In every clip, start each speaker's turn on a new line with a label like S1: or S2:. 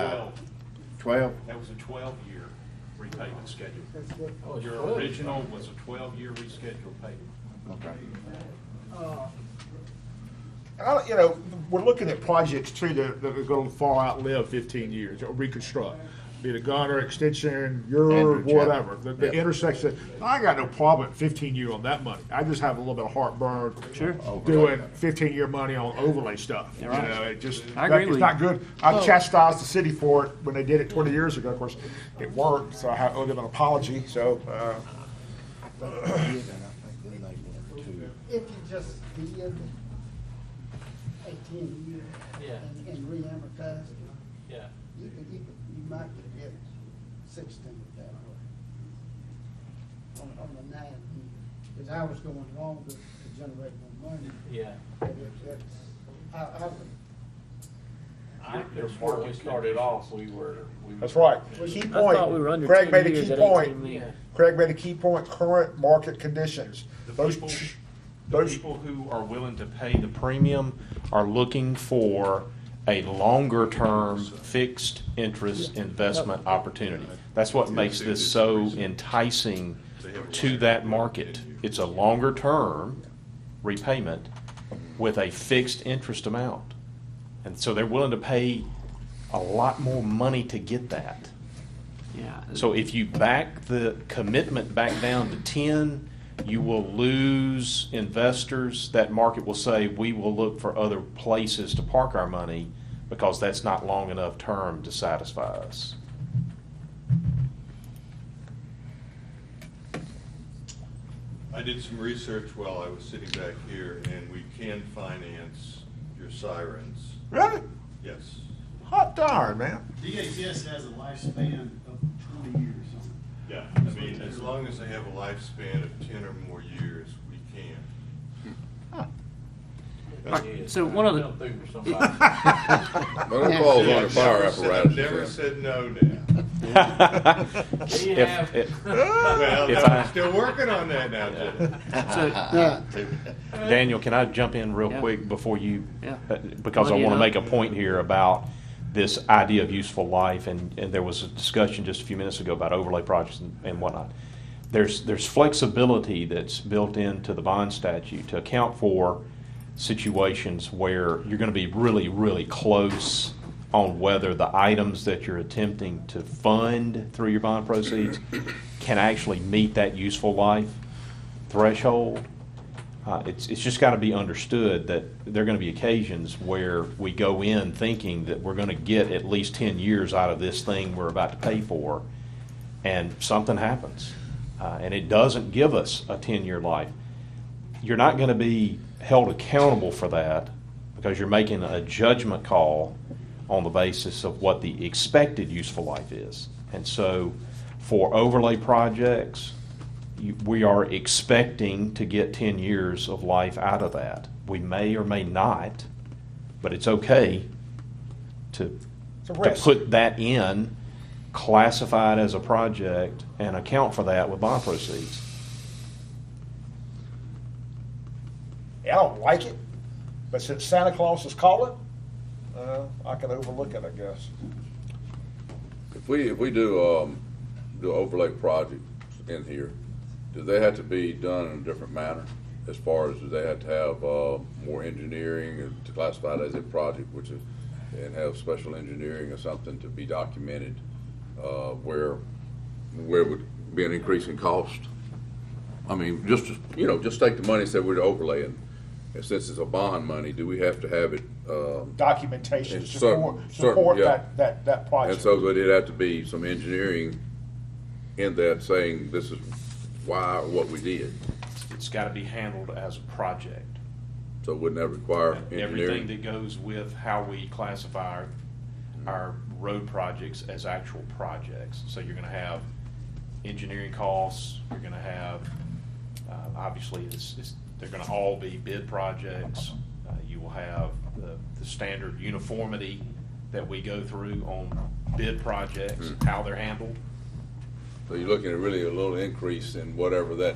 S1: 12.
S2: 12?
S1: That was a 12-year repayment schedule.
S3: That's what,
S4: Oh, it's
S1: Your
S4: 12.
S1: original was a 12-year rescheduled payment.
S2: Okay.
S5: You know, we're looking at projects too that are going to far outlive 15 years or reconstruct. Be it a Gunner extension, your
S2: Andrew Chapel.
S5: whatever. The
S2: Yep.
S5: intersection. I got no problem at 15-year on that money. I just have a little bit of heartburn
S4: Sure.
S5: doing 15-year money on overlay stuff.
S4: You're right.
S5: You know, it just
S4: I agree
S5: it's
S4: with
S5: not
S4: you.
S5: good. I've chastised the city for it when they did it 20 years ago. Of course, it worked, so I owe them an apology. So.
S3: if you just did a 10-year
S4: Yeah.
S3: and re-amortize it,
S4: Yeah.
S3: you might could get 16 that way. On the 9 year, because I was going longer to generate more money.
S4: Yeah.
S3: But it's, I would.
S4: I could have sworn we started off, we were.
S5: That's right. Key point.
S4: thought we were under
S5: Craig
S4: 10
S5: made a
S4: years
S5: key
S4: at
S5: point.
S4: 18 million.
S5: Craig made a key point. Current market conditions.
S1: The people who are willing to pay the premium are looking for a longer-term fixed interest investment opportunity. That's what makes this so enticing to that market. It's a longer-term repayment with a fixed interest amount. And so they're willing to pay a lot more money to get that.
S4: Yeah.
S1: So if you back the commitment back down to 10, you will lose investors. That market will say, we will look for other places to park our money because that's not long enough term to satisfy us.
S6: I did some research while I was sitting back here, and we can finance your sirens.
S5: Really?
S6: Yes.
S5: Hot darn, man.
S7: DHS has a lifespan of 20 years.
S6: Yeah. I mean, as long as they have a lifespan of 10 or more years, we can.
S4: So one of the,
S2: But it falls on the fire apparatus.
S6: Never said no now. Well,
S1: If
S6: no,
S1: I-
S6: I'm still working on that now, Jim.
S1: Daniel, can I jump in real
S4: Yeah.
S1: quick before you?
S4: Yeah.
S1: Because I
S4: Well,
S1: want to
S4: you
S1: make a
S4: know.
S1: point here about this idea of useful life, and there was a discussion just a few minutes ago about overlay projects and whatnot. There's flexibility that's built into the bond statute to account for situations where you're going to be really, really close on whether the items that you're attempting to fund through your bond proceeds can actually meet that useful life threshold. It's just got to be understood that there are going to be occasions where we go in thinking that we're going to get at least 10 years out of this thing we're about to pay for, and something happens, and it doesn't give us a 10-year life. You're not going to be held accountable for that because you're making a judgment call on the basis of what the expected useful life is. And so for overlay projects, we are expecting to get 10 years of life out of that. We may or may not, but it's okay to
S5: risk.
S1: put that in, classify it as a project, and account for that with bond proceeds.
S5: I don't like it, but since Santa Claus is calling, I can overlook it, I guess.
S2: If we do overlay projects in here, do they have to be done in a different manner? As far as do they have to have more engineering to classify it as a project, and have special engineering or something to be documented, where would be an increase in cost? I mean, just take the money and say we're overlaying. And since it's a bond money, do we have to have it?
S5: Documentation
S2: And
S5: to
S2: certain-
S5: support
S2: yeah.
S5: that project.
S2: And so it'd have to be some engineering in that saying this is why or what we did.
S1: It's got to be handled as a project.
S2: So wouldn't that require
S1: Everything
S2: engineering?
S1: that goes with how we classify our road projects as actual projects. So you're going to have engineering costs, you're going to have, obviously, they're going to all be bid projects. You will have the standard uniformity that we go through on bid projects, how they're handled.
S2: So you're looking at really a little increase in whatever that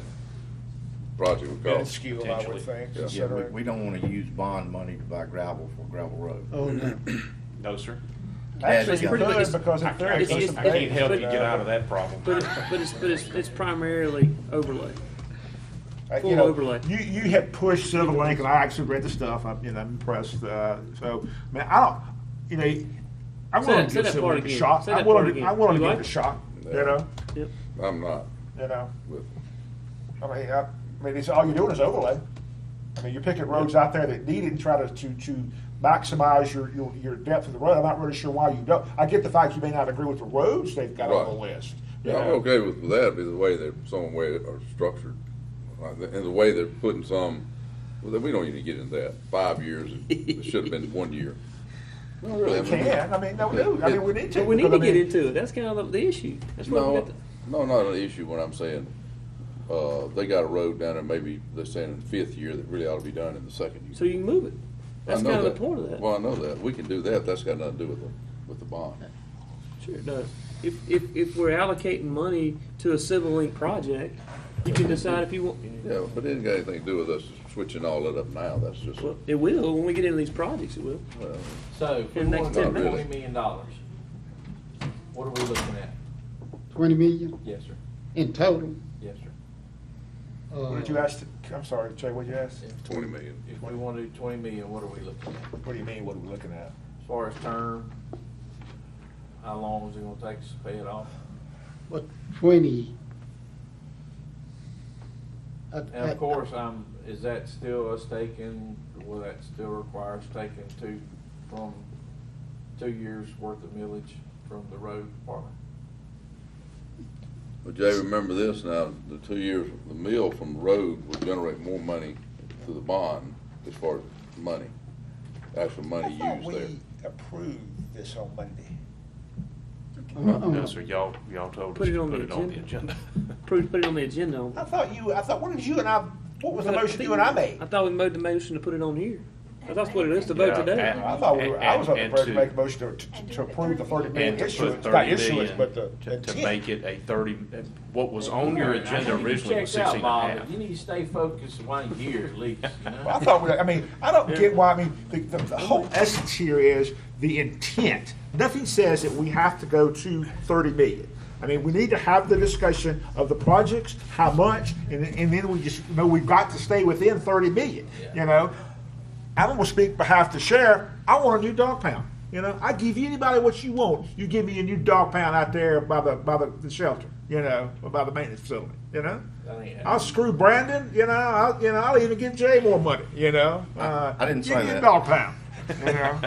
S2: project would cost.
S5: Minuscule, I would
S1: Potentially.
S5: think,
S2: Yeah. Yeah,
S8: Yeah,
S5: considering.
S8: we don't want to use bond money to buy gravel for gravel road.
S3: Oh, no.
S1: No, sir.
S5: Actually, you
S8: pretty
S5: could,
S8: much-
S5: because in theory,
S8: it's-
S5: it's
S8: it's-
S1: I can't help you get out of that problem.
S8: But it's primarily overlay. Full
S5: you know,
S8: overlay.
S5: You had pushed Silver Link, and I actually read the stuff. I'm impressed. So, man, I don't, you know, I'm
S8: Say
S5: willing
S8: that-
S5: to
S8: say
S5: give
S8: that
S5: Silver
S8: part
S5: Link a
S8: again.
S5: shot.
S8: Say that
S5: I'm willing
S8: part
S5: to,
S8: again.
S5: I'm willing to
S8: You
S5: give it a
S8: like?
S5: shot.
S2: Yeah.
S5: You know,
S8: Yep.
S2: I'm not
S5: with.
S2: with,
S5: I mean, it's all you're doing is overlay. I mean, you're picking roads out there that need it and try to maximize your depth of the road. I'm not really sure why you don't. I get the fact you may not agree with the roads they've got on the
S2: Right.
S5: list.
S2: yeah, I'm okay with that, because the way they're, some way are structured, and the way they're putting some, well, we don't need to get into that. 5 years, it should have been 1 year. No, really,
S5: We can. I mean, no, we do. I mean, we need to.
S8: But we need
S5: because,
S8: to
S5: I mean,
S8: get into it. That's kind of the issue. That's what we
S2: No,
S8: got to.
S2: no, not an issue when I'm saying, they got a road down there, maybe they're saying in the 5th year that really ought to be done in the 2nd year.
S8: So you can move it. That's
S2: I know
S8: kind of
S2: that.
S8: the point of that.
S2: Well, I know that. We can do that. That's got nothing to do with the bond.
S8: Sure it does. If we're allocating money to a civil link project, you can decide if you want.
S2: Yeah, but it ain't got anything to do with us switching all that up now. That's just,
S8: Well, it will when we get into these projects. It will.
S2: well,
S4: So, if we
S8: In the
S4: want
S8: next
S4: to
S8: 10
S4: do
S2: minutes.
S4: $20 million, what are we looking at?
S3: 20 million
S4: Yes, sir.
S3: in total.
S4: Yes, sir.
S5: What did you ask? I'm sorry, Jay. What did you ask?
S2: 20 million.
S4: If we want to do 20 million, what are we looking at?
S5: What do you mean? What are we looking at?
S4: As far as term, how long is it gonna take us to pay it off?
S3: What, 20?
S4: And of course, is that still us taking, will that still require us taking from 2 years worth of millage from the road department?
S2: But Jay, remember this now, the 2 years, the mill from the road will generate more money to the bond as far as money, actual money used there.
S5: approved this on Monday.
S1: No, sir, y'all told
S8: Put
S1: us
S8: it
S1: to
S8: on
S1: put
S8: the
S1: it on the
S8: agenda.
S1: agenda.
S8: Put it on the agenda.
S5: What did you and I, what was the motion you and I made?
S8: I thought we made the motion to put it on here. That's what it is to vote
S1: Yeah,
S8: today.
S1: and-
S5: I thought I was on the
S1: and
S5: prepared to
S1: to-
S5: make a motion to approve the 30 million
S1: And to put
S5: issuance, not
S1: 30
S5: issuance, but the
S1: million, to
S5: intent.
S1: make it a 30, what was on your agenda originally was 16 and a half.
S4: You need to stay focused 1 year at least, you know?
S5: Well, I thought, I don't get why, the whole essence here is the intent. Nothing says that we have to go to 30 million. I mean, we need to have the discussion of the projects, how much, and then we just know we've got to stay within 30 million, you know? I'm gonna speak on behalf of the sheriff. I want a new dog pound, you know? I give anybody what you want. You give me a new dog pound out there by the shelter, you know, or by the maintenance facility, you know?
S4: That ain't
S5: I'll screw Brandon, you know, I'll even give Jay more money, you know?
S9: I didn't
S5: You
S9: say
S5: get a
S9: that.
S5: dog pound, you know?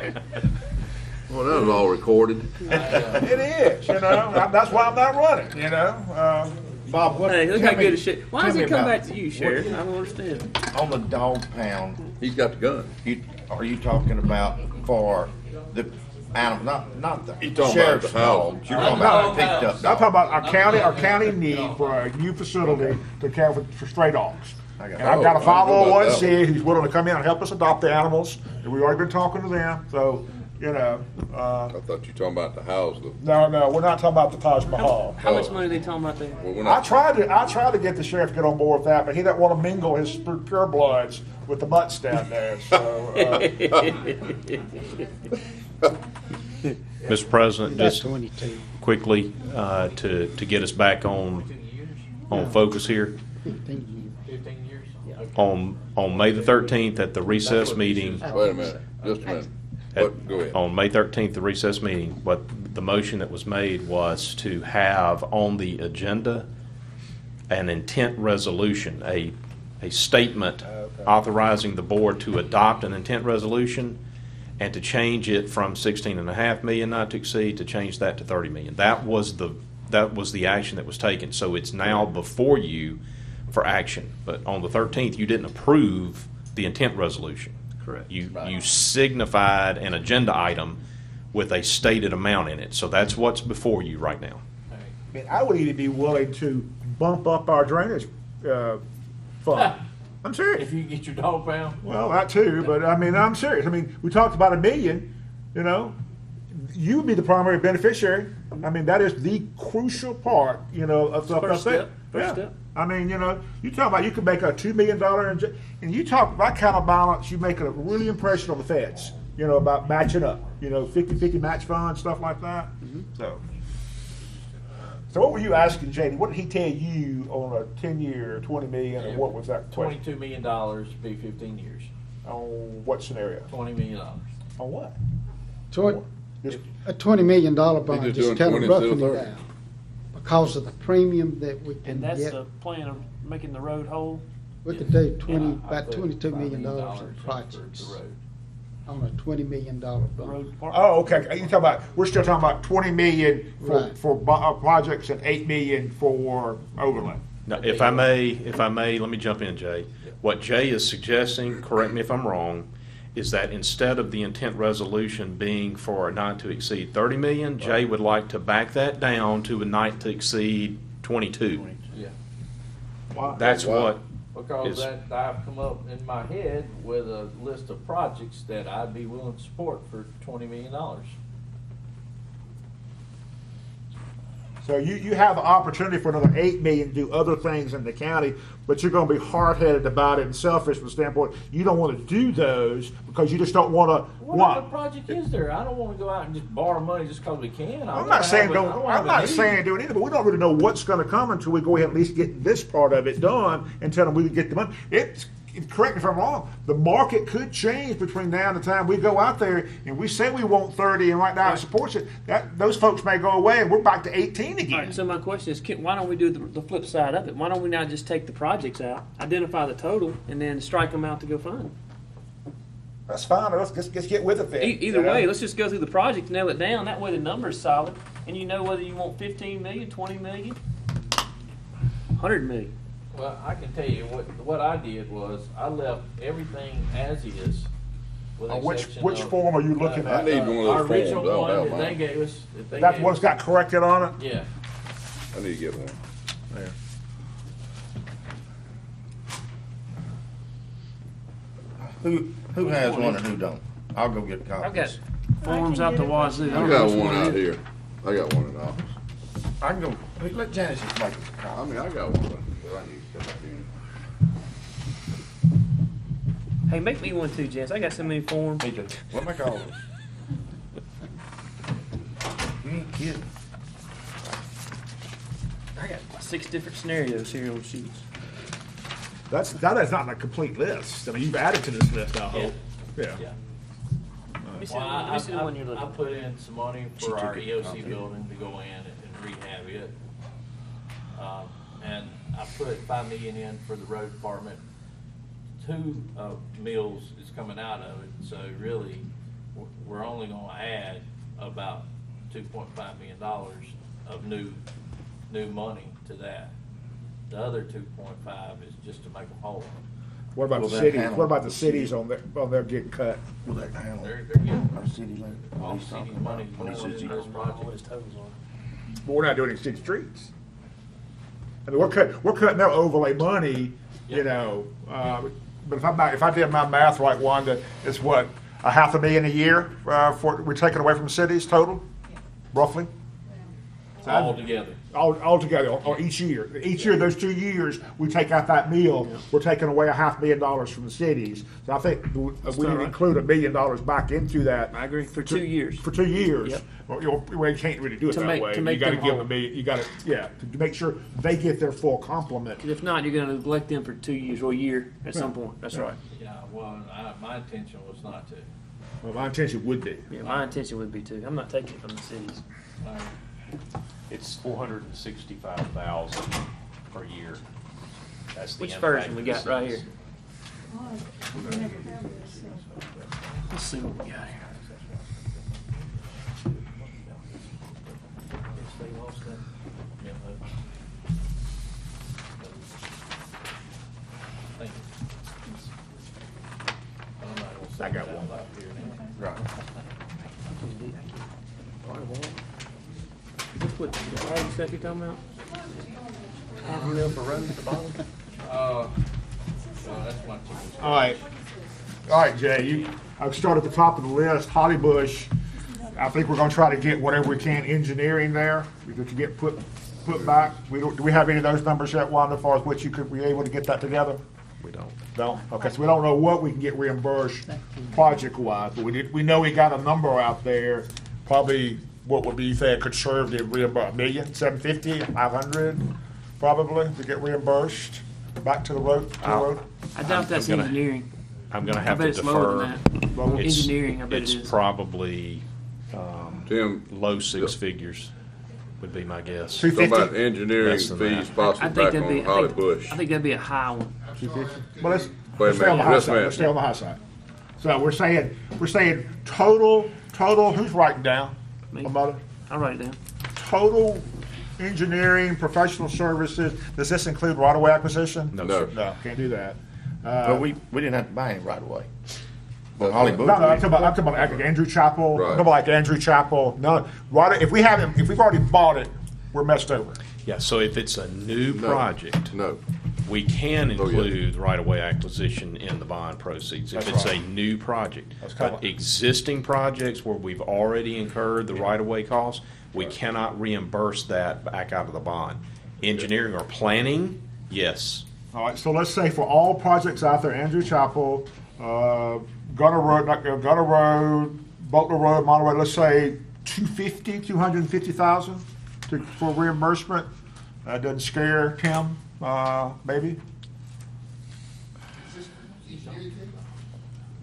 S2: Well, that was all recorded.
S5: It is, you know, that's why I'm not running, you know?
S9: Bob, what?
S8: Hey, look how
S9: tell
S8: good
S9: me-
S8: a shit. Why
S9: tell
S8: does
S9: me
S8: it come
S9: about-
S8: back to you, Sheriff? I don't understand.
S9: On the dog pound,
S2: He's got the gun.
S9: are you talking about for the animal, not the
S2: You talking about
S9: sheriff's
S2: the house.
S9: dog? You're talking about a picked up
S5: I'm
S9: dog.
S5: talking about our county need for a new facility to care for stray dogs.
S9: I got
S5: And I've got a
S2: Oh, I know about that
S5: 501c who's willing to come in and help us adopt the animals, and we've already been talking to them, so, you know,
S2: I thought you were talking about the house, though.
S5: no, we're not talking about the Taj Mahal.
S8: How much money are they talking about there?
S2: Well, we're
S5: I
S2: not,
S5: tried to get the sheriff to get on board with that, but he doesn't want to mingle his pure bloods with the mutts down there, so,
S1: Mr. President,
S3: That's
S1: just
S3: 22.
S1: quickly, to get us back on focus here.
S3: 15
S4: 15 years? Okay.
S1: On May the 13th at the recess meeting,
S2: wait a minute, just a minute. But, go ahead.
S1: on May 13th, the recess meeting, what the motion that was made was to have on the agenda an intent resolution, a statement authorizing the board to adopt an intent resolution and to change it from 16.5 million not to exceed, to change that to 30 million. That was the action that was taken. So it's now before you for action. But on the 13th, you didn't approve the intent resolution.
S8: Correct.
S1: You signified an agenda item with a stated amount in it. So that's what's before you right now.
S5: I mean, I would even be willing to bump up our drainage, fund. I'm serious.
S4: If you get your dog pound?
S5: Well, that too, but I mean, I'm serious. I mean, we talked about $1 million, you know, you would be the primary beneficiary. I mean, that is the crucial part, you know, of stuff
S8: First
S5: up there.
S8: step, first step.
S5: I mean, you know, you talk about you could make a $2 million, and you talk about that kind of balance, you make a really impression on the feds. about matching up, 50-50 match funds, stuff like that. So what were you asking, JD? What did he tell you on a 10-year, 20 million, or what was that question?
S4: $22 million, be 15 years.
S5: On what scenario?
S4: $20 million.
S5: On what? Just-
S3: A $20 million
S2: They
S3: bond,
S2: just
S3: just
S2: doing
S3: kind of
S2: 20 instead
S3: roughing
S2: of
S3: it
S2: 30.
S3: down. Because of the premium that we can
S8: And that's
S3: get,
S8: the plan of making the road whole?
S3: we could do
S4: Yeah, I
S3: about
S4: put
S3: $22 million
S4: $5
S3: in
S4: in
S3: projects
S4: for the road.
S3: on a $20 million bond.
S8: Road department?
S5: Oh, okay. You talking about? We're still talking about 20 million
S3: Right.
S5: for projects and 8 million for overlay.
S1: Now, if I may, let me jump in, Jay. What Jay is suggesting, correct me if I'm wrong, is that instead of the intent resolution being for a not to exceed 30 million, Jay would like to back that down to a not to exceed 22.
S4: Yeah.
S1: That's what
S4: Because
S1: is,
S4: that, I've come up in my head with a list of projects that I'd be willing to support for $20 million.
S5: So you have the opportunity for another 8 million to do other things in the county, but you're going to be hard-headed about it and selfish from the standpoint you don't want to do those because you just don't want to.
S4: What other project is there? I don't want to go out and just borrow money just because we can.
S5: I'm not saying do it either, but we don't really know what's going to come until we go ahead and at least get this part of it done and tell them we can get the money. Correct me if I'm wrong, the market could change between now and the time we go out there and we say we want 30 and right now it supports it. Those folks may go away and we're back to 18
S8: All
S5: again.
S8: right, so my question is, why don't we do the flip side of it? Why don't we not just take the projects out, identify the total, and then strike them out to go fund?
S5: That's fine. Let's get with it then.
S8: Either way, let's just go through the project, nail it down. That way the number's solid, and you know whether you want 15 million, 20 million, 100 million.
S4: Well, I can tell you what I did was I left everything as is. With
S5: Which
S4: exception of,
S5: form are you looking
S2: I
S5: at?
S2: need one of
S4: Our
S2: those
S4: original
S2: forms. I don't
S4: one
S2: have
S4: that they
S2: mine.
S4: gave us. That they
S5: That's
S4: gave
S5: what's
S4: us.
S5: got corrected on it?
S4: Yeah.
S2: I need to get one.
S9: Who has one and who don't? I'll go get copies.
S8: I've got forms out the wazoo.
S2: I
S8: don't
S2: got
S8: know which
S2: one
S8: it
S2: out
S8: is.
S2: here. I got one in the office.
S9: I can go, let Janice just make a
S2: I
S9: copy.
S2: mean, I got one, but I need to come back in.
S8: Hey, make me one too, Jess. I got so many forms.
S9: We'll make all of us. You ain't kidding.
S8: I got 6 different scenarios here on sheets.
S5: That's not a complete list. I mean, you've added to this list, I hope. Yeah.
S4: Yeah.
S8: Let me see,
S4: Well,
S8: let me see the one you're
S4: I
S8: looking at.
S4: put in some money for our EOC building to go in and rehab it. And I put 5 million in for the road department. 2 mills is coming out of it, so really, we're only gonna add about $2.5 million of new money to that. The other 2.5 is just to make them whole.
S5: What about
S9: Will
S5: the
S9: that
S5: cities?
S9: handle
S5: What about the
S9: the
S5: cities on their getting cut?
S9: Will that handle
S4: They're getting
S9: our city limit?
S4: all city money going into this
S8: What his
S4: project.
S8: totals are.
S5: But we're not doing any city streets. I mean, we're cutting their overlay money, but if I did my math right, Wanda, it's what, $500,000 a year we're taking away from cities total, roughly. So
S4: All together.
S5: All together, or each year. Each year, those 2 years, we take out that meal, we're taking away $500,000 from the cities. So I think we need to
S8: right.
S5: include $1 million back into that.
S8: I agree, for 2 years.
S5: For 2 years.
S8: Yep.
S5: Well, you can't really do it
S8: To
S5: that
S8: make-
S5: way.
S8: to make
S5: You gotta
S8: them
S5: give
S8: whole.
S5: them you gotta, to make sure they get their full complement.
S8: If not, you're gonna neglect them for 2 years or a year at some point. That's right.
S4: Yeah, well, my intention was not to.
S5: Well, my intention would be.
S8: Yeah, my intention would be too. I'm not taking it from the cities.
S1: it's 465,000 per year. That's the
S8: Which
S1: impact
S8: version we
S1: of the
S8: got right
S1: cities.
S8: here? Let's see what we got here.
S4: They lost that. Yeah, Thank you. I'm not gonna say
S5: I got
S4: that
S5: one.
S4: out here now.
S9: Right.
S8: Just what, the art stuff you're talking about? $500,000 for roads at the bottom?
S4: Well, that's my chicken.
S5: All right, Jay, I've started at the top of the list, Holly Bush. I think we're gonna try to get whatever we can engineering there, we could get put back. Do we have any of those numbers yet, Wanda, as far as which you could be able to get that together?
S1: we don't.
S5: No? Okay, so we don't know what we can get reimbursed project-wise, but we know we got a number out there, probably, what would be, you say, a conservative reimbursement, $1,750,000, $500,000, probably, to get reimbursed back to the road?
S8: I doubt that's
S1: I'm gonna-
S8: engineering.
S1: I'm gonna
S8: I
S1: have
S8: bet
S1: to
S8: it's lower
S1: defer.
S8: than that.
S5: Well,
S1: It's-
S8: Engineering, I bet it is.
S1: It's probably,
S2: Tim,
S1: low six figures would be my guess.
S5: Two-
S2: talking about
S5: 50?
S2: engineering
S1: Less than
S2: fees
S1: that.
S2: possibly
S8: I
S2: back
S8: think that'd
S2: on
S8: be,
S2: Holly Bush.
S8: I think that'd be a high one.
S5: 250? Well, let's
S2: Wait a
S5: stay on the
S2: minute.
S5: high
S2: Yes,
S5: side,
S2: ma'am.
S5: let's stay on the high side. So we're saying total, who's writing down?
S8: Me.
S5: My mother?
S8: I'll write it down.
S5: Total engineering, professional services, does this include right-of-way acquisition?
S1: No,
S2: No.
S1: sir.
S5: No, can't do that.
S9: But we didn't have to buy any right away. But Holly Bush.
S5: No, I'm talking about like Andrew Chapel, I'm
S2: Right.
S5: talking about like Andrew Chapel, no, right, if we've already bought it, we're messed over.
S1: Yeah, so if it's a new
S2: No.
S1: project,
S2: No.
S1: we can
S2: Oh, yeah.
S1: include right-of-way acquisition in the bond proceeds if
S5: That's
S1: it's a
S5: right.
S1: new project.
S5: That's kind
S1: But
S5: of-
S1: existing projects where we've already incurred the right-of-way costs, we cannot reimburse that back out of the bond. Engineering or planning, yes.
S5: All right, so let's say for all projects out there, Andrew Chapel, Gunner Road, Butler Road, Monterey, let's say 250,000 for reimbursement. That doesn't scare Tim, maybe?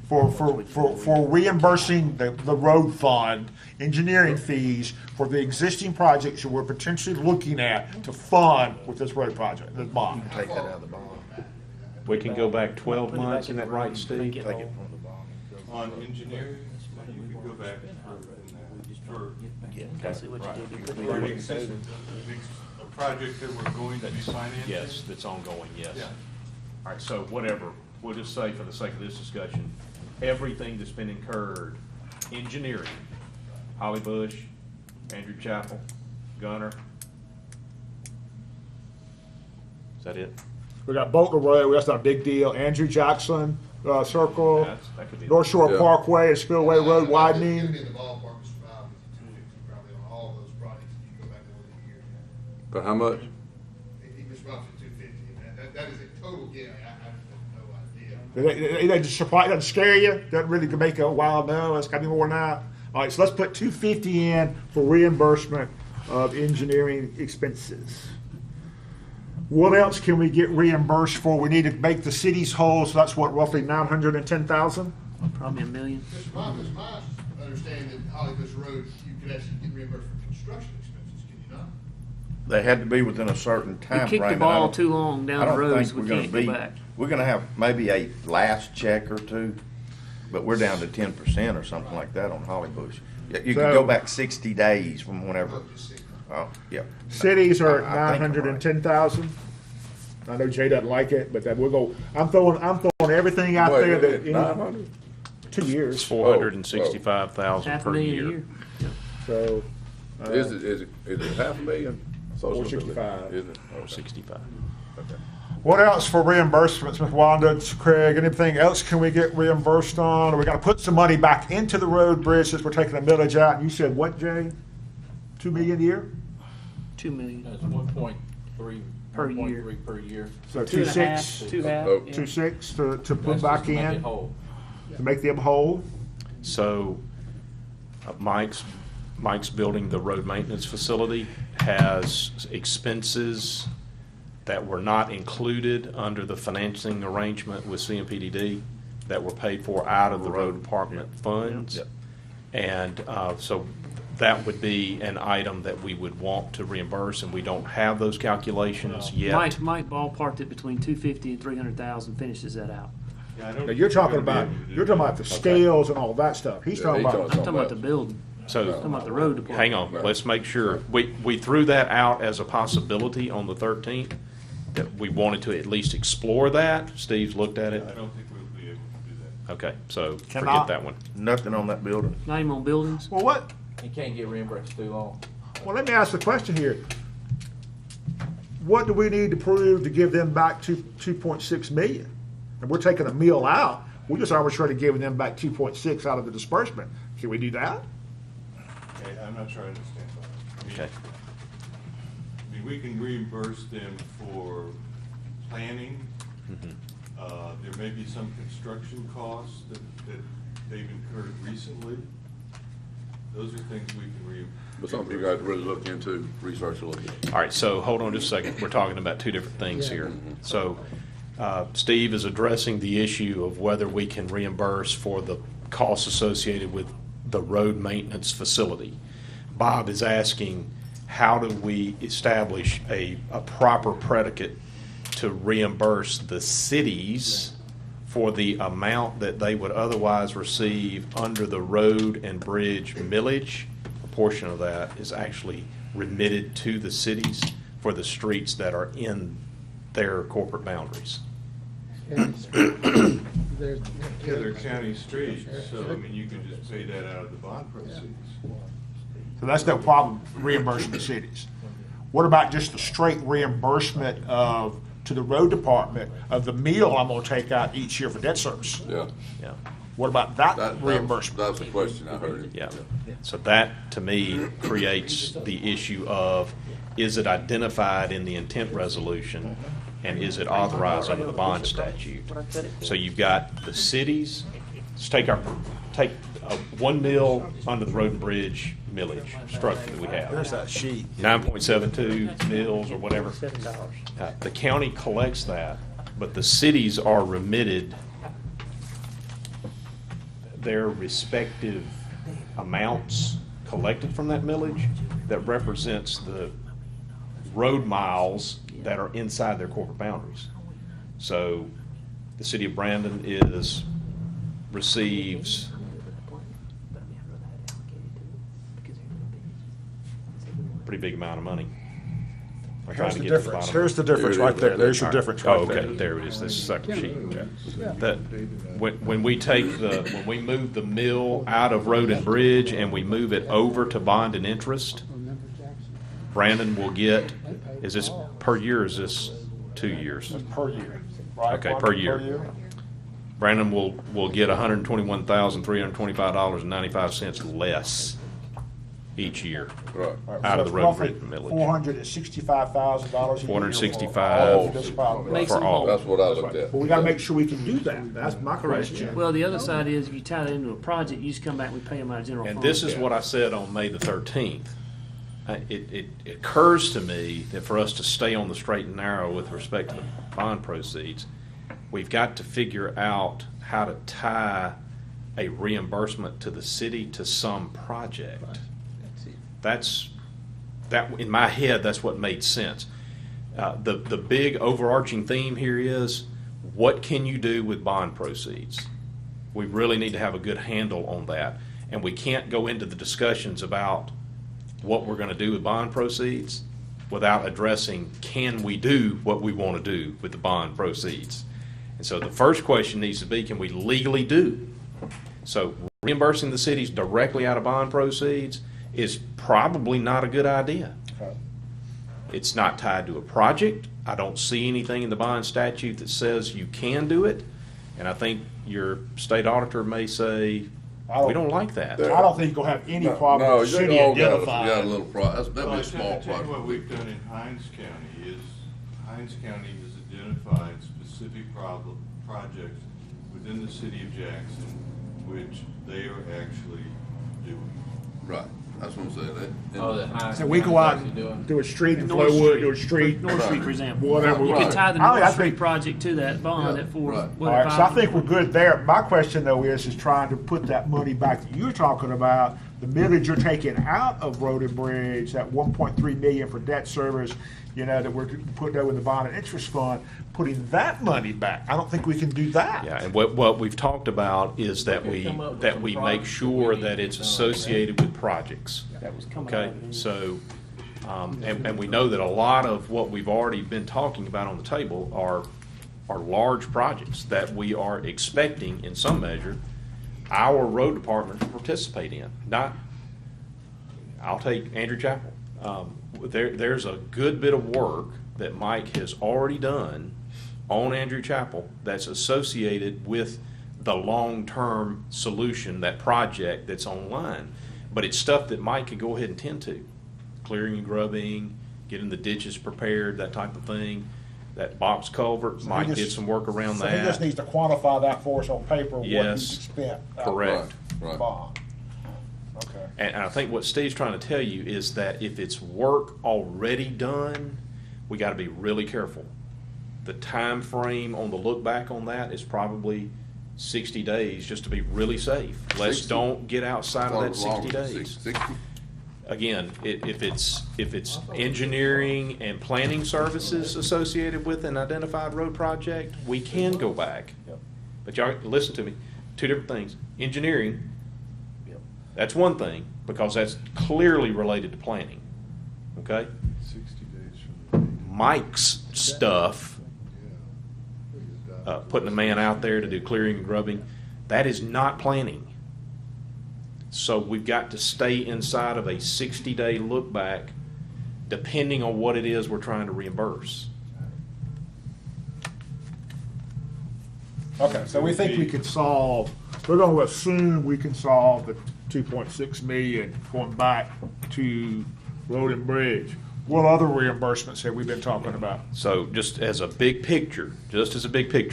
S5: For reimbursing the road fund, engineering fees for the existing projects that we're potentially looking at to fund with this road project, this bond.
S9: Take that out of the bond.
S1: We can go back 12
S8: Put it back
S1: months,
S8: in
S1: isn't
S8: the
S1: that right,
S8: road,
S1: Steve?
S8: make it
S9: Take it
S8: whole.
S9: from the bond.
S6: On engineering, you could go back for
S8: See what you did. Put it
S6: an
S8: in.
S6: existing, a project that we're going to be financing.
S1: Yes, that's ongoing, yes.
S6: Yeah.
S1: All right, so whatever, we'll just say for the sake of this discussion, everything that's been incurred, engineering, Holly Bush, Andrew Chapel, Gunner. Is that it?
S5: We got Butler Road, that's not a big deal. Andrew Jackson Circle,
S1: That could be.
S5: North Shore
S2: Yeah.
S5: Parkway and Spillway Road
S7: It's gonna
S5: widening.
S7: be in the ballpark of surviving $250 probably on all those projects if you go back more than a year.
S2: But how much?
S7: He was roughly 250, and that is a total, yeah, I have no idea.
S5: It doesn't scare you, doesn't really make a wow, no, it's gotta be more than that. All right, so let's put 250 in for reimbursement of engineering expenses. What else can we get reimbursed for? We need to make the cities whole, so that's what, roughly 910,000?
S8: Probably $1 million.
S7: It's my understanding that Holly Bush Road, you could actually get reimbursed for construction expenses, can you not?
S9: They had to be within a certain
S8: We
S9: time frame.
S8: kicked the
S9: and I
S8: ball
S9: don't-
S8: too long
S9: I
S8: down the
S9: don't
S8: road,
S9: think
S8: so we
S9: we're gonna
S8: can't
S9: be,
S8: go back.
S9: we're gonna have maybe a last check or two, but we're down to 10% or something like that on Holly Bush. Yeah, you could
S5: So-
S9: go back 60 days from whenever. Oh, yeah.
S5: Cities are at
S9: I think I'm right.
S5: 910,000. I know Jay doesn't like it, but that we'll go, I'm throwing everything out there that,
S2: 900?
S5: 2
S1: It's
S5: years,
S1: 465,000
S8: Half a
S1: per
S8: million a
S1: year.
S8: year.
S5: so.
S2: Is it half a million? So it's a little bit,
S5: 465.
S2: Isn't it? Okay.
S1: 65.
S2: Okay.
S5: What else for reimbursements, Ms. Wanda, Craig, anything else can we get reimbursed on? Or we gotta put some money back into the road bridge since we're taking a millage out, and you said what, Jay? 2 million a year?
S8: $2 million.
S4: That's 1.3.
S8: Per year.
S4: 1.3 per year.
S5: So
S8: 2.5,
S5: 2.6,
S8: 2.5.
S2: Oh.
S8: yeah.
S5: 2.6 to
S4: That's
S5: put
S4: just
S5: back
S4: to make it
S5: in,
S4: whole.
S5: to make them whole?
S1: So Mike's building the road maintenance facility has expenses that were not included under the financing arrangement with CMPDD that were paid for out of the road department funds.
S9: Yep.
S1: And so that would be an item that we would want to reimburse, and we don't have those calculations yet.
S8: Mike ballparked it between 250 and 300,000, finishes that out.
S6: Yeah, I don't
S5: Now, you're
S6: think we're
S5: talking
S6: gonna
S5: about,
S6: be able to do
S5: you're talking
S6: that.
S5: about the scales and all that stuff. He's
S2: Yeah,
S5: talking
S2: he's
S5: about,
S8: I'm talking about the building,
S1: So.
S8: talking about the road department.
S1: Hang on, let's make sure, we threw that out as a possibility on the 13th, that we wanted to at least explore that. Steve's looked at
S6: I
S1: it.
S6: don't think we'll be able to do that.
S1: Okay, so forget
S5: Cannot.
S1: that one.
S9: Nothing on that building.
S8: Not even on buildings.
S5: well, what,
S4: You can't get reimbursed too long.
S5: well, let me ask the question here. What do we need to prove to give them back 2.6 million? And we're taking a meal out, we're just arbitrarily giving them back 2.6 out of the disbursement. Can we do that?
S6: Okay, I'm not sure I understand that. I mean,
S1: Okay.
S6: I mean, we can reimburse them for planning There may be some construction costs that they've incurred recently. Those are things we can reimburse.
S2: But something you guys really look into, research a little bit.
S1: All right, so hold on just a second. We're talking about two different things here. So Steve is addressing the issue of whether we can reimburse for the costs associated with the road maintenance facility. Bob is asking, how do we establish a proper predicate to reimburse the cities for the amount that they would otherwise receive under the road and bridge millage? A portion of that is actually remitted to the cities for the streets that are in their corporate boundaries.
S6: Yeah, they're county streets, so I mean, you can just pay that out of the bond proceeds.
S5: So that's no problem reimbursing the cities. What about just the straight reimbursement to the road department of the meal I'm gonna take out each year for debt service?
S2: Yeah.
S1: Yeah.
S5: What about that
S2: That
S5: reimbursement?
S2: was the question I heard.
S1: Yeah. So that, to me, creates the issue of, is it identified in the intent resolution, and is it authorized under the bond statute? So you've got the cities, let's take 1 mil under the road and bridge millage structure that we have.
S5: There's that sheet.
S1: 9.72 mils or whatever. The county collects that, but the cities are remitted their respective amounts collected from that millage that represents the road miles that are inside their corporate boundaries. So the city of Brandon receives a pretty big amount of money. I'm trying
S5: Here's
S1: to
S5: the
S1: get to the
S5: difference.
S1: bottom.
S5: Here's the difference right there. There's your difference right
S1: Oh,
S5: there.
S1: okay, there it is, this second sheet. That, when we move the mill out of road and bridge and we move it over to bond and interest, Brandon will get, is this per year or is this 2 years?
S5: Per year. Right,
S1: Okay,
S5: Mark,
S1: per year. Brandon will get $121,325.95 less each year
S2: Right.
S1: out of the road and bridge millage.
S5: $465,000 a year.
S1: $465 for all.
S2: That's what I looked at.
S5: But we gotta make sure we can do that. That's my question.
S8: Well, the other side is, if you tie that into a project, you just come back, we pay them out of general fund.
S1: And this is what I said on May the 13th. It occurs to me that for us to stay on the straight and narrow with respect to the bond proceeds, we've got to figure out how to tie a reimbursement to the city to some project. In my head, that's what made sense. The big overarching theme here is, what can you do with bond proceeds? We really need to have a good handle on that. And we can't go into the discussions about what we're going to do with bond proceeds without addressing, can we do what we want to do with the bond proceeds? And so the first question needs to be, can we legally do? So reimbursing the cities directly out of bond proceeds is probably not a good idea. It's not tied to a project. I don't see anything in the bond statute that says you can do it. And I think your state auditor may say, we don't like that.
S5: I don't think you're gonna have any problem
S2: No,
S5: with the
S2: you
S5: city
S2: all got a
S5: identified.
S2: little that'd be
S6: Well,
S2: a
S6: I
S2: small
S6: tell you
S2: project.
S6: what we've done in Hines County is, Hines County has identified specific projects within the city of Jackson, which they are actually doing.
S2: Right, that's what I'm saying.
S5: So we go out and do a street in
S8: North
S5: Flowood,
S8: Street.
S5: do a street.
S8: North Street, for example.
S5: Whatever.
S8: You can tie the
S5: I
S8: North
S5: think-
S8: Street project to that bond at four.
S2: Right.
S8: what,
S5: All right, so I
S8: 5?
S5: think we're good there. My question though is trying to put that money back that you're talking about, the millage you're taking out of road and bridge, that 1.3 million for debt service, that we're putting over in the bond and interest fund, putting that money back. I don't think we can do that.
S1: Yeah, and what we've talked about is that we make sure that it's associated with projects.
S8: That was coming
S1: Okay,
S8: out of it.
S1: so, and we know that a lot of what we've already been talking about on the table are large projects that we are expecting, in some measure, our road department to participate in. I'll take Andrew Chapel. There's a good bit of work that Mike has already done on Andrew Chapel that's associated with the long-term solution, that project that's online. But it's stuff that Mike could go ahead and tend to. Clearing and grubbing, getting the ditches prepared, that type of thing. That box culvert,
S5: So he
S1: Mike
S5: just-
S1: did some work around
S5: So he just
S1: that.
S5: needs to quantify that for us on paper, what he
S1: Yes,
S5: spent.
S1: correct.
S2: Right.
S5: Bond. Okay.
S1: And I think what Steve's trying to tell you is that if it's work already done, we gotta be really careful. The time frame on the look back on that is probably 60 days, just to be really safe. Let's
S2: 60?
S1: don't get outside of that 60
S2: Longer than
S1: days.
S2: 60?
S1: Again, if it's engineering and planning services associated with an identified road project, we can go back.
S5: Yep.
S1: But y'all, listen to me, two different things. Engineering,
S5: Yep.
S1: that's one thing, because that's clearly related to planning, okay?
S6: 60 days from the date.
S1: Mike's stuff, putting a man out there to do clearing and grubbing, that is not planning. So we've got to stay inside of a 60-day look back, depending on what it is we're trying to reimburse.
S5: Okay, so we think we could solve, we're gonna assume we can solve the 2.6 million going back to road and bridge. What other reimbursements have we been talking about?
S1: So just as a big picture,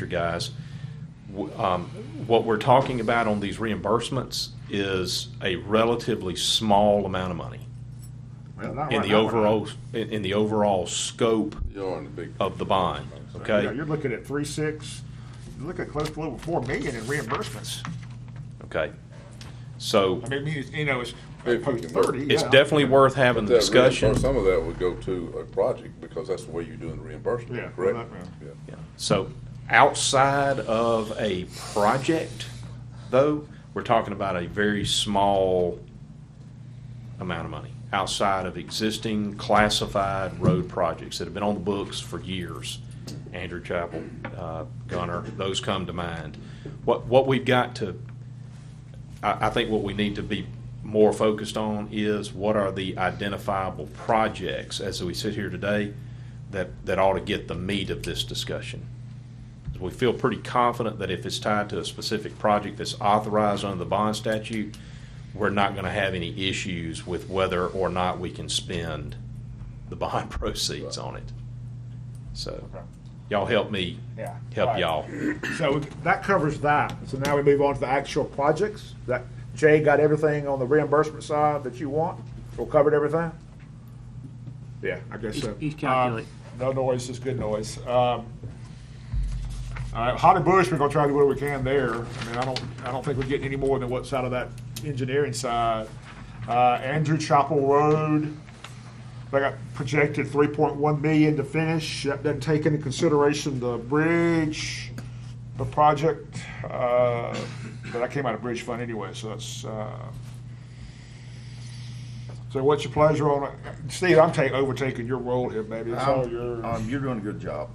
S1: guys, what we're talking about on these reimbursements is a relatively small amount of money
S5: Well, not
S1: in
S5: right
S1: the
S5: now,
S1: overall, in the overall scope
S2: You're on the big.
S1: of the bond,
S5: Yeah,
S1: okay?
S5: you're looking at 3.6, you're looking at close to over 4 million in reimbursements.
S1: Okay. So
S5: I mean, it's, you know, it's
S2: If you
S5: post
S2: can work.
S5: 30.
S1: it's
S5: yeah.
S1: definitely worth having the
S2: That
S1: discussion.
S2: Some of that would go to a project, because that's the way you're doing the reimbursement,
S5: Yeah,
S2: correct?
S5: well, that-
S2: Yeah.
S1: Yeah. So outside of a project, though, we're talking about a very small amount of money outside of existing classified road projects that have been on the books for years. Andrew Chapel, Gunner, those come to mind. What we've got to, I think what we need to be more focused on is what are the identifiable projects as we sit here today that ought to get the meat of this discussion. We feel pretty confident that if it's tied to a specific project that's authorized under the bond statute, we're not going to have any issues with whether or not we can spend the bond proceeds on it. So, y'all help me
S5: Yeah.
S1: help
S5: Right.
S1: y'all.
S5: So that covers that. So now we move on to the actual projects. That Jay got everything on the reimbursement side that you want? We'll covered everything? Yeah, I guess so.
S8: He's calculating.
S5: No noise is good noise. All right, Holly Bush, we're gonna try to do what we can there. I mean, I don't think we're getting any more than what's out of that engineering side. Andrew Chapel Road, they got projected 3.1 million to finish. That doesn't take into consideration the bridge, the project, but that came out of bridge fund anyway, so that's, so what's your pleasure on it? Steve, I'm overtaking your role here, baby. It's all your.
S9: You're doing a good job.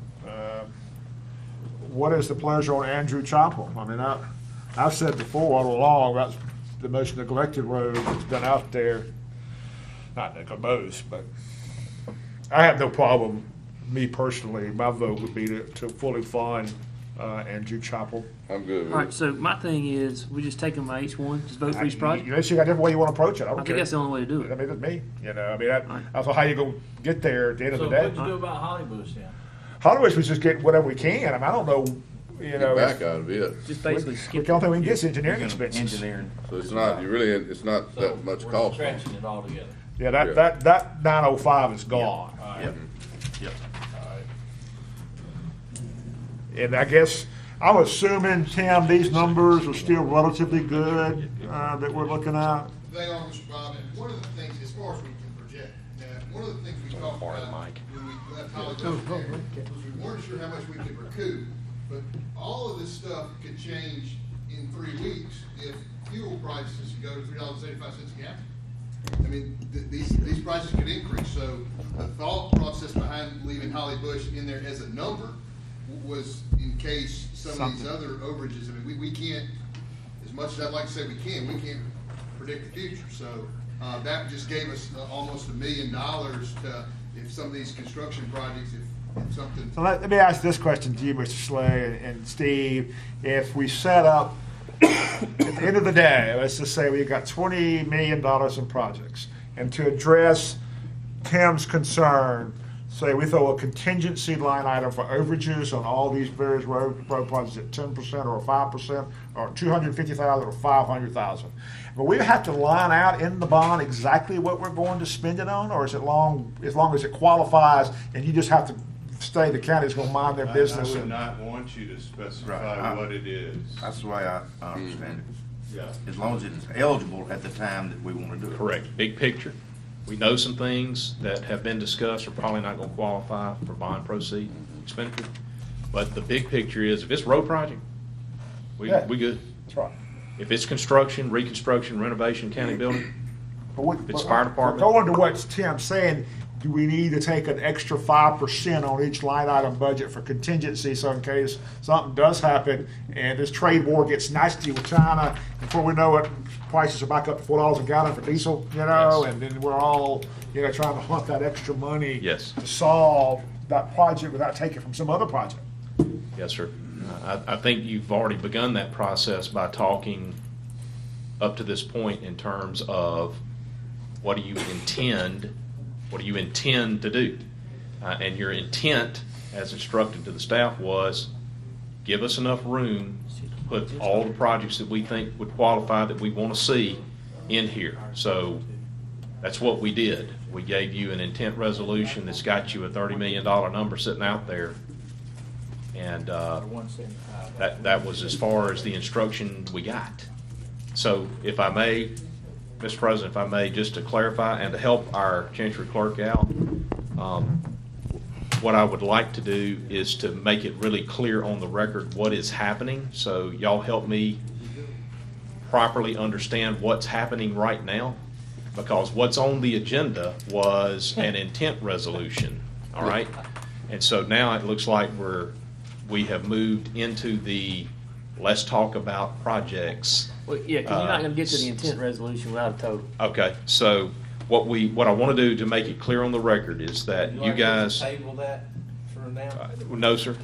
S5: What is the pleasure on Andrew Chapel? I mean, I've said before all along, that's the most neglected road that's been out there. Not the most, but I have no problem, me personally, my vote would be to fully fund Andrew Chapel.
S2: I'm good
S8: All
S2: with
S8: right,
S2: it.
S8: so my thing is, we just take them by each one, just vote for each project?
S5: You know, you got a different way you want to approach it. I
S8: I
S5: don't
S8: think
S5: care.
S8: that's the only way to do
S5: I
S8: it.
S5: mean, that's me, you know, I mean, I
S8: Right.
S5: don't know how you gonna get there at the end of
S4: So
S5: the day.
S4: what'd you do about Holly Bush then?
S5: Hollywood was just getting whatever we can. I mean, I don't know, you
S2: Get
S5: know.
S2: back
S5: it's-
S2: out of it.
S8: Just basically
S5: The
S8: skip.
S5: only thing we can get is engineering
S9: You're gonna-
S5: expenses.
S9: Engineering.
S2: So it's not, it's not
S4: So
S2: that much
S4: we're
S2: cost. on it.
S4: Scratching it all together.
S5: Yeah,
S2: Yeah.
S5: that 905 is gone.
S9: Yep. Yep.
S5: And I guess, I'm assuming, Tim, these numbers are still relatively good, that we're looking at.
S7: They are, Mr. Bob, and one of the things, as far as we can project, now, one of the things we talked
S1: Far the
S7: about
S1: mic.
S7: when we left Holly Bush there was we weren't sure how much we could recoup, but all of this stuff could change in 3 weeks if fuel prices go to $3.85 a gallon. I mean, these prices could increase, so the thought process behind leaving Holly Bush in there as a number was in case some of these other overages, I mean, we can't, as much as I'd like to say we can't predict the future, so, that just gave us almost $1 million to, if some of these construction projects, if something.
S5: So let me ask this question to you, Mr. Slay and Steve. If we set up, at the end of the day, let's just say we've got $20 million in projects, and to address Tim's concern, say we throw a contingency line item for overages on all these various road projects at 10% or 5% or 250,000 or 500,000. But we have to line out in the bond exactly what we're going to spend it on, or is it as long as it qualifies and you just have to say the county's going to mind their business?
S6: I would
S5: and-
S6: not want you to specify
S9: Right.
S6: what it is.
S9: That's the way I understand it.
S6: Yeah.
S9: As long as it's eligible at the time that we want to do it.
S1: Correct. Big picture. We know some things that have been discussed are probably not going to qualify for bond proceed expenditure. But the big picture is, if it's road project, we
S5: Yeah.
S1: good.
S5: That's right.
S1: If it's construction, reconstruction, renovation, county building, It's fire department.
S5: Going to what Tim's saying, do we need to take an extra 5% on each line item budget for contingency, so in case something does happen and this trade war gets nasty with China, before we know it, prices are back up to $4 a gallon for diesel,
S1: Yes.
S5: and then we're all, trying to hunt that extra money
S1: Yes.
S5: to solve that project without taking from some other project.
S1: yes, sir. I think you've already begun that process by talking up to this point in terms of what do you intend to do? And your intent, as instructed to the staff, was give us enough room to put all the projects that we think would qualify that we want to see in here. So that's what we did. We gave you an intent resolution that's got you a $30 million number sitting out there. And that was as far as the instruction we got. So if I may, Mr. President, if I may, just to clarify and to help our Chancery Clerk out, what I would like to do is to make it really clear on the record what is happening. So y'all help me properly understand what's happening right now, because what's on the agenda was an intent resolution, all right? And so now it looks like we have moved into the let's talk about projects.
S8: Well, yeah, because you're not going to get to the intent resolution without a total.
S1: Okay, so what I want to do to make it clear on the record is that you guys.
S4: Table that for now?
S1: No, sir.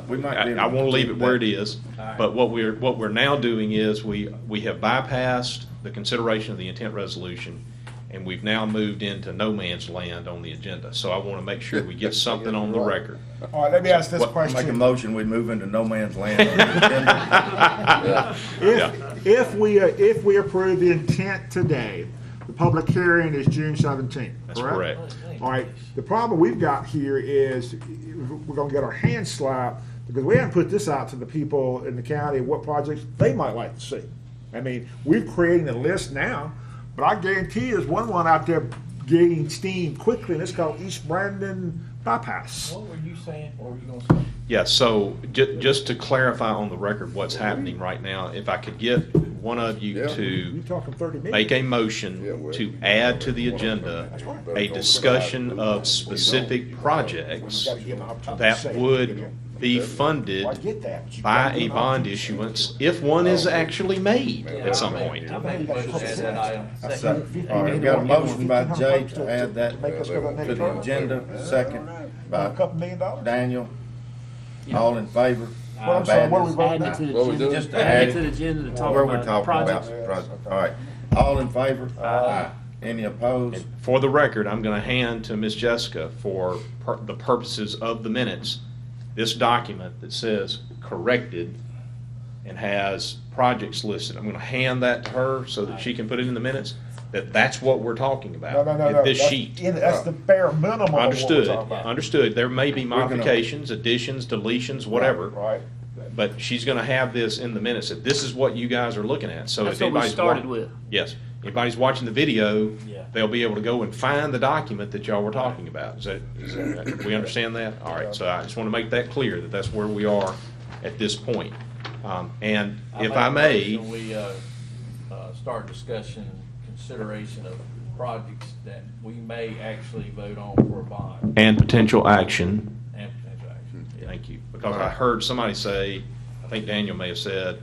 S9: We might be able
S1: I want to leave it
S9: keep
S1: where
S9: that.
S1: it is.
S4: All right.
S1: But what we're now doing is we have bypassed the consideration of the intent resolution, and we've now moved into no man's land on the agenda. So I want to make sure we get something on the record.
S5: All right, let me ask this
S1: What-
S9: Make a
S5: question.
S9: motion, we move into no man's land. on the agenda.
S5: If we approve the intent today, the public hearing is June 17th,
S1: That's
S5: correct?
S1: correct.
S5: All right, the problem we've got here is we're gonna get our hands slapped because we haven't put this out to the people in the county, what projects they might like to see. I mean, we're creating a list now, but I guarantee there's one out there gaining steam quickly, and it's called East Brandon Bypass.
S4: What were you saying? What were you gonna say?
S1: Yeah, so just to clarify on the record what's happening right now, if I could get one of you
S2: Yeah.
S1: to
S5: You're talking 30 minutes.
S1: make a motion to add to the agenda a discussion of specific projects that would be funded by a bond issuance if one is actually made at some point.
S4: I make a motion to add that item.
S9: I second. All right, we got a motion by Jay to add that to the agenda, second
S5: A
S9: by
S5: couple $1 million?
S9: Daniel. All in favor?
S5: Well, I'm sorry, what are we voting
S8: Add it to the
S2: What we
S8: agenda.
S2: do?
S9: Just to
S8: Add
S9: add
S8: it to the
S9: it.
S8: agenda to talk
S9: Where we're
S8: about
S9: talking
S8: projects.
S9: about project. All right. All in favor? Aye. Any opposed?
S1: For the record, I'm going to hand to Ms. Jessica, for the purposes of the minutes, this document that says corrected and has projects listed. I'm going to hand that to her so that she can put it in the minutes, that's what we're talking about.
S5: No.
S1: This
S5: That's
S1: sheet.
S5: That's the bare minimum of what we're
S1: Understood,
S5: talking about.
S1: understood. There may be
S9: gonna-
S1: modifications, additions, deletions, whatever.
S5: Right.
S1: But she's going to have this in the minutes, that this is what you guys are looking at. So
S8: That's
S1: if
S8: what we
S1: anybody's
S8: started with.
S1: Yes, anybody's watching the video,
S4: Yeah.
S1: they'll be able to go and find the document that y'all were talking about. We understand that? All right, so I just want to make that clear, that that's where we are at this point. And if I may,
S4: motion We, start discussion, consideration of projects that we may actually vote on for a bond
S1: and potential action,
S4: and potential action. Yeah.
S1: thank you, because I heard somebody say, I think Daniel may have said,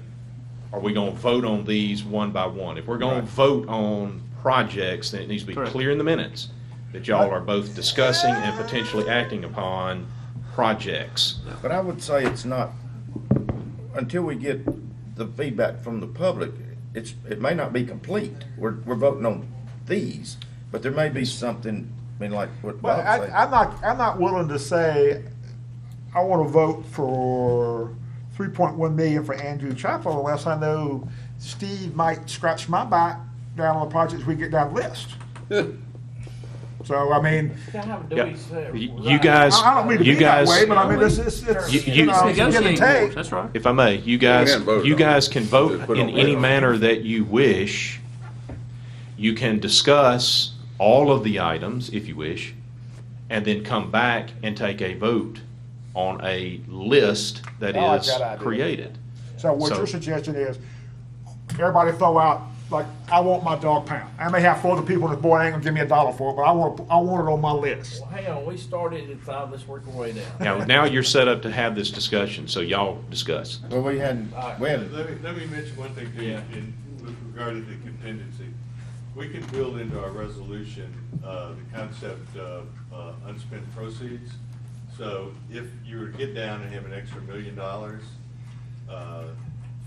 S1: are we going to vote on these one by one? If we're going to vote on projects, then it needs to be
S8: Correct.
S1: clear in the minutes that y'all are both discussing and potentially acting upon projects.
S9: But I would say it's not, until we get the feedback from the public, it may not be complete. We're voting on these, but there may be something mean, like what
S5: Well,
S9: Bob said.
S5: I'm not willing to say, I want to vote for 3.1 million for Andrew Chapel unless I know Steve might scratch my back down on the projects we get down the list. So, I mean,
S1: You guys,
S5: I don't mean to
S1: you
S5: be that
S1: guys,
S5: way, but I mean, it's
S1: You-
S5: know, it's give and
S8: Negotiate
S5: take.
S8: more, that's right.
S1: if I may, you
S2: Go ahead
S1: guys,
S2: and vote
S1: you
S2: on
S1: guys
S2: it.
S1: can
S2: Just
S1: vote
S2: put it
S1: in
S2: on
S1: any
S2: red.
S1: manner that you wish. You can discuss all of the items if you wish, and then come back and take a vote on a list that
S5: I like
S1: is
S5: that idea.
S1: created.
S5: So what
S1: So-
S5: your suggestion is, everybody throw out, like, I want my dog pound. I may have 4 other people on the board, ain't gonna give me $1 for it, but I want it on my list.
S4: Well, hang on, we started at 5, let's work our way down.
S1: Now you're set up to have this discussion, so y'all discuss.
S9: Well, we hadn't, we hadn't,
S6: Let me mention one thing too, with regard to the contingency. We can build into our resolution, the concept of, unspent proceeds. So if you were to get down and have an extra $1 million,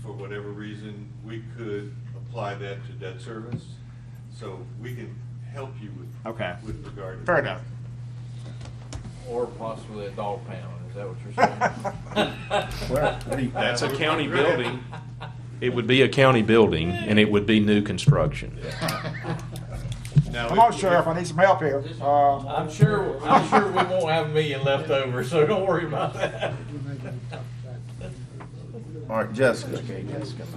S6: for whatever reason, we could apply that to debt service. So we can help you with regard to.
S5: Fair enough.
S4: Or possibly a dog pound, is that what you're saying?
S9: well, what do you-
S1: That's a county building. It would be a county building, and it would be new construction.
S6: Now,
S5: Come on,
S6: if-
S5: Sheriff, I need some help here.
S4: I'm sure we won't have $1 million left over, so don't worry about that.
S9: all right, Jessica,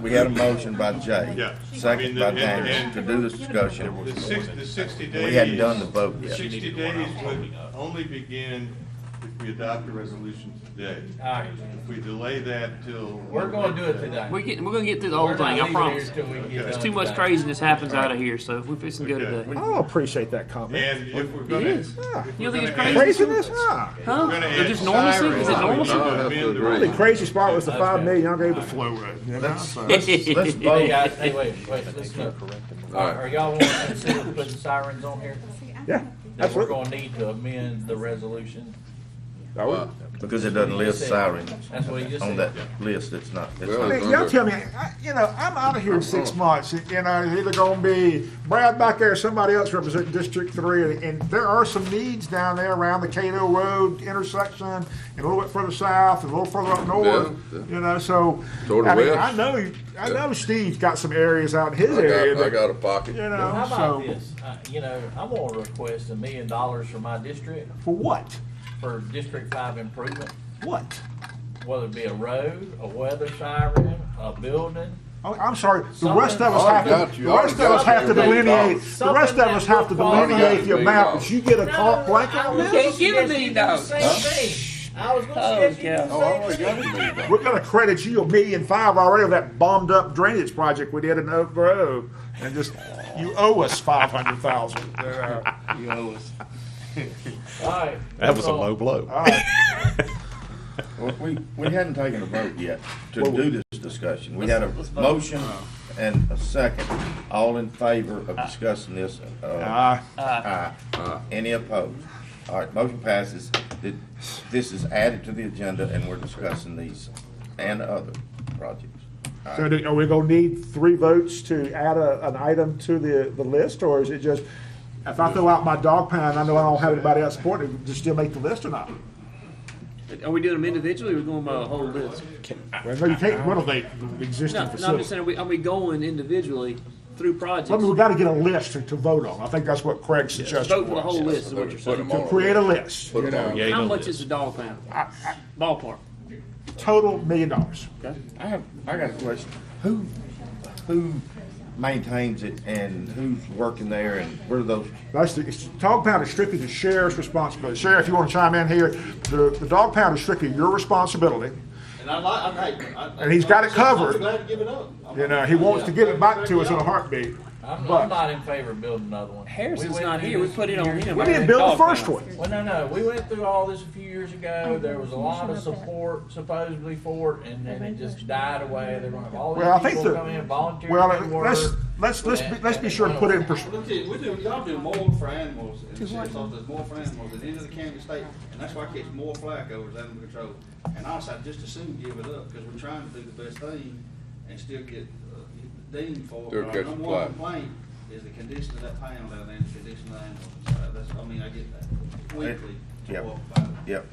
S9: we had a motion by Jay.
S6: Yeah.
S9: Second by
S6: I mean, and-
S9: James to do this discussion.
S6: The 60 days.
S9: We hadn't done the vote
S6: The
S9: yet.
S6: 60 days would only begin if we adopt a resolution today.
S4: All right,
S6: If we delay that till.
S4: we're gonna do it today.
S8: We're gonna get through the whole
S4: We're not
S8: thing, I
S4: leaving
S8: promise.
S4: here till we get
S8: There's
S4: done
S8: too much
S4: today.
S8: craziness happens out of here, so we're fixing to go
S6: Okay.
S8: today.
S5: I don't appreciate that comment.
S6: And if we're
S8: It
S6: gonna.
S8: is.
S5: Yeah.
S6: if
S8: You
S6: we're
S8: think it's
S6: gonna
S8: crazy?
S6: add-
S5: Craziness? Huh?
S8: Huh?
S6: We're gonna
S8: Is
S6: add
S8: this normalcy?
S6: sirens.
S8: Is it normalcy?
S2: No, I have to
S6: Amend the
S2: agree.
S5: The crazy spot was the
S4: Okay.
S5: 5 million, I gave the flow road. You know,
S9: Let's,
S5: so.
S9: let's
S4: Hey
S9: vote.
S4: guys, hey, wait, listen up.
S2: All right.
S4: Are y'all wanting to consider putting sirens on here?
S5: Yeah,
S4: Then we're
S5: absolutely.
S4: gonna need to amend the resolution.
S2: Well,
S9: Because it doesn't list sirens
S4: That's what he just
S9: on
S4: said.
S9: that list, it's not. it's
S2: Well,
S5: I
S9: not-
S5: mean, y'all tell me, I'm out of here in 6 months. You know, it's either gonna be Brad back there, or somebody else representing District 3, and there are some needs down there around the Cato Road intersection, and a little bit further south, and a little further up north.
S2: Yeah.
S5: You know, so
S2: Toward the
S5: I mean,
S2: west.
S5: I know Steve's got some areas out in his
S2: I
S5: area.
S2: got, I
S5: that,
S2: got a pocket.
S5: you know,
S4: How about
S5: so
S4: this? I'm gonna request $1 million for my district,
S5: for what?
S4: for District 5 improvement,
S5: What?
S4: whether it be a road, a weather siren, a building.
S5: Oh, I'm sorry. The
S4: Something-
S5: rest of us
S2: I
S5: have
S2: already got
S5: to.
S2: you.
S5: The
S2: I
S5: rest of
S2: already
S5: us
S2: got
S5: have to
S2: you $1 million.
S5: delineate. The rest of us have to delineate the amount, but you get a carte blanket on
S8: We
S5: this.
S8: can't give $1 million.
S4: Same thing. I was gonna
S8: Oh,
S4: suggest you do
S8: God.
S4: the
S2: Oh, I
S4: same
S2: already got
S4: thing.
S2: $1 million.
S5: We're gonna credit you $1.5 million already of that bombed up drainage project we did in Oak Grove, and just you owe us $500,000.
S8: You owe us.
S4: All right.
S1: That was a low blow.
S5: All right.
S9: Well, we hadn't taken a vote yet to do this discussion. We had a motion and a second. All in favor of discussing this? Aye. Any opposed? All right, motion passes. This is added to the agenda and we're discussing these and other projects. All
S5: So
S9: right.
S5: are we gonna need 3 votes to add an item to the list, or is it just, if I throw out my dog pound, I know I don't have anybody else supporting it, just still make the list or not?
S8: Are we doing them individually or are we going by a whole list?
S5: Well, no, you can't whittlate the existing
S8: No, I'm
S5: facility.
S8: just saying, are we going individually through projects?
S5: I mean, we gotta get a list to vote on. I think that's what Craig's suggestion
S8: Vote for the whole
S5: was.
S8: list is what you're
S2: Put
S8: saying.
S2: them
S5: To
S2: on.
S5: create a list,
S2: Put
S5: you
S2: 'em on.
S5: know,
S1: Yeah.
S8: How
S1: the
S8: much
S1: list.
S8: is the dog pound? Ballpark.
S5: total $1 million.
S8: Okay.
S9: I got a question. Who maintains it and who's working there and where are those?
S5: Dog pound is strictly the sheriff's responsibility. Sheriff, you wanna chime in here? The dog pound is strictly your responsibility.
S10: And
S5: And he's got it covered.
S10: I'm glad to give it up.
S5: You know, he wants to give it back to us in a heartbeat.
S4: I'm not in favor of building another one.
S8: Harrison's
S4: We went
S8: not
S4: through
S8: here, we
S4: this
S8: put it
S4: a few
S8: on
S4: years
S8: him.
S5: We
S4: ago.
S5: didn't build the
S8: Dog
S5: first
S8: pound.
S5: one.
S4: Well, no, we went through all this a few years ago. There was a lot of support supposedly for it, and then it just died away. They're gonna have all
S5: Well, I
S4: these
S5: think
S4: people
S5: the-
S4: come in, volunteer
S5: Well,
S4: to do work.
S5: let's be sure to put it in perspective.
S10: Y'all do more for animals, and sheriff's office does more for animals than any other county or state, and that's why I catch more flack over animal control. And honestly, I just as soon give it up, because we're trying to do the best thing and still get deemed for it.
S2: Still
S10: Our
S2: catch
S10: number
S2: the
S10: one
S2: flack.
S10: complaint is the condition of that pound down there and the condition of the animals. that's, I mean, I get that. Weekly.
S9: Yep.
S10: walk by.
S9: Yep.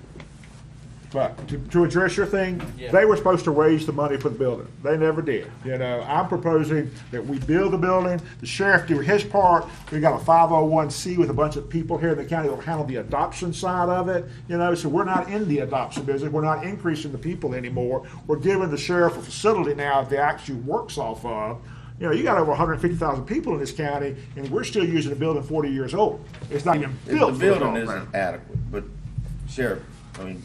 S5: But to address your thing,
S4: Yeah.
S5: they were supposed to raise the money for the building. They never did. You know, I'm proposing that we build the building, the sheriff do his part. We got a 501c with a bunch of people here in the county that will handle the adoption side of it. You know, so we're not in the adoption business. We're not increasing the people anymore. We're giving the sheriff a facility now that actually works off of. You know, you got over 150,000 people in this county, and we're still using a building 40 years old. It's not even
S9: The
S5: built for the
S9: building
S5: program.
S9: isn't adequate, but Sheriff, I mean,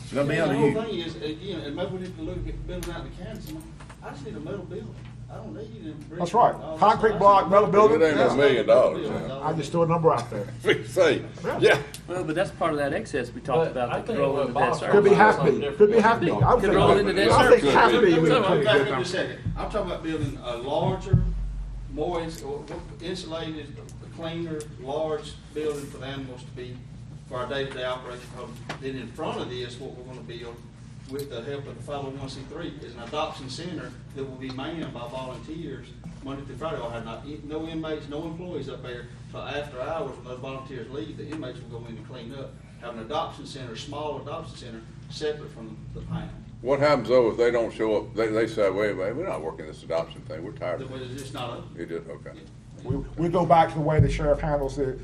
S9: it's gonna be
S10: The
S9: under
S10: whole
S9: you.
S10: thing is, again, and maybe we need to look at building out in the county, some- I just need a metal building. I don't need them. brick
S5: That's right.
S10: and all this
S5: Concrete
S10: stuff.
S5: block, metal building.
S2: It ain't no
S5: Yeah.
S2: $1 million.
S5: I just threw a number out there.
S2: Say, yeah.
S8: Well, but that's part of that excess we talked
S4: But I
S8: about, that could
S4: think
S8: roll
S4: what
S8: into
S4: Bob
S8: debt
S4: said-
S8: service.
S5: Could be half million, could be half million. I would
S8: Could
S5: think-
S8: roll into debt
S5: I think
S8: service.
S5: half million would be
S10: So,
S5: a pretty
S10: back
S5: good
S10: up
S5: number.
S10: just a second. I'm talking about building a larger, more insulated, cleaner, large building for the animals to be, for our day-to-day operation. Then in front of this, what we're gonna build, with the help of the 501c3, is an adoption center that will be manned by volunteers Monday through Friday. I'll have no inmates, no employees up there, so after hours, when those volunteers leave, the inmates will go in and clean up. Have an adoption center, small adoption center, separate from the pound.
S2: What happens though if they don't show up? They say, wait a minute, we're not working this adoption thing. We're tired of it.
S10: It's just not open.
S2: You did, okay.
S5: We go back to the way the sheriff handles the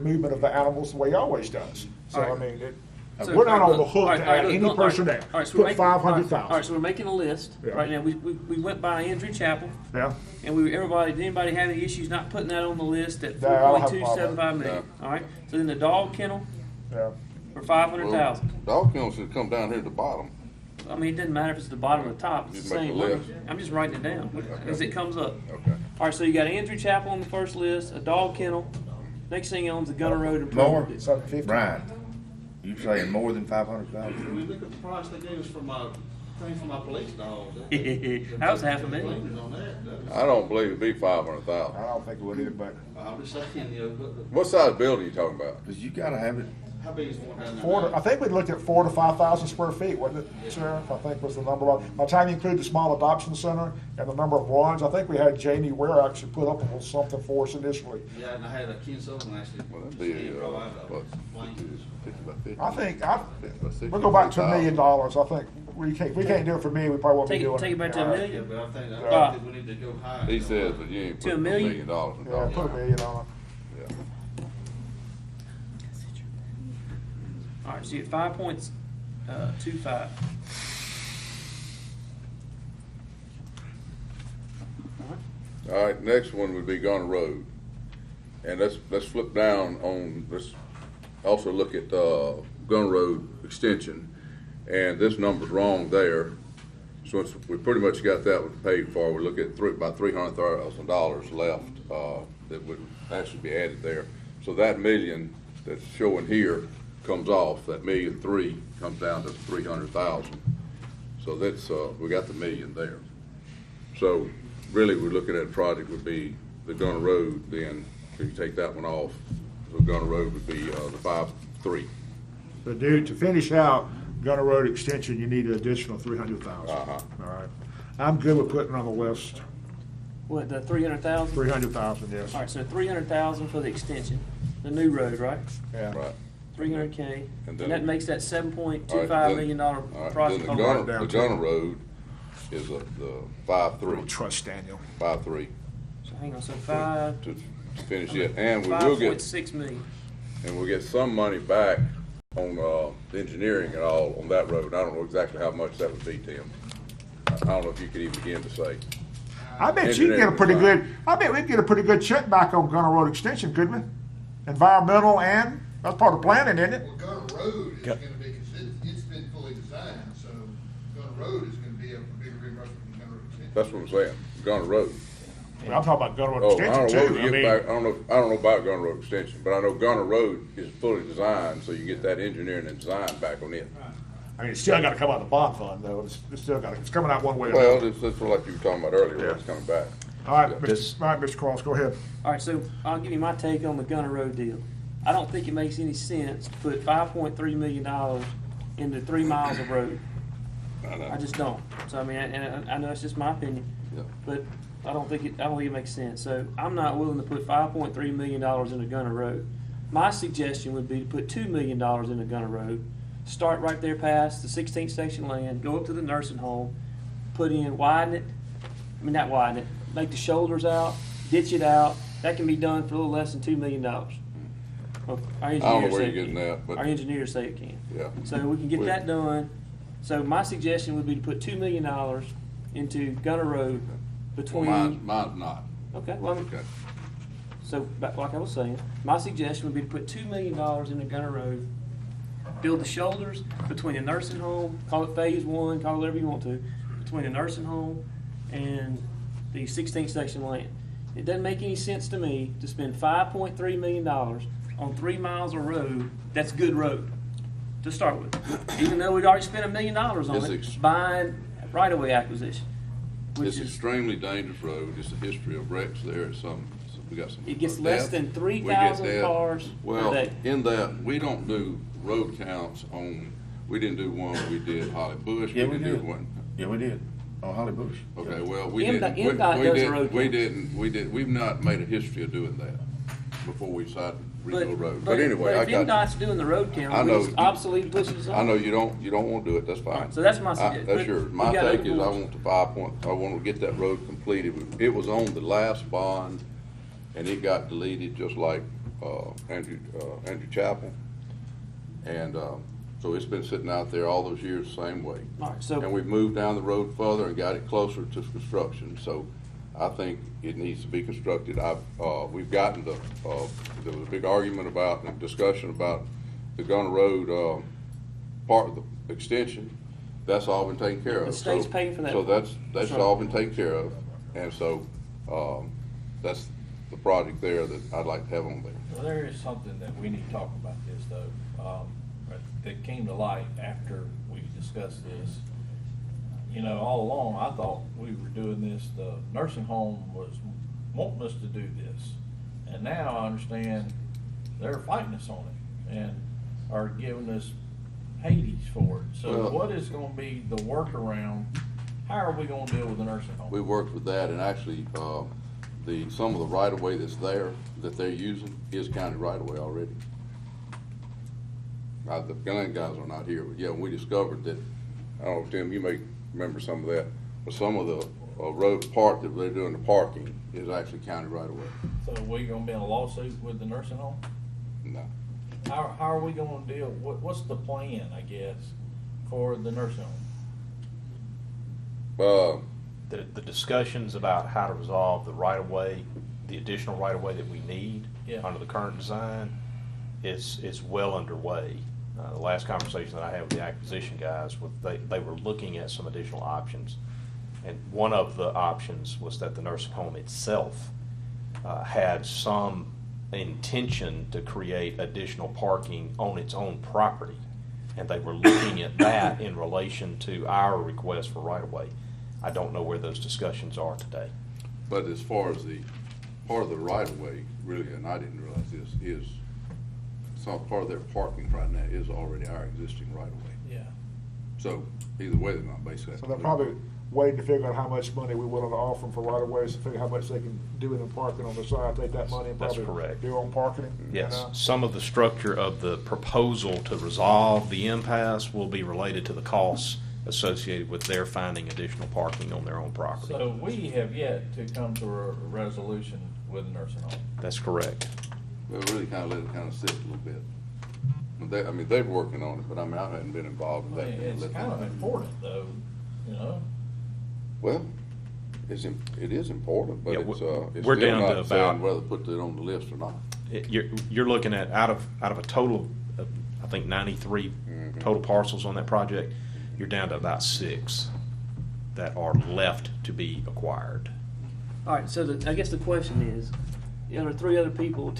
S5: movement of the animals, the way he always does. So, I
S8: All right.
S5: mean,
S8: So-
S5: we're not on the
S8: look,
S5: hook
S8: all right,
S5: to
S8: all right,
S5: add
S8: look,
S5: any
S8: look, all right,
S5: personnel.
S8: all right, so we're
S5: Put
S8: making- all right,
S5: 500,000.
S8: so we're making a list
S5: Yeah.
S8: right now. We went by Andrew Chapel,
S5: Yeah,
S8: and did anybody have any issues not putting that on the list at
S5: No, I don't have a
S8: 4.275 million? All right, so then the dog kennel
S5: yeah.
S8: for 500,000.
S2: Dog kennels should come down here at the bottom.
S8: I mean, it doesn't matter if it's the bottom or the top, it's
S2: Just
S8: the
S2: make
S8: same
S2: the
S8: number.
S2: list.
S8: I'm just writing it down as it comes up.
S2: Okay.
S8: All right, so you got Andrew Chapel on the first list, a dog kennel. Next thing owns the Gunner Road
S9: More?
S8: improvement.
S5: 750.
S9: Brian, you saying more than
S10: I
S9: 500,000?
S10: mean, look at the price they gave us for my thing for my police dog.
S8: That was $500,000.
S10: Cleaners on that.
S2: I don't believe it'd be 500,000.
S5: I don't think it would either, but
S10: I'm just saying, you know,
S2: What size building you talking about?
S9: Cause you gotta have it,
S10: how big is the one down there?
S5: I think we looked at 4,000 to 5,000 square feet, wasn't it, Sheriff? I think was the number. By the time you include the small adoption center and the number of runs, I think we had Jamie Ware actually put up a little something for us initially.
S10: Yeah, and I had a Ken Sullivan actually.
S2: Well, that'd be, what,
S10: Blank.
S2: 50 by 50?
S5: I think, we'll go back to $1 million. I think we can't do it for me, we probably won't be
S8: Take
S5: doing
S8: it, take it back to a
S5: Yeah.
S10: Yeah,
S8: million.
S10: but I think
S5: Yeah.
S10: we need to go higher.
S2: He says, but you ain't
S8: To a
S2: putting $1
S8: million?
S2: million dollars in
S5: Yeah,
S2: dog.
S5: put $1 million on it.
S2: Yeah.
S8: All right, so you get 5.25.
S2: All right, next one would be Gunner Road. And let's flip down on, let's also look at, Gunner Road Extension. And this number's wrong there. So we pretty much got that one paid for. We look at about $300,000 left, that would actually be added there. So that million that's showing here comes off, that 1,000,003 comes down to 300,000. So that's, we got the million there. So really, we're looking at a project would be the Gunner Road, then, if you take that one off, the Gunner Road would be, the 5.3.
S5: But dude, to finish out Gunner Road Extension, you need an additional 300,000.
S2: Uh-huh.
S5: All right. I'm good with putting it on the list.
S8: What, the 300,000?
S5: 300,000, yes.
S8: All right, so 300,000 for the extension, the new road, right?
S5: Yeah.
S2: Right.
S8: 300K,
S2: And
S8: and
S2: then-
S8: that makes that
S2: All right,
S8: $7.25 million
S2: All right,
S8: project.
S2: then the
S5: I'll write it
S2: Gunner,
S5: down,
S2: the
S5: too.
S2: Gunner Road is the
S5: I
S2: 5.3,
S5: don't trust Daniel.
S2: 5.3
S8: So hang on, so 5.
S2: to finish it. And we will get,
S8: 5.6 million.
S2: and we'll get some money back on, the engineering and all on that road. I don't know exactly how much that would be, Tim. I don't know if you could even begin to say.
S5: I bet you can get a pretty
S2: Engineering
S5: good, I bet we can get a pretty good check back on Gunner Road Extension, couldn't we? Environmental and, that's part of planning, isn't it?
S7: Well, Gunner Road is gonna be, cause it's been fully designed, so Gunner Road is gonna be a bigger reimbursement than Gunner Road Extension.
S2: That's what I'm saying, Gunner Road.
S5: I'm talking about Gunner Road
S2: Oh, I don't
S5: Extension
S2: know,
S5: too.
S2: if
S5: I
S2: you get
S5: mean,
S2: back, I don't know about Gunner Road Extension, but I know Gunner Road is fully designed, so you get that engineering and design back on it.
S5: it's still gotta come out of the bond fund though. It's still gotta, it's coming out one way or
S2: Well,
S5: another.
S2: that's like you were talking about earlier,
S5: Yeah.
S2: it's coming back.
S5: All right,
S1: This-
S5: Mr. Cross, go ahead.
S8: All right, so I'll give you my take on the Gunner Road deal. I don't think it makes any sense to put $5.3 million into 3 miles of road. I just don't. So I mean, and I know it's just my opinion,
S2: Yeah.
S8: but I don't think it makes sense. So I'm not willing to put $5.3 million into Gunner Road. my suggestion would be to put $2 million into Gunner Road, start right there past the 16th section land, go up to the nursing home, not widen it, make the shoulders out, ditch it out. That can be done for a little less than $2 million. Well,
S2: I don't know where you're getting that, but.
S8: Our engineers say it can.
S2: Yeah.
S8: So we can get that done. So my suggestion would be to put $2 million into Gunner Road between.
S2: Well, mine's not.
S8: Okay, well,
S2: Okay.
S8: so like I was saying, my suggestion would be to put $2 million into Gunner Road, build the shoulders between the nursing home, call it phase one, call it whatever you want to, between the nursing home and the 16th section land. It doesn't make any sense to me to spend $5.3 million on 3 miles of road that's good road to start with, even though we'd already spent $1 million on it buying right-of-way acquisition.
S2: It's extremely dangerous road. It's a history of wrecks there. We got some.
S8: It gets less than
S2: death.
S8: 3,000
S2: We get death.
S8: cars
S2: Well,
S8: a day.
S2: in that, we don't do road counts on, we didn't do one, we did Holly Bush.
S9: Yeah, we
S2: didn't
S9: did.
S2: do one.
S9: Yeah, we did, on Holly Bush.
S2: Okay, well, we
S8: MDOT
S2: didn't,
S8: does the road
S2: we didn't, we've not made a history of doing that before we decided to redo a road. But anyway,
S8: But
S2: I
S8: if
S2: got
S8: MDOT's doing the road count,
S2: I
S8: we
S2: know
S8: just
S2: you-
S8: obsolete pushes
S2: you. I know you don't want to do it, that's fine.
S8: Alright, so that's my suggestion.
S2: That's
S8: But
S2: yours.
S8: we
S2: My
S8: got
S2: take
S8: other
S2: is I
S8: boards.
S2: want I want to get that road completed. It was on the last bond, and it got deleted just like, Andrew Chapel. And, so it's been sitting out there all those years the same way.
S8: Alright, so-
S2: And we've moved down the road further and got it closer to construction, so I think it needs to be constructed. We've gotten there was a big argument about, and discussion about the Gunner Road, part of the extension. That's all been taken care of.
S8: The state's
S2: So-
S8: paying for that.
S2: So that's
S8: Right.
S2: all been taken care of, and so, that's the project there that I'd like to have on there.
S4: Well, there is something that we need to talk about this though, that came to light after we discussed this. You know, all along, I thought we were doing this, the nursing home was wanting us to do this. And now I understand they're fighting us on it and are giving us Hades for it. So
S2: Well-
S4: what is gonna be the workaround? How are we gonna deal with the nursing home?
S2: We worked with that, and actually, some of the right-of-way that's there, that they're using, is county right-of-way already. The Glen guys are not here, but yeah, we discovered that, I don't know, Tim, you may remember some of that, but some of the road part that they're doing the parking is actually county right-of-way.
S4: So are we gonna be in a lawsuit with the nursing home?
S2: No.
S4: How are we gonna deal, what's the plan, I guess, for the nursing home?
S1: The discussions about how to resolve the right-of-way, the additional right-of-way that we need
S4: Yeah.
S1: under the current design, is well underway. The last conversation that I had with the acquisition guys, they were looking at some additional options. And one of the options was that the nursing home itself had some intention to create additional parking on its own property. And they were looking at that in relation to our request for right-of-way. I don't know where those discussions are today.
S2: But as far as the, part of the right-of-way, really, and I didn't realize this, is, some part of their parking right now is already our existing right-of-way.
S4: Yeah.
S2: So either way, they're not basically.
S5: So they're probably waiting to figure out how much money we're willing to offer them for right of ways, to figure how much they can do in the parking on the side, take that money and
S1: That's
S5: probably
S1: correct.
S5: do their own parking.
S1: Yes, some of the structure of the proposal to resolve the impasse will be related to the costs associated with their finding additional parking on their own property.
S4: So we have yet to come to a resolution with the nursing home.
S1: That's correct.
S2: We really kind of let it kind of sit a little bit. But they're working on it, but I mean, I hadn't been involved in
S4: I
S2: that.
S4: mean, it's kind of important though, you know?
S2: Well, it is important, but
S1: Yeah,
S2: it's
S1: we're
S2: still
S1: down to
S2: not saying
S1: about-
S2: whether to put it on the list or not.
S1: You're looking at, out of a total of, I think, 93 total parcels on that project, you're down to about 6 that are left to be acquired.
S8: All right, so I guess the question is, there are two other people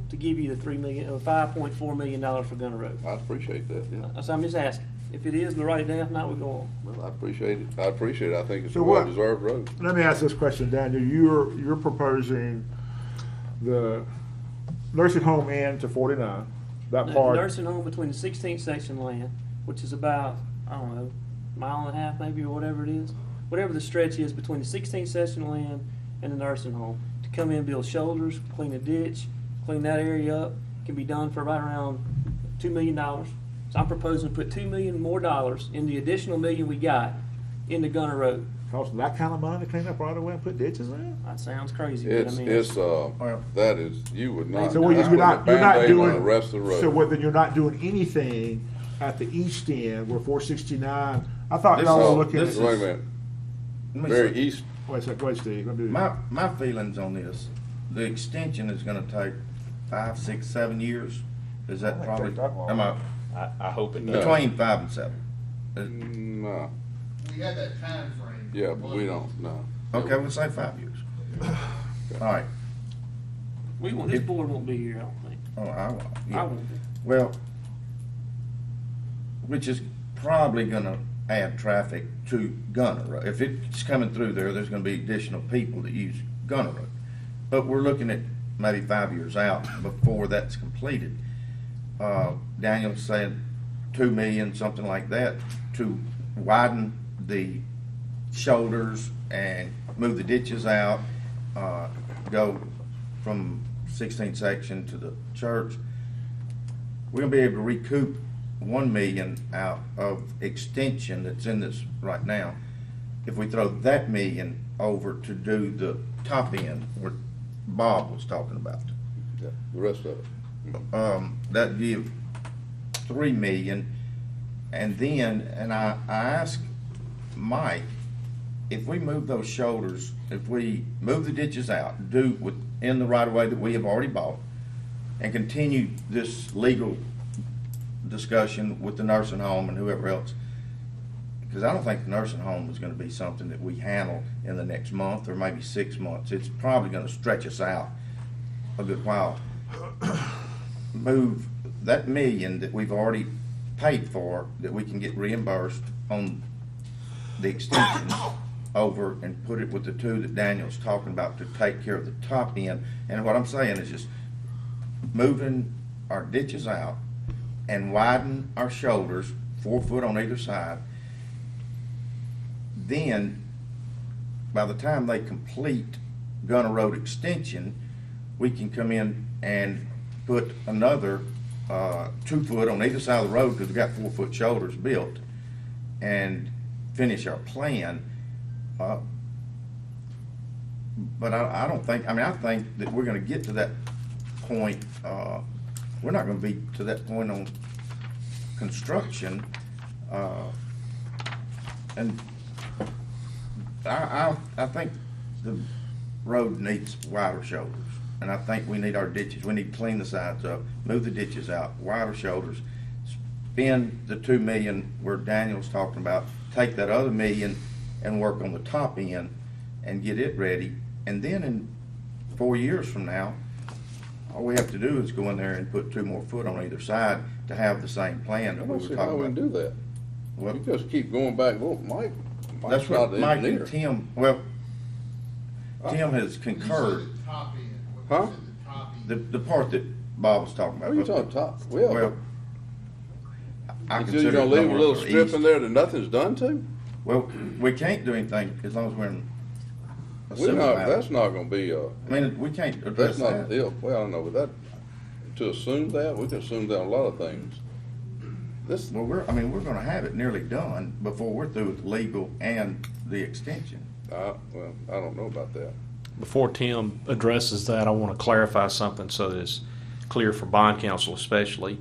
S8: to give you the $5.4 million for Gunner Road.
S2: I appreciate that, yeah.
S8: So I'm just asking, if it is, we'll write it down, if not, we go on.
S2: Well, I appreciate it. I think it's
S5: So
S2: a
S5: what-
S2: well-deserved road.
S5: Let me ask this question, Daniel. You're proposing the nursing home end to 49, that
S8: The
S5: part.
S8: nursing home between the 16th section land, which is about, I don't know, mile and a half maybe, or whatever it is, whatever the stretch is between the 16th section land and the nursing home, to come in, build shoulders, clean the ditch, clean that area up, can be done for right around $2 million. So I'm proposing to put $2 million more in the additional $1 million we got into Gunner Road.
S5: Cost that kind of money to clean up right away and put ditches in?
S8: That sounds crazy, but I mean.
S2: That is, you would not.
S5: So you're
S2: that's putting a
S5: not
S2: Band-Aid on
S5: doing,
S2: the rest of the road.
S5: so whether you're not doing anything at the east end where 469, I thought y'all were looking at.
S2: Wait a minute, very east,
S5: Wait a second, go ahead, Steve. Let me do
S9: My feelings on this, the extension is gonna take 5, 6, 7 years. Is that probably, am I,
S1: I hope it does.
S9: between 5 and 7?
S2: no,
S7: We had that time frame.
S2: yeah, but we don't, no.
S9: Okay, we'll say 5 years. All right.
S8: This board won't be here, I don't think.
S9: Oh, I won't.
S8: I
S9: Yeah.
S8: won't be.
S9: Well, which is probably gonna add traffic to Gunner Road. If it's coming through there, there's gonna be additional people that use Gunner Road. But we're looking at maybe 5 years out before that's completed. Daniel said 2 million, something like that, to widen the shoulders and move the ditches out, go from 16th section to the church. We're gonna be able to recoup 1 million out of extension that's in this right now. If we throw that million over to do the top end, where Bob was talking about,
S2: Yeah, the rest of it.
S9: that'd give 3 million. And then, and I asked Mike, if we move those shoulders, if we move the ditches out, do within the right of way that we have already bought, and continue this legal discussion with the nursing home and whoever else, because I don't think the nursing home is gonna be something that we handle in the next month or maybe 6 months. It's probably gonna stretch us out a good while. Move that 1 million that we've already paid for, that we can get reimbursed on the extension, over and put it with the 2 that Daniel's talking about to take care of the top end. And what I'm saying is just moving our ditches out and widen our shoulders 4 foot on either side. Then, by the time they complete Gunner Road extension, we can come in and put another 2 foot on either side of the road, because we've got 4 foot shoulders built, and finish our plan. But I don't think, I mean, I think that we're gonna get to that point, we're not gonna be to that point on construction, and I think the road needs wider shoulders, and I think we need our ditches, we need to clean the sides up, move the ditches out, wider shoulders, spend the 2 million where Daniel's talking about, take that other 1 million and work on the top end and get it ready, and then in 4 years from now, all we have to do is go in there and put 2 more foot on either side to have the same plan
S2: I
S9: that we
S2: don't
S9: were
S2: see how
S9: talking
S2: we can
S9: about.
S2: do that.
S9: Well,
S2: You just keep going back, well, Mike's
S9: that's
S2: not
S9: what
S2: the
S9: Mike
S2: engineer.
S9: and Tim, well, Tim has
S7: You said
S9: concurred,
S7: the top end.
S2: Huh?
S7: You said the top end.
S9: the part that Bob was talking about.
S2: What are you talking top?
S9: Well, I
S2: So
S9: consider
S2: you're gonna
S9: it
S2: leave a
S9: north
S2: little
S9: or
S2: strip
S9: east.
S2: in there that nothing's done to?
S9: Well, we can't do anything as long as we're in a
S2: We're
S9: civil
S2: not,
S9: matter.
S2: that's not gonna be,
S9: I mean, we can't address
S2: that's not the
S9: that.
S2: deal. Well, I don't know, but that, to assume that, we can assume that on a lot of things. This,
S9: Well, we're gonna have it nearly done before we're through with the legal and the extension.
S2: well, I don't know about that.
S1: Before Tim addresses that, I want to clarify something so that it's clear for bond counsel especially.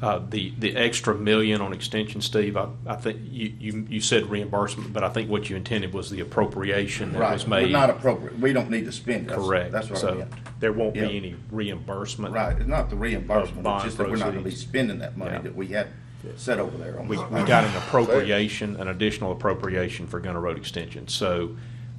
S1: The extra $1 million on extension, Steve, I think you said reimbursement, but I think what you intended was the appropriation that was
S9: Right,
S1: made.
S9: but not appropriate. We don't need to spend it.
S1: Correct.
S9: That's what I
S1: So
S9: meant.
S1: there won't be
S9: Yep.
S1: any reimbursement.
S9: Right, it's not the reimbursement, it's
S1: bond
S9: just that we're not gonna be
S1: proceeds.
S9: spending that money
S1: Yeah.
S9: that we had set over there. on
S1: We
S9: the-
S1: got an appropriation, an additional appropriation for Gunner Road extension. So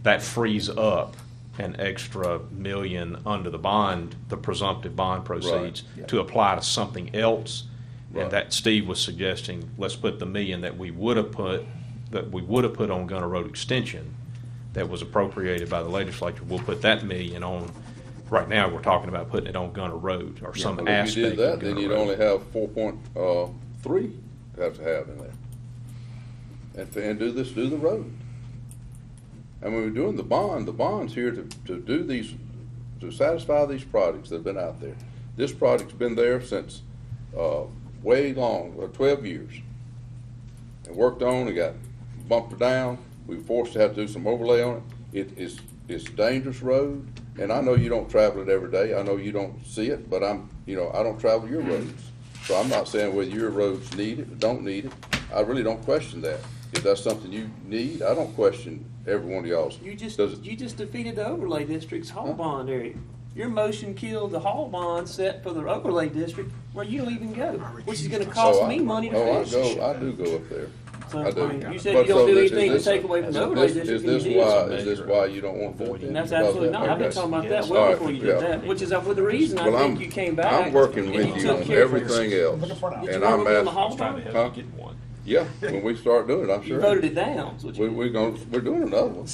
S1: that frees up an extra $1 million under the bond, the presumptive bond proceeds,
S9: yeah.
S1: to apply to something else.
S2: Right.
S1: And that Steve was suggesting, let's put the $1 million that we would have put on Gunner Road extension that was appropriated by the legislature, we'll put that $1 million on. Right now, we're talking about putting it on Gunner Road or some
S2: But if you
S1: aspect
S2: did that,
S1: of
S2: then
S1: Gunner
S2: you'd
S1: Road.
S2: only have 4.3 have to have in there. And do the road. And when we're doing the bond's here to do these, to satisfy these projects that have been out there. This project's been there since, way long, 12 years. And worked on, it got bumped down, we were forced to have to do some overlay on it. It's a dangerous road, and I know you don't travel it every day, I know you don't see it, but I don't travel your roads. So I'm not saying whether your roads need it or don't need it, I really don't question that. If that's something you need, I don't question every one of y'all's.
S8: You just
S2: Does it-
S8: you just defeated the overlay district's haul
S2: Huh?
S8: bond area. Your motion killed the haul bond set for the overlay district where you don't even go, which is gonna cost me money to
S2: I
S8: fix.
S2: do go up there.
S8: So,
S2: I do.
S8: I mean, you said
S2: But
S8: you don't
S2: so
S8: do
S2: this-
S8: anything to
S2: is
S8: take
S2: this-
S8: away from the
S2: is
S8: overlay
S2: this-
S8: district.
S2: Is
S8: and you did.
S2: this why you don't want to do it?
S8: And that's absolutely not. I've been
S2: Okay.
S8: talking about that
S2: All
S8: well
S2: right,
S8: before you
S2: yeah.
S8: did that, which is for the reason I
S2: Well,
S8: think you came back.
S2: I'm working
S8: and
S2: with you
S8: took
S2: on
S8: care of it.
S2: everything else,
S8: Did you
S2: and
S8: work
S2: I'm
S8: with me on the
S2: asking,
S8: haul
S1: Trying to
S8: bond?
S1: help you get one.
S2: yeah, when we start doing it, I'm
S8: You
S2: sure.
S8: voted it down. is what you
S2: We're doing another one.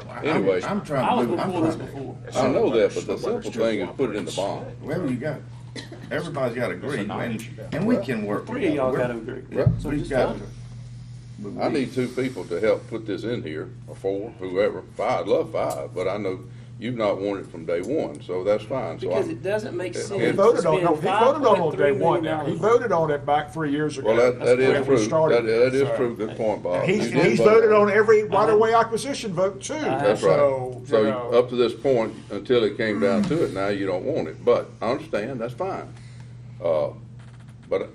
S9: I'm-
S2: Anyway.
S9: I'm
S8: I
S9: trying
S8: was
S9: to move, I'm
S8: before this
S9: trying to,
S8: before.
S2: I know that, but the simple thing is put it in the bond.
S9: well, you got, everybody's got to agree, and we can work.
S8: Three of y'all
S9: together.
S8: gotta agree.
S2: Right.
S8: So
S9: We've
S8: just
S9: got
S8: vote.
S9: to. but
S2: I
S9: we-
S2: need 2 people to help put this in here, or 4, whoever. 5, I'd love 5, but I know you've not wanted it from day one, so that's fine. So
S8: Because
S2: I'm,
S8: it doesn't make sense.
S2: He
S5: He
S8: to
S5: voted on,
S8: spend
S5: no, he voted on it on day
S8: $5.3
S5: one now. He
S8: million.
S5: voted on it back 3 years ago.
S2: well, that
S5: That's
S2: is
S5: when we
S2: true.
S5: started.
S2: That is
S5: So-
S2: true. Good point, Bob.
S5: And
S2: You
S5: he's,
S2: did
S5: he's
S2: vote
S5: voted
S2: it.
S5: on every right-of-way acquisition vote too.
S2: That's
S5: So,
S2: right. So
S5: you know,
S2: up to this point, until it came down to it, now you don't want it. But I understand, that's fine. But,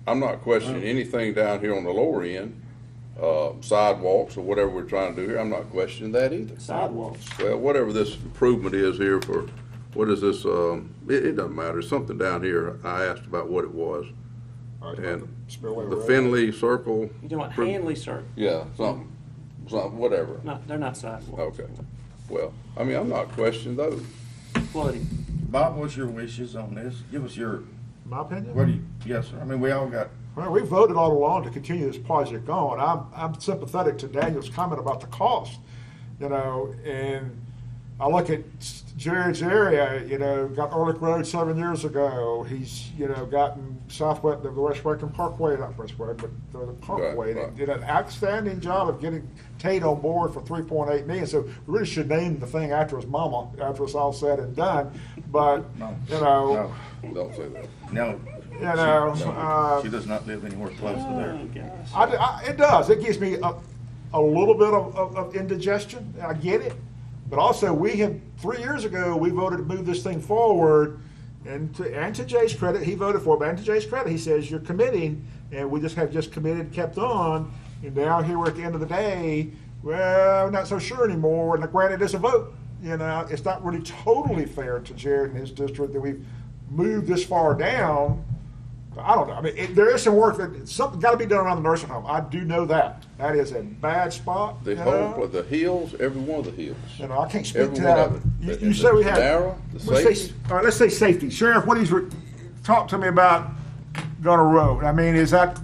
S2: I'm not questioning anything down here on the lower end, sidewalks or whatever we're trying to do here. I'm not questioning that either.
S8: Sidewalks.
S2: Well, whatever this improvement is here for, what is this, it doesn't matter. Something down here, I asked about what it was. And
S5: Spillway
S2: the
S5: Road.
S2: Finley Circle.
S8: You talking about Hanley, sir?
S2: Yeah, something, whatever.
S8: No, they're not sidewalks.
S2: Okay. Well, I'm not questioning those.
S8: Flooding.
S9: Bob, what's your wishes on this? Give us your,
S5: My opinion.
S9: what do you, yes, sir, I mean, we all got,
S5: Well, we voted all along to continue this project on. I'm sympathetic to Daniel's comment about the cost, and I look at Jared's area, got Ehrlich Road 7 years ago. He's, gotten Southwest, the West Wakeman Parkway, not West Wakeman, but the Parkway.
S2: Right.
S5: Did an outstanding job of getting Tate on board for $3.8 million. So we really should name the thing after his mama, after it's all said and done. But,
S9: no,
S2: Don't say that.
S9: no. She does not live anywhere close to there.
S8: Oh, gosh.
S5: It does. It gives me a little bit of indigestion. I get it. But also, 3 years ago, we voted to move this thing forward. And to Jay's credit, he voted for it. But to Jay's credit, he says, you're committing. And we just committed, kept on. And now here we're at the end of the day. Well, we're not so sure anymore. And granted, it's a vote. It's not really totally fair to Jared and his district that we've moved this far down. I don't know. I mean, there is some work something got to be done around the nursing home. I do know that. That is a bad spot.
S2: The whole, the hills, every one of the hills.
S5: I can't speak
S2: Every
S5: to
S2: one
S5: that.
S2: of it.
S5: You say we have.
S2: Narrow, the
S5: let's
S2: safety.
S5: all right, let's say safety. Sheriff, talk to me about Gunner Road. I mean, is that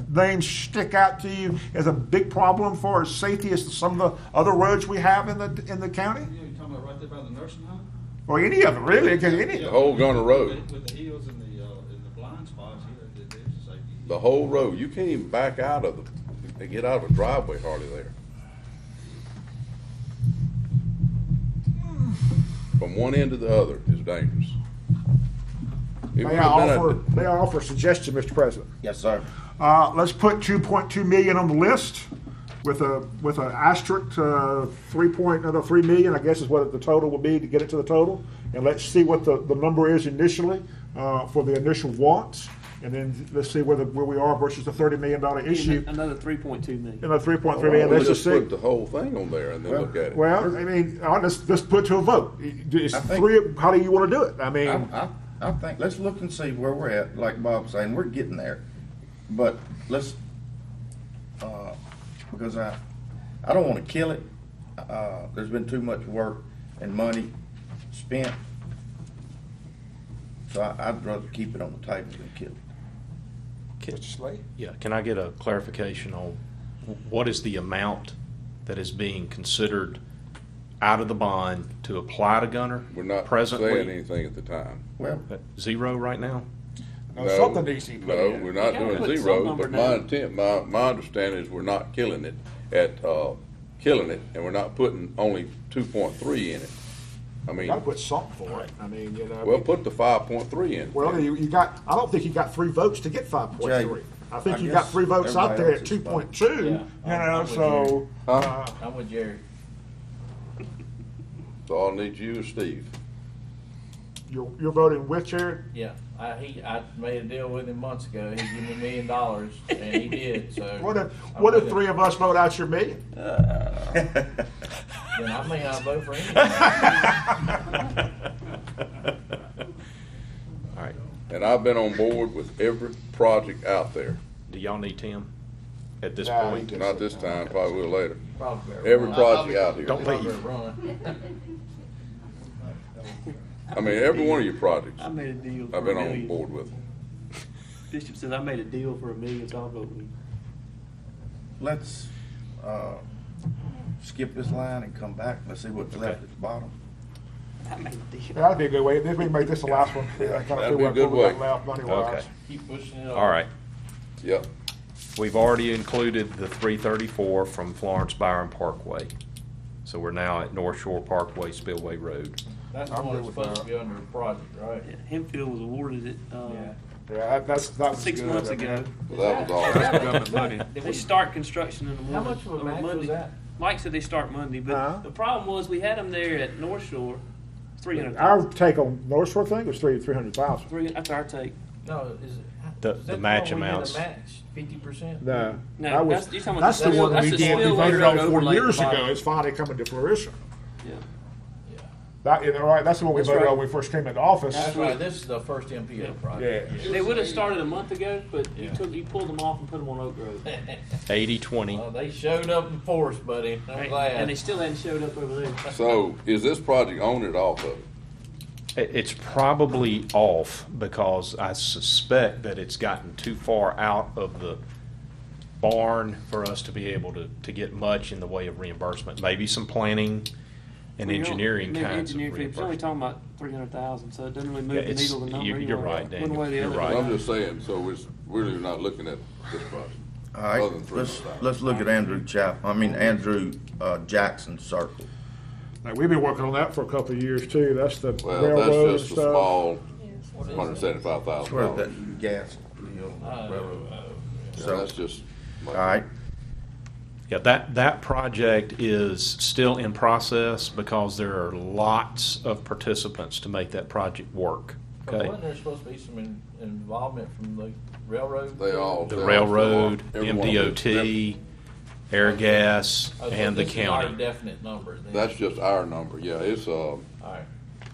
S5: name stick out to you as a big problem for safety as some of the other roads we have in the county?
S10: Yeah, you're talking about right there by the nursing home?
S5: Or any of them, really? Because any.
S2: The whole Gunner Road,
S10: With the hills and the blind spots, yeah, there's a safety.
S2: the whole road. You can't even back out of get out of a driveway hardly there. From one end to the other is dangerous. It
S5: May
S2: would
S5: I
S2: have been a-
S5: offer a suggestion, Mr. President?
S9: Yes, sir.
S5: Let's put 2.2 million on the list with an asterisk, 3 million, I guess is what the total will be to get it to the total. And let's see what the number is initially, for the initial wants. And then let's see where we are versus the $30 million issue.
S8: Another 3.2 million.
S5: And the 3.3
S2: Why
S5: million,
S2: don't we
S5: let's just see.
S2: put the whole thing on there and then look at it.
S5: Well, I mean, let's put it to a vote. It's
S9: I think-
S5: how do you want to do it? I mean.
S9: I think, let's look and see where we're at, like Bob was saying, we're getting there. But let's, because I don't wanna kill it. There's been too much work and money spent. So I'd rather keep it on the table than kill it.
S5: Mr. Slade?
S1: Yeah, can I get a clarification on what is the amount that is being considered out of the bond to apply to Gunner?
S2: We're not
S1: presently?
S2: saying anything at the time.
S9: Well,
S1: Zero right now?
S5: No, something needs to be put
S2: No,
S5: in.
S2: we're not
S8: You gotta
S2: doing
S8: put some
S2: zeros,
S8: number
S2: but my
S8: down.
S2: intent, my understanding is we're not killing it, and we're not putting only 2.3 in it. I
S5: You
S2: mean,
S5: gotta put something for it. I mean, you know.
S2: well, put the 5.3 in.
S5: Well, you got, I don't think you got 3 votes to get 5.3.
S9: Jay,
S5: I think
S9: I
S5: you got
S9: guess
S5: 3 votes out there at
S9: everybody
S5: 2.2,
S9: else's
S5: you
S4: Yeah, I'm
S5: know,
S4: with
S5: so.
S2: Huh?
S4: I'm with Jerry.
S2: So I'll need you and Steve.
S5: You're voting with Jared?
S4: Yeah, I made a deal with him months ago. He gave me $1 million, and he did, so.
S5: What if,
S4: I'm
S5: what if
S4: with
S5: 3
S4: him.
S5: of us vote out your million?
S4: Then I may not vote for him.
S1: All right.
S2: And I've been on board with every project out there.
S1: Do y'all need Tim at this
S5: Nah,
S1: point?
S5: he
S2: Not this time, probably will later.
S4: Probably better
S2: Every
S4: run.
S2: project out here.
S1: Don't
S4: Probably
S1: leave.
S4: better run.
S2: I mean, every one of your projects,
S8: I made a deal for
S2: I've
S8: $1
S2: been on
S8: million.
S2: board with.
S8: Bishop says I made a deal for $1 million, so I'll vote with him.
S9: Let's, skip this line and come back. Let's see what's left at the bottom.
S8: I made a deal.
S5: That'd be a good way. If we can make this the last one, yeah, kind of
S2: That'd
S5: feel
S2: be a
S5: like
S2: good
S5: what we got
S2: way.
S5: left money-wise.
S1: Okay.
S4: Keep pushing it on.
S1: All right.
S2: Yep.
S1: We've already included the 334 from Florence Byron Parkway. So we're now at North Shore Parkway, Spillway Road.
S4: That's the
S5: I'm
S4: one
S5: good
S4: that's
S5: with
S4: supposed to be under the project, right?
S8: Yeah, Hempfield was awarded it,
S4: Yeah.
S5: Yeah, that was
S8: 6
S5: good.
S8: months
S5: I mean,
S8: ago.
S2: So that was all.
S5: That's government money.
S8: They start construction in the
S4: How
S8: morning.
S4: much of a
S8: on
S4: match was
S8: Monday.
S4: that?
S8: Mike said they start Monday, but
S5: Uh-huh.
S8: the problem was we had them there at North Shore, $300,000.
S5: Our take on North Shore thing was 300,000.
S8: That's our take.
S4: No, is it?
S1: The-
S4: is
S1: the
S4: that
S1: match
S4: one we did a
S1: amounts.
S4: match, 50%?
S5: No,
S8: No,
S5: that was,
S8: that's- you're talking about
S5: that's
S8: the
S5: the one
S8: that's
S5: we
S8: the
S5: did, we
S8: Spillway
S5: voted
S8: Road
S5: on 4
S8: overlay
S5: years
S8: at the
S5: ago.
S8: bottom.
S5: It's finally coming to fruition.
S8: Yeah.
S4: Yeah.
S5: That, you know, right, that's the one we
S8: That's
S5: voted
S8: right.
S5: on when we first came into office.
S4: That's right, this is the first MPO project.
S5: Yeah.
S8: They would have started a month ago, but
S4: Yeah.
S8: you pulled them off and put them on Oak Road.
S1: 80/20.
S4: Well, they showed up in force, buddy. I'm
S8: Right?
S4: glad.
S8: And they still hadn't showed up over there.
S2: So is this project on it off of it?
S1: It's probably off because I suspect that it's gotten too far out of the barn for us to be able to get much in the way of reimbursement. Maybe some planning and
S8: Well,
S1: engineering
S8: maybe
S1: kinds of
S8: engineering fees. We're only
S1: reimbursement.
S8: talking about 300,000, so it doesn't really move
S1: Yeah,
S8: the
S1: it's-
S8: needle. The number
S1: you're
S8: anyway,
S1: right,
S8: one
S1: Daniel.
S8: way or the
S1: You're
S8: other.
S1: right.
S2: I'm just saying, so we're really not looking at this project.
S9: All
S2: Other
S9: right,
S2: than
S9: let's
S2: 300,000.
S9: look at Andrew Jackson Circle.
S5: Now, we've been working on that for a couple of years too. That's the
S2: Well,
S5: railroad and
S2: that's just a
S5: stuff.
S2: small,
S4: What is it?
S2: $175,000.
S9: Where that gas,
S2: So
S9: So-
S2: that's just.
S9: all right,
S1: Yeah, that project is still in process because there are lots of participants to make that project work.
S4: But
S1: Okay,
S4: wasn't there supposed to be some involvement from the railroad?
S2: They all.
S1: the
S2: they all
S1: railroad,
S2: still are. Every one of them.
S1: MDOT, Airgas,
S4: Oh, so
S1: and the
S4: this is not a
S1: county.
S4: definite number then?
S2: That's just our number, yeah, it's,
S4: All right.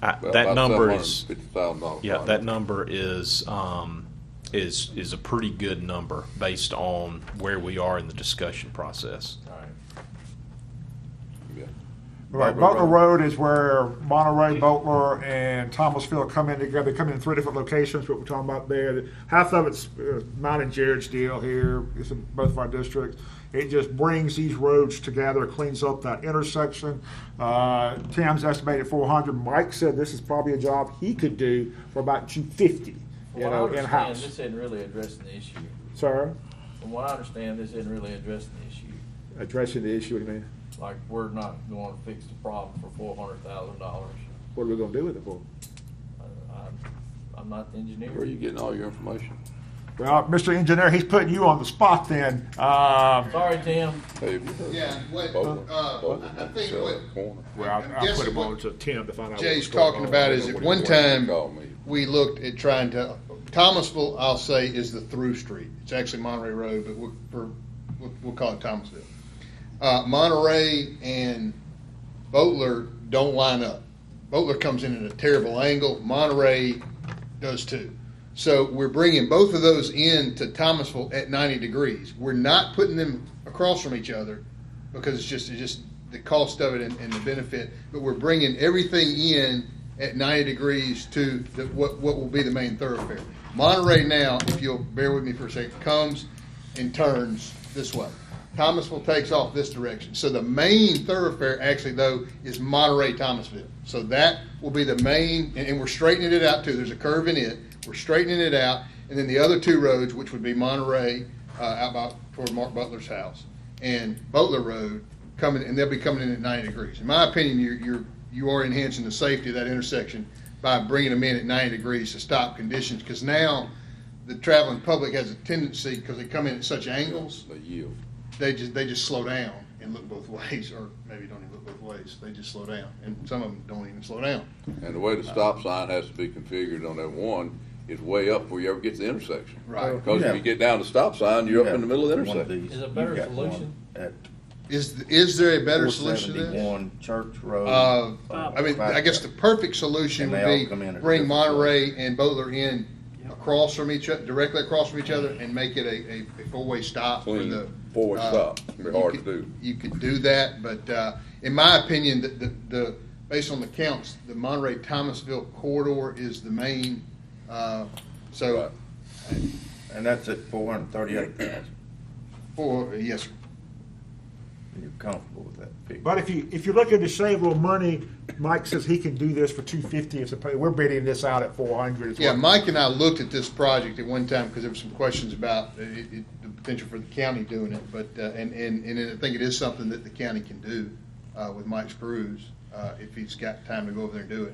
S1: That number is,
S2: $750,000.
S1: yeah, that number is a pretty good number based on where we are in the discussion process.
S4: All right.
S2: Yeah.
S5: Right, Butler Road is where Monterey, Butler, and Thomasville come in together. They come in 3 different locations, what we're talking about there. Half of it's mine and Jared's deal here. It's in both of our districts. It just brings these roads together, cleans up that intersection. Tim's estimated 400. Mike said this is probably a job he could do for about 250,
S4: From what I understand,
S5: in-house.
S4: this isn't really addressing the issue.
S5: Sir,
S4: From what I understand, this isn't really addressing the issue.
S5: addressing the issue, what do you mean?
S4: Like, we're not going to fix the problem for $400,000.
S5: What are we gonna do with it for?
S4: I'm not the engineer.
S2: Where are you getting all your information?
S5: Well, Mr. Engineer, he's putting you on the spot then.
S4: Sorry, Tim.
S2: Hey, have you heard?
S7: Yeah, what,
S2: Bowler
S7: I think
S2: sell
S7: what
S2: that corner.
S5: Well,
S7: I'm
S5: I'll put
S7: guessing
S5: him on
S7: what
S5: to Tim to find out.
S7: Jay's
S5: what's going
S7: talking
S5: on.
S7: about is
S5: What
S7: at
S5: do you
S7: one
S5: want?
S7: time,
S2: Call me.
S7: we looked at trying to, Thomasville, I'll say, is the through street. It's actually Monterey Road, but we'll call it Thomasville. Monterey and Boatler don't line up. Boatler comes in at a terrible angle. Monterey does too. So we're bringing both of those in to Thomasville at 90 degrees. We're not putting them across from each other because it's just the cost of it and the benefit. But we're bringing everything in at 90 degrees to what will be the main thoroughfare. Monterey now, if you'll bear with me for a second, comes and turns this way. Thomasville takes off this direction. So the main thoroughfare actually, though, is Monterey-Thomasville. So that will be the main, and we're straightening it out too. There's a curve in it. We're straightening it out. And then the other 2 roads, which would be Monterey out by toward Mark Butler's house, and Butler Road, coming, and they'll be coming in at 90 degrees. In my opinion, you are enhancing the safety of that intersection by bringing them in at 90 degrees to stop conditions, because now the traveling public has a tendency, because they come in at such angles,
S2: The yield.
S7: they just slow down and look both ways, or maybe don't even look both ways. They just slow down, and some of them don't even slow down.
S2: And the way the stop sign has to be configured on that one is way up before you ever get to the intersection.
S7: Right.
S2: Because if you get down the stop sign, you're up in the middle of the intersection.
S4: Is it a better solution?
S7: Is there a better solution to this?
S9: 471 Church Road.
S7: I mean, I guess the perfect solution
S9: And
S7: would
S9: they all
S7: be
S9: come in at
S7: bring
S9: different
S7: Monterey and Butler in across from each other, directly across from each other, and make it a four-way stop for
S2: Clean
S7: the
S2: four-way stop. It'd be hard to do.
S7: You could do that, but in my opinion, the based on the counts, the Monterey Thomasville corridor is the main. So,
S9: And that's at 438,000.
S7: yes, sir.
S9: You're comfortable with that figure?
S5: But if you're looking to save a little money, Mike says he can do this for $250. We're bidding this out at $400.
S7: Yeah, Mike and I looked at this project at one time because there were some questions about the potential for the county doing it, but and I think it is something that the county can do with Mike's crews if he's got time to go over there and do it.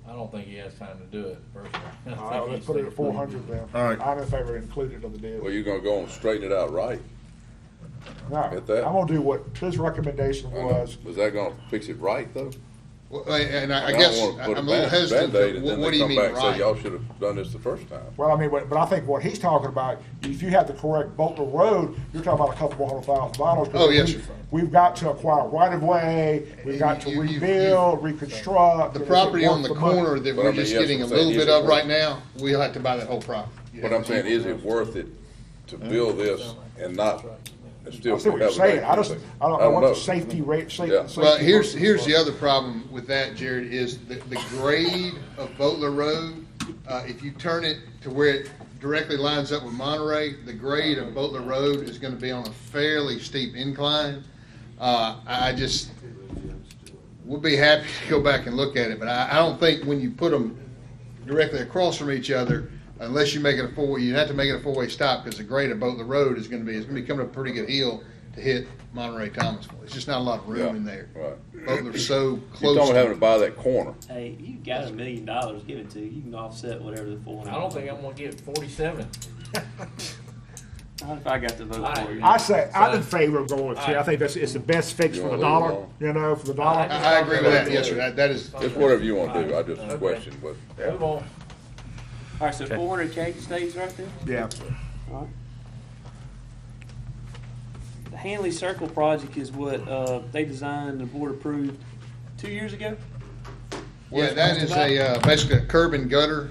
S4: I don't think he has time to do it personally.
S5: All right, let's put it at 400 then.
S9: All right.
S5: I'm in favor of including on the deal.
S2: Well, you're gonna go and straighten it out right.
S5: No,
S2: Get that?
S5: I'm gonna do what his recommendation was.
S2: Was that gonna fix it right, though?
S7: Well, and I
S2: don't
S7: guess
S2: wanna put
S7: I'm a little hesitant.
S2: Band-Aid and then
S7: What
S2: they
S7: do you
S2: come
S7: mean
S2: back and say,
S7: right?
S2: y'all should have done this the first time.
S5: Well, I mean, but I think what he's talking about, if you have the correct Butler Road, you're talking about a couple more $100,000.
S7: Oh, yes, sir.
S5: We've got to acquire right of way, we've got to rebuild, reconstruct.
S7: The
S5: and
S7: property
S5: it's
S7: on the
S5: worth money.
S7: corner that
S2: But I
S7: we're
S2: mean,
S7: just
S2: yes,
S7: getting a
S2: I'm
S7: little
S2: saying,
S7: bit
S2: is it
S7: of right
S2: worth-
S7: now, we'll have to buy that whole property.
S2: But I'm saying, is it worth it to build this and not, and still
S5: I see what
S2: have
S5: you're
S2: a
S5: saying. I don't know what the safety rate,
S2: Yeah.
S7: Well, here's the other problem with that, Jared, is the grade of Butler Road. If you turn it to where it directly lines up with Monterey, the grade of Butler Road is gonna be on a fairly steep incline. I just, we'll be happy to go back and look at it, but I don't think when you put them directly across from each other, unless you make it a four-way, you have to make it a four-way stop, because the grade of both the road is gonna be coming up a pretty good hill to hit Monterey Thomasville. It's just not a lot of room in there.
S2: Right.
S7: Both are so
S2: You're
S7: close.
S2: talking about having to buy that corner.
S8: Hey, you got $1 million, give it to you. You can offset whatever the 400.
S4: I don't think I'm gonna get 47.
S8: Not if I got to vote for you.
S5: I say, I'm in favor of going with 3. I think it's the best fix
S2: You
S5: for the
S2: wanna leave it
S5: dollar,
S2: alone?
S5: you know, for the dollar.
S7: I agree with that, yes, sir, that is.
S2: It's whatever you want to do, I just question, but.
S4: Move on.
S8: All right, so 400K stays right there?
S5: Yeah.
S8: All right. The Hanley Circle project is what they designed and the board approved 2 years ago?
S7: Yeah, that is basically a curb and gutter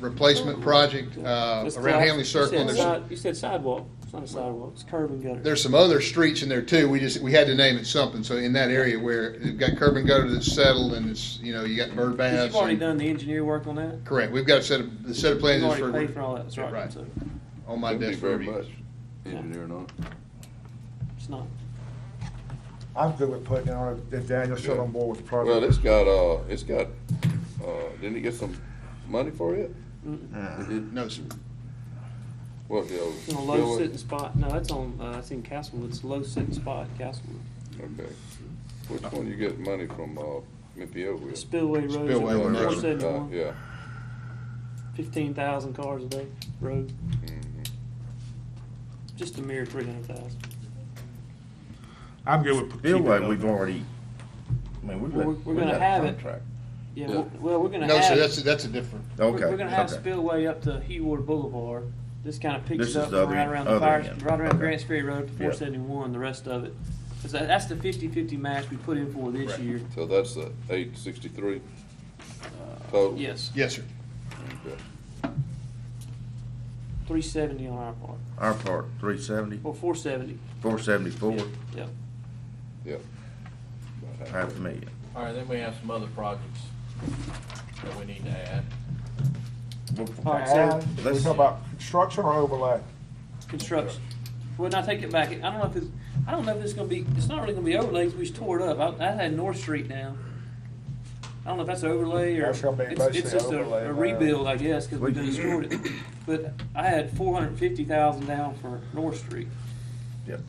S7: replacement project
S8: Let's
S7: around
S8: clarify.
S7: Hanley Circle. And there's,
S8: You said sidewalk. It's not a sidewalk, it's curb and gutter.
S7: there's some other streets in there too. We had to name it something. So in that area where you've got curb and gutter that's settled, and it's, you got bird baths.
S8: You've already
S7: and-
S8: done the engineer work on that?
S7: Correct. We've got the set of plans
S8: You've
S7: is
S8: already paid for all that, that's right.
S7: Right.
S8: So
S7: on my
S2: Thank you
S7: desk for
S2: very
S7: review.
S2: much, engineering on it.
S8: it's not.
S5: I'm good with putting it on, if Daniel's still on board with the
S2: Well,
S5: project.
S2: it's got, didn't it get some money for it?
S7: No, sir.
S2: What, the old
S8: It's on a low
S2: spillway?
S8: sitting spot. No, that's on, that's in Castlewood. It's a low sitting spot in Castlewood.
S2: Okay. Which one you get money from, MPO with?
S8: Spillway Road.
S7: Spillway
S2: Oh,
S7: Road.
S2: never.
S8: 471.
S2: Yeah.
S8: 15,000 cars a day road.
S2: Mhm.
S8: Just a mere 300,000.
S5: I'm good with.
S9: Spillway,
S5: keeping it
S9: we've
S5: on.
S9: already, I mean,
S8: We're gonna have it. Yeah,
S2: Yeah.
S8: well, we're gonna
S7: No,
S8: have.
S7: sir, that's a different.
S9: Okay.
S8: We're gonna have
S9: okay.
S8: spillway up to Heatwater Boulevard. This kind of
S9: This
S8: picks
S9: is
S8: up
S9: the other
S8: right
S9: end-
S8: around the
S9: other
S8: fire,
S9: end.
S8: right around
S9: Okay.
S8: Grants Ferry Road to
S9: Yep.
S8: 471. The rest of it, 'cause that's the 50-50 match we put in for this
S7: Right.
S8: year.
S2: So that's the 863 total?
S8: Yes,
S7: Yes, sir.
S2: Okay.
S8: 370 on our part,
S9: Our part, 370,
S8: or 470.
S9: 474,
S8: Yep.
S2: Yep.
S9: half a million.
S4: All right, then we have some other projects that we need to add.
S8: All right,
S5: And
S8: so
S5: we talk about construction or overlay?
S8: construction. Well, now take it back. I don't know if it's gonna be. It's not really gonna be overlay 'cause we just tore it up. I had North Street down. I don't know if that's overlay or
S5: That's gonna be
S8: it's
S5: basically
S8: just
S5: overlay,
S8: a
S5: man.
S8: rebuild, I guess, because we done destroyed it. But I had 450,000 down for North Street.
S9: Yep.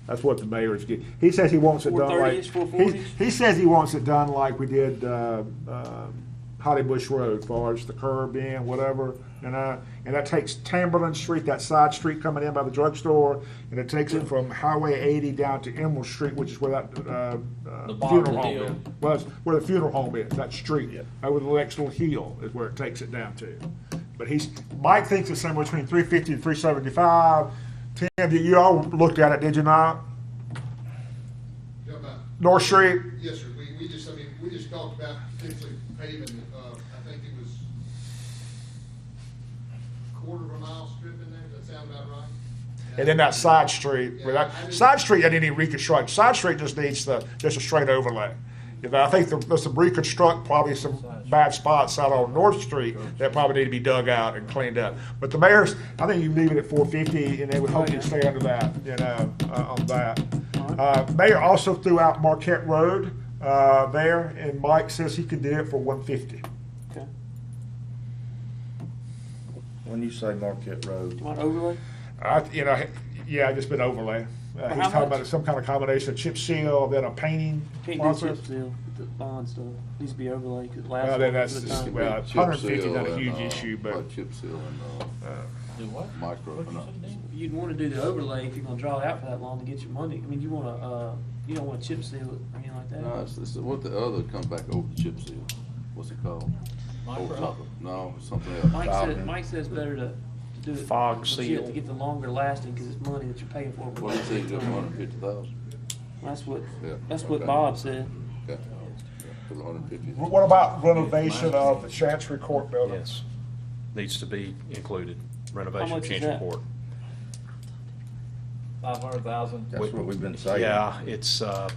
S5: That's what the mayor's getting. He says he wants it done like,
S8: 430-ish, 440-ish?
S5: he says he wants it done like we did, Holly Bush Road, as far as the curb in, whatever, and that takes Tamberland Street, that side street coming in by the drugstore, and it takes it from Highway 80 down to Emerald Street, which is where that,
S4: The
S5: funeral
S4: Barbara
S5: home
S4: deal.
S5: is. Well, it's where the funeral home is, that street, over the next little hill is where it takes it down to. But Mike thinks it's somewhere between 350 and 375. Tim, you all looked at it, did you not?
S7: Yeah, about-
S5: North Street?
S7: Yes, sir, we just, I mean, we just talked about potentially paving, I think it was quarter of a mile strip in there, does that sound about right?
S5: And then that side street, where side street, I didn't even reconstruct. Side street just needs just a straight overlay. You know, I think there's some reconstruct, probably some bad spots out on North Street that probably need to be dug out and cleaned up. But the mayor's, I think you leave it at 450, and they would hope you stay under that, you know, on that. Mayor also threw out Marquette Road there, and Mike says he could do it for 150.
S8: Okay.
S9: When you say Marquette Road,
S8: You want overlay?
S5: You know, yeah, just been overlay.
S8: how
S5: He's talking
S8: much?
S5: about some kind of combination of chip seal, then a painting
S8: Can't do
S5: process.
S8: chip seal, with the bond stuff, needs to be overlay, cause it
S5: Well,
S8: lasts
S5: then
S8: longer
S5: that's
S8: for the
S5: just,
S8: time.
S5: well,
S2: Chip
S5: 150
S2: seal
S5: not a
S2: and,
S5: huge issue, but
S2: like chip seal and,
S4: Do what?
S2: micro,
S4: What'd you
S2: no.
S4: say, Dan?
S8: You'd wanna do the overlay if you're gonna draw it out for that long to get your money, I mean, you wanna, you don't wanna chip seal it or anything like that.
S2: No, it's what the other comes back over the chip seal. What's it called?
S4: Micro?
S2: Over top of- No, something else.
S8: Mike says better to do it.
S1: Fog
S8: legit
S1: seal.
S8: To get the longer lasting, cause it's money that you're paying for.
S2: What did he say, just 150,000?
S8: That's what,
S2: Yeah,
S8: that's what
S2: okay.
S8: Bob said.
S2: Okay. For the 150.
S5: what about renovation of the Chancery Court building?
S1: Yes, needs to be included,
S8: How
S1: renovation
S8: much
S1: of
S8: is
S1: Chancery
S8: that?
S1: Court.
S4: 500,000.
S9: that's what we've been saying.
S1: Yeah, it's a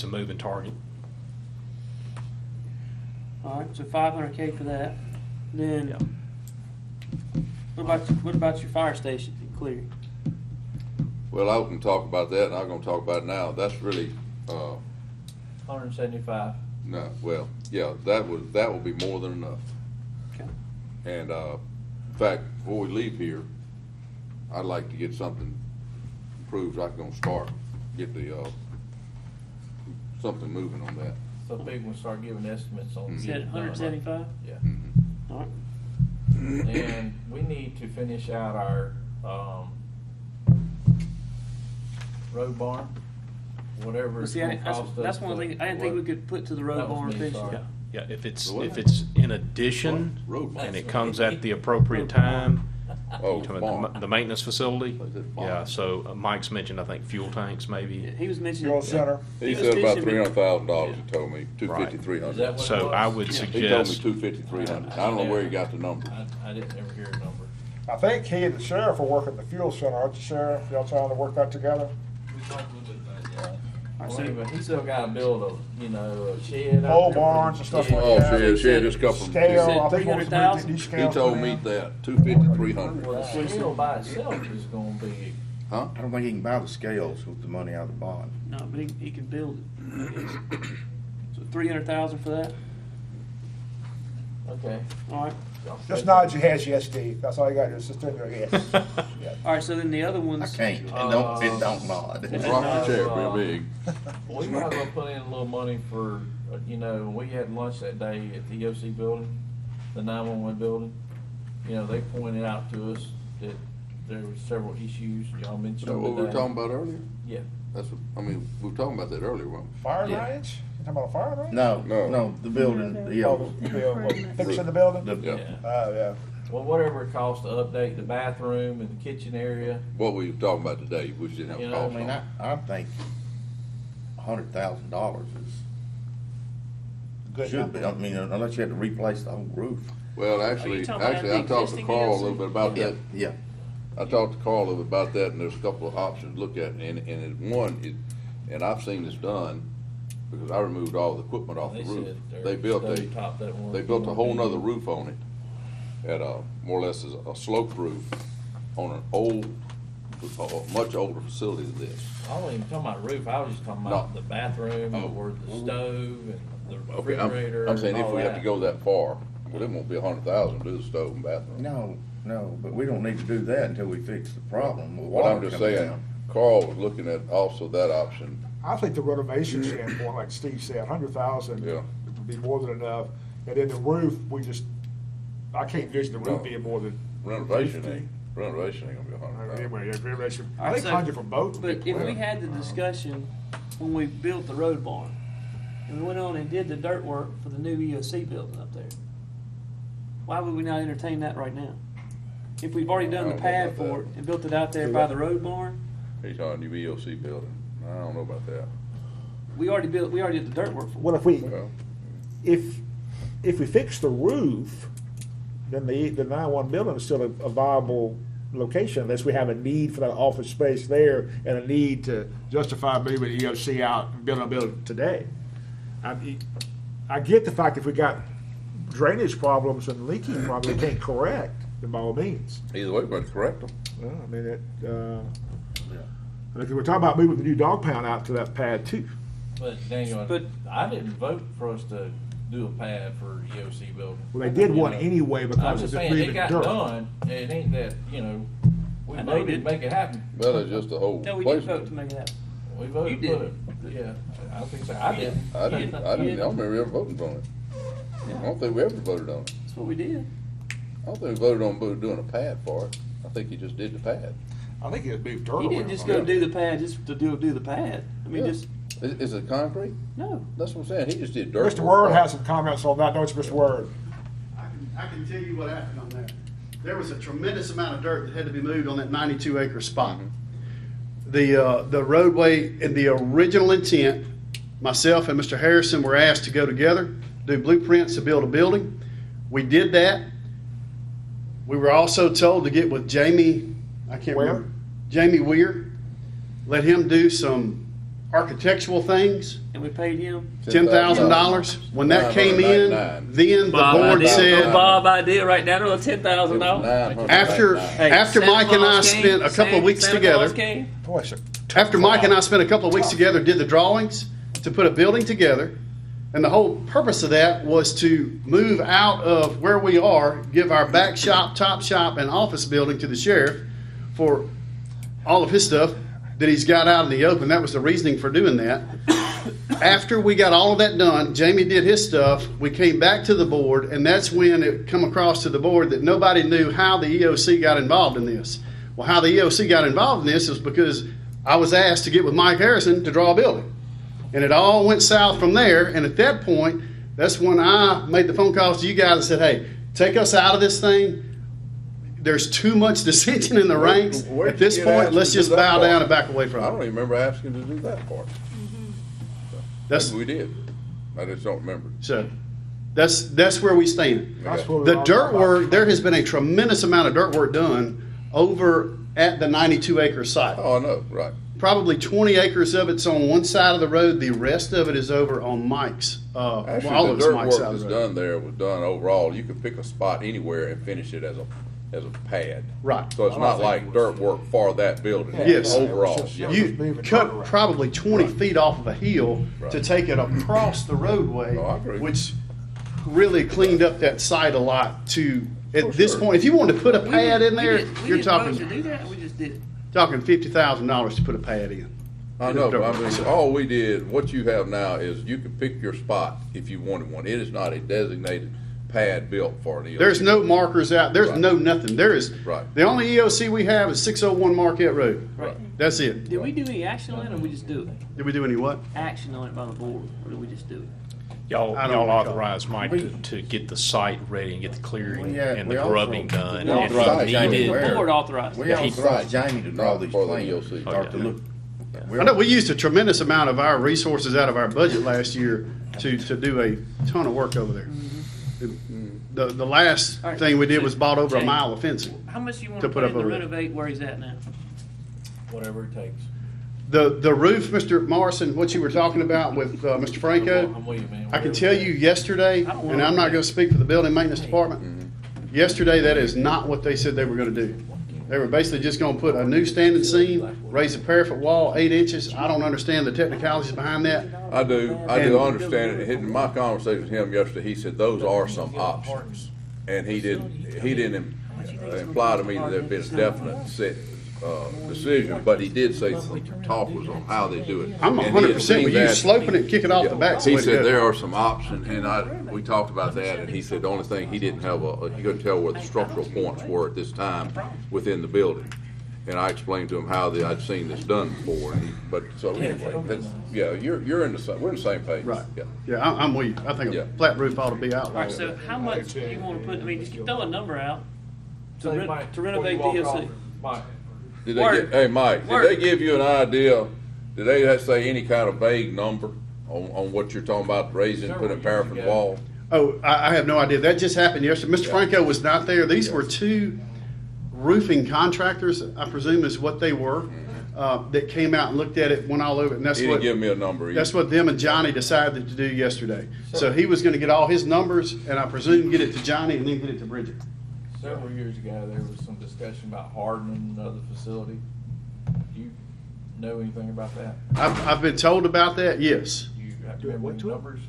S1: moving target.
S8: Alright, so 500K for that,
S1: Yeah.
S8: then, what about your fire station in Cleary?
S2: Well, I was gonna talk about that, and I'm gonna talk about it now. That's really,
S4: 175.
S2: no, well, yeah, that will be more than enough.
S8: Okay.
S2: And, in fact, before we leave here, I'd like to get something approved. I'm gonna get the, something moving on that.
S4: So big one, start giving estimates on.
S8: Said
S4: getting it done.
S8: 175?
S4: Yeah.
S8: Alright,
S4: And we need to finish out our, road barn, whatever
S8: well,
S4: it's
S8: see,
S4: gonna cost us.
S8: that's one thing, I didn't think we could put to the road
S4: That was
S8: barn
S4: me,
S8: fix.
S4: sorry.
S1: Yeah, if it's
S2: The what?
S1: in addition,
S2: Road barn.
S1: and it comes at the appropriate time,
S2: Oh,
S1: you talking about
S2: barn.
S1: the maintenance facility?
S2: Is it barn?
S1: Yeah, so Mike's mentioned, I think, fuel tanks maybe.
S8: He was mentioning.
S5: Fuel center.
S2: He
S8: was
S2: said about
S8: fishing-
S2: $300,000, he told me, 250,
S1: Right.
S2: 300.
S4: Is that what it
S1: So
S4: was?
S1: I would
S2: He told me
S1: suggest,
S2: 250, 300. I don't know where he got the number.
S4: I didn't ever hear a number.
S5: I think he and the sheriff are working the fuel center, aren't you, Sheriff? Y'all trying to work that together?
S4: Well, anyway, he still gotta build a shed. out
S5: Pole
S4: there.
S5: barns and stuff like
S2: Oh,
S5: that.
S2: shit, just a couple.
S5: Scale,
S8: said
S5: I think he wants to move
S8: 300,000?
S5: these
S2: He
S5: scales.
S2: told
S5: from
S2: me
S5: there.
S2: that, 250, 300.
S4: Well, the scale by itself is gonna be,
S2: Huh?
S9: I don't think he can buy the scales with the money out of the bond.
S8: No, but he can build it. So 300,000 for that,
S4: okay.
S8: alright.
S5: Just nod your head, yes, Steve. That's all you got to do, is just turn your head. Yeah.
S8: Alright, so then the other
S9: I
S8: ones.
S9: can't, it don't nod.
S2: Rock the chair real big.
S4: We might as well put in a little money for, we had lunch that day at the EOC building, the 911 building. They pointed out to us that there were several issues, y'all mentioned
S2: Is that what we were
S4: today.
S2: talking about earlier?
S4: Yeah.
S2: That's what, we were talking about that earlier, weren't we?
S5: Fire
S4: Yeah.
S5: range? You talking about a fire range?
S9: No,
S2: No.
S9: no, the building,
S5: Oh, the building, fixing the building?
S2: Yeah.
S5: Oh, yeah.
S4: Well, whatever it costs to update the bathroom and the kitchen area,
S2: What we were talking about today, we didn't have a
S4: You know,
S2: cost
S9: I mean,
S2: on.
S9: I think $100,000
S5: Good
S9: should be,
S5: number.
S9: I mean, unless you had to replace the whole roof.
S2: Well,
S8: Are
S2: actually,
S8: you talking about
S2: I
S8: the
S2: talked to
S8: existing
S2: Carl a
S8: EOC?
S2: little bit about that.
S9: Yeah,
S2: I talked to Carl a little bit about that, and there's a couple of options to look at, and I've seen this done, because I removed all the equipment off the
S4: they
S2: roof.
S4: said they're
S2: They built
S4: stovetop that one.
S2: they built a whole nother roof on it, at more or less a sloped roof, on an a much older facility than this.
S4: I wasn't even talking about roof, I was just talking about the bathroom,
S2: Oh.
S4: or the stove, and the
S2: Okay,
S4: refrigerator,
S2: I'm saying
S4: and
S2: if
S4: all
S2: we have to
S4: that.
S2: go that far, well, it won't be 100,000 to do the stove and bathroom.
S9: no, but we don't need to do that until we fix the problem with
S2: What I'm
S9: water
S2: just
S9: coming
S2: saying,
S9: down.
S2: Carl was looking at also that option.
S5: I think the renovation standpoint, like Steve said, 100,000
S2: Yeah.
S5: would be more than enough. And then the roof, I can't envision the roof
S2: No.
S5: being more than.
S2: Renovation
S5: 50.
S2: ain't gonna be a hundred
S5: Anyway, yeah, renovation,
S8: All
S5: I
S8: right,
S5: think
S8: so-
S5: 100 for both. would
S8: But
S5: be
S8: if we
S5: well.
S8: had the discussion when we built the road barn, and we went on and did the dirt work for the new EOC building up there, why would we not entertain that right now? If we've already done
S2: I
S8: the
S2: don't know
S8: pad
S2: about
S8: for
S2: that.
S8: it and built it out there by the road barn,
S2: He's on a new EOC building. I don't know about that.
S8: we already did the dirt work for it.
S5: What if we,
S2: Well,
S5: if we fix the roof, then the 9-1 building is still a viable location unless we have a need for that office space there and a need to justify moving EOC out and building a building today. I get the fact if we got drainage problems and leaking problems we can't correct, then by all means.
S2: either way, but correct them.
S5: Well, I mean, we're talking about moving the new dog pound out to that pad too.
S4: But Daniel,
S8: But-
S4: I didn't vote for us to do a pad for EOC building.
S5: Well, they did
S4: You
S5: one
S4: know,
S5: anyway
S4: I'm
S5: because
S4: just
S5: of just
S4: saying, it
S5: moving
S4: got
S5: dirt.
S4: done, and it ain't that, we
S8: I know you
S4: voted to
S8: did.
S4: make it happen.
S2: Well, it's just the whole
S8: No, we did vote to
S2: placement.
S8: make it happen.
S4: We voted
S8: You
S4: to put
S8: did.
S4: it, yeah, I think so, I didn't.
S2: I don't remember ever voting on it. I don't think we ever voted on it.
S8: That's what we did.
S2: I don't think we voted on doing a pad for it. I think he just did the pad.
S5: I think he just moved dirt
S8: He
S5: around.
S8: didn't just go do the pad just to do the pad. I mean,
S2: Yeah.
S8: just,
S2: Is it concrete?
S8: no.
S2: That's what I'm saying. He just did dirt.
S5: Mr.
S2: work.
S5: Word has some comments on that, don't you, Mr. Word?
S7: I can tell you what happened on that. There was a tremendous amount of dirt that had to be moved on that 92-acre spot. The roadway in the original intent, myself and Mr. Harrison were asked to go together, do blueprints to build a building. We did that. We were also told to get with Jamie, I can't
S5: Where?
S7: remember, Jamie Weir, let him do some architectural things.
S8: And we paid him.
S7: $10,000. When that came in, then the board said,
S8: Bob idea right down to $10,000.
S7: after Mike and I spent a couple of weeks together,
S5: Boy, sir.
S7: after Mike and I spent a couple of weeks together, did the drawings to put a building together. And the whole purpose of that was to move out of where we are, give our back shop, top shop, and office building to the sheriff for all of his stuff that he's got out in the open. That was the reasoning for doing that. After we got all of that done, Jamie did his stuff. We came back to the board, and that's when it come across to the board that nobody knew how the EOC got involved in this. Well, how the EOC got involved in this is because I was asked to get with Mike Harrison to draw a building. And it all went south from there. And at that point, that's when I made the phone calls to you guys and said, hey, take us out of this thing. There's too much dissension in the ranks.
S2: Where'd
S7: At this
S2: you get
S7: point,
S2: asked
S7: let's
S2: to do
S7: just
S2: that
S7: bow
S2: part?
S7: down and back away
S2: I
S7: from
S2: don't
S7: it.
S2: even remember asking to do that part.
S7: That's,
S2: Maybe we did. I just don't remember.
S7: so that's where we stand.
S5: That's what
S7: The
S5: we're
S7: dirt
S5: talking about.
S7: work, there has been a tremendous amount of dirt work done over at the 92-acre site.
S2: Oh, I know, right.
S7: Probably 20 acres of it's on one side of the road. The rest of it is over on Mike's. All
S2: Actually,
S7: of
S2: the
S7: it's
S2: dirt
S7: Mike's
S2: work
S7: side
S2: that's
S7: of the road.
S2: done there was done overall. You could pick a spot anywhere and finish it as a pad.
S7: Right.
S2: So it's not like dirt work for that building.
S7: Yes.
S2: Overall,
S5: It was just-
S2: yeah.
S5: it was just
S7: You
S5: moving dirt
S7: cut
S5: around.
S7: probably 20 feet off of a hill to
S2: Right.
S7: take it across the roadway,
S2: Oh, I agree.
S7: which really cleaned up that site a lot to, at
S2: Oh,
S7: this
S2: sure.
S7: point, if you wanted to put a pad in there,
S8: We
S7: you're
S8: didn't vote to
S7: talking
S8: do that, we just did it.
S7: $50,000 to put a pad in.
S2: I know, but I mean, all we did, what you have now is you can pick your spot if you wanted one. It is not a designated pad built for an EOC.
S7: There's no markers out, there's
S2: Right.
S7: no nothing. There is,
S2: Right.
S7: the only EOC we have is 601 Marquette Road.
S2: Right.
S7: That's it.
S8: Did we do any action on it, or we just do it?
S7: Did we do any what?
S8: Action on it by the board, or did we just do it?
S1: Y'all,
S7: I don't
S1: y'all
S7: recall.
S1: authorized Mike to get the site ready and get the clearing
S9: Yeah,
S1: and the
S9: we also-
S1: grubbing done.
S9: we
S1: And
S9: authorized
S1: he
S9: Jamie
S1: did-
S9: Ware.
S8: The board authorized it.
S9: We authorized Jamie to draw
S2: Not
S9: these
S2: for the
S9: plans,
S2: EOC.
S9: start to look.
S7: I know we used a tremendous amount of our resources out of our budget last year to do a ton of work over there. The last
S8: All right.
S7: thing we did was bought over a
S8: Jay.
S7: mile of fencing.
S8: How much you want
S7: To
S8: to
S7: put
S8: put
S7: up
S8: in to
S7: over there.
S8: renovate where he's at now?
S4: Whatever it takes.
S7: The roof, Mr. Morrison, what you were talking about with Mr. Franco,
S4: I'm with you, man.
S7: I can tell you yesterday,
S8: I don't wanna-
S7: and I'm not gonna speak for the building maintenance department. Yesterday, that is not what they said they were gonna do. They were basically just gonna put a new standing seam, raise a parapet wall 8 inches. I don't understand the technicalities behind that.
S2: I do
S7: And-
S2: understand it. In my conversation with him yesterday, he said those are some options. And he didn't imply to me that there'd been a definite set decision, but he did say some talk was on how they do it.
S11: I'm
S2: And he had
S11: 100%
S2: seen
S11: with you,
S2: that.
S11: sloping it, kick it off the back.
S2: He said there are some options, and we talked about that, and he said the only thing, he didn't have he couldn't tell where the structural points were at this time within the building. And I explained to him how I'd seen this done before, but, so anyway, that's, yeah, we're in the same page.
S11: Right.
S2: Yeah.
S11: Yeah, I'm with you. I think
S2: Yeah.
S11: a flat roof ought to be
S8: All right,
S11: outlawed.
S8: so how much do you wanna put, I mean, just throw a number out
S4: So, Mike,
S8: to
S4: before you
S8: renovate
S4: walk off,
S8: DLC.
S4: Mike,
S2: Did they
S8: Word.
S2: hey, Mike,
S8: Word.
S2: did they give you an idea, did they say any kind of vague number on what you're talking about, raising, putting a paraffin wall?
S11: Oh, I have no idea. That just happened yesterday. Mr. Franco was not there. These were two roofing contractors, I presume is what they were, that came out and looked at it, went all over it, and that's
S2: He
S11: what.
S2: didn't give me a number either.
S11: That's what them and Johnny decided to do yesterday. So he was gonna get all his numbers, and I presume get it to Johnny and then get it to Bridget.
S4: several years ago, there was some discussion about hardening another facility. Do you know anything about that?
S11: I've been told about that, yes.
S4: Do you remember any numbers?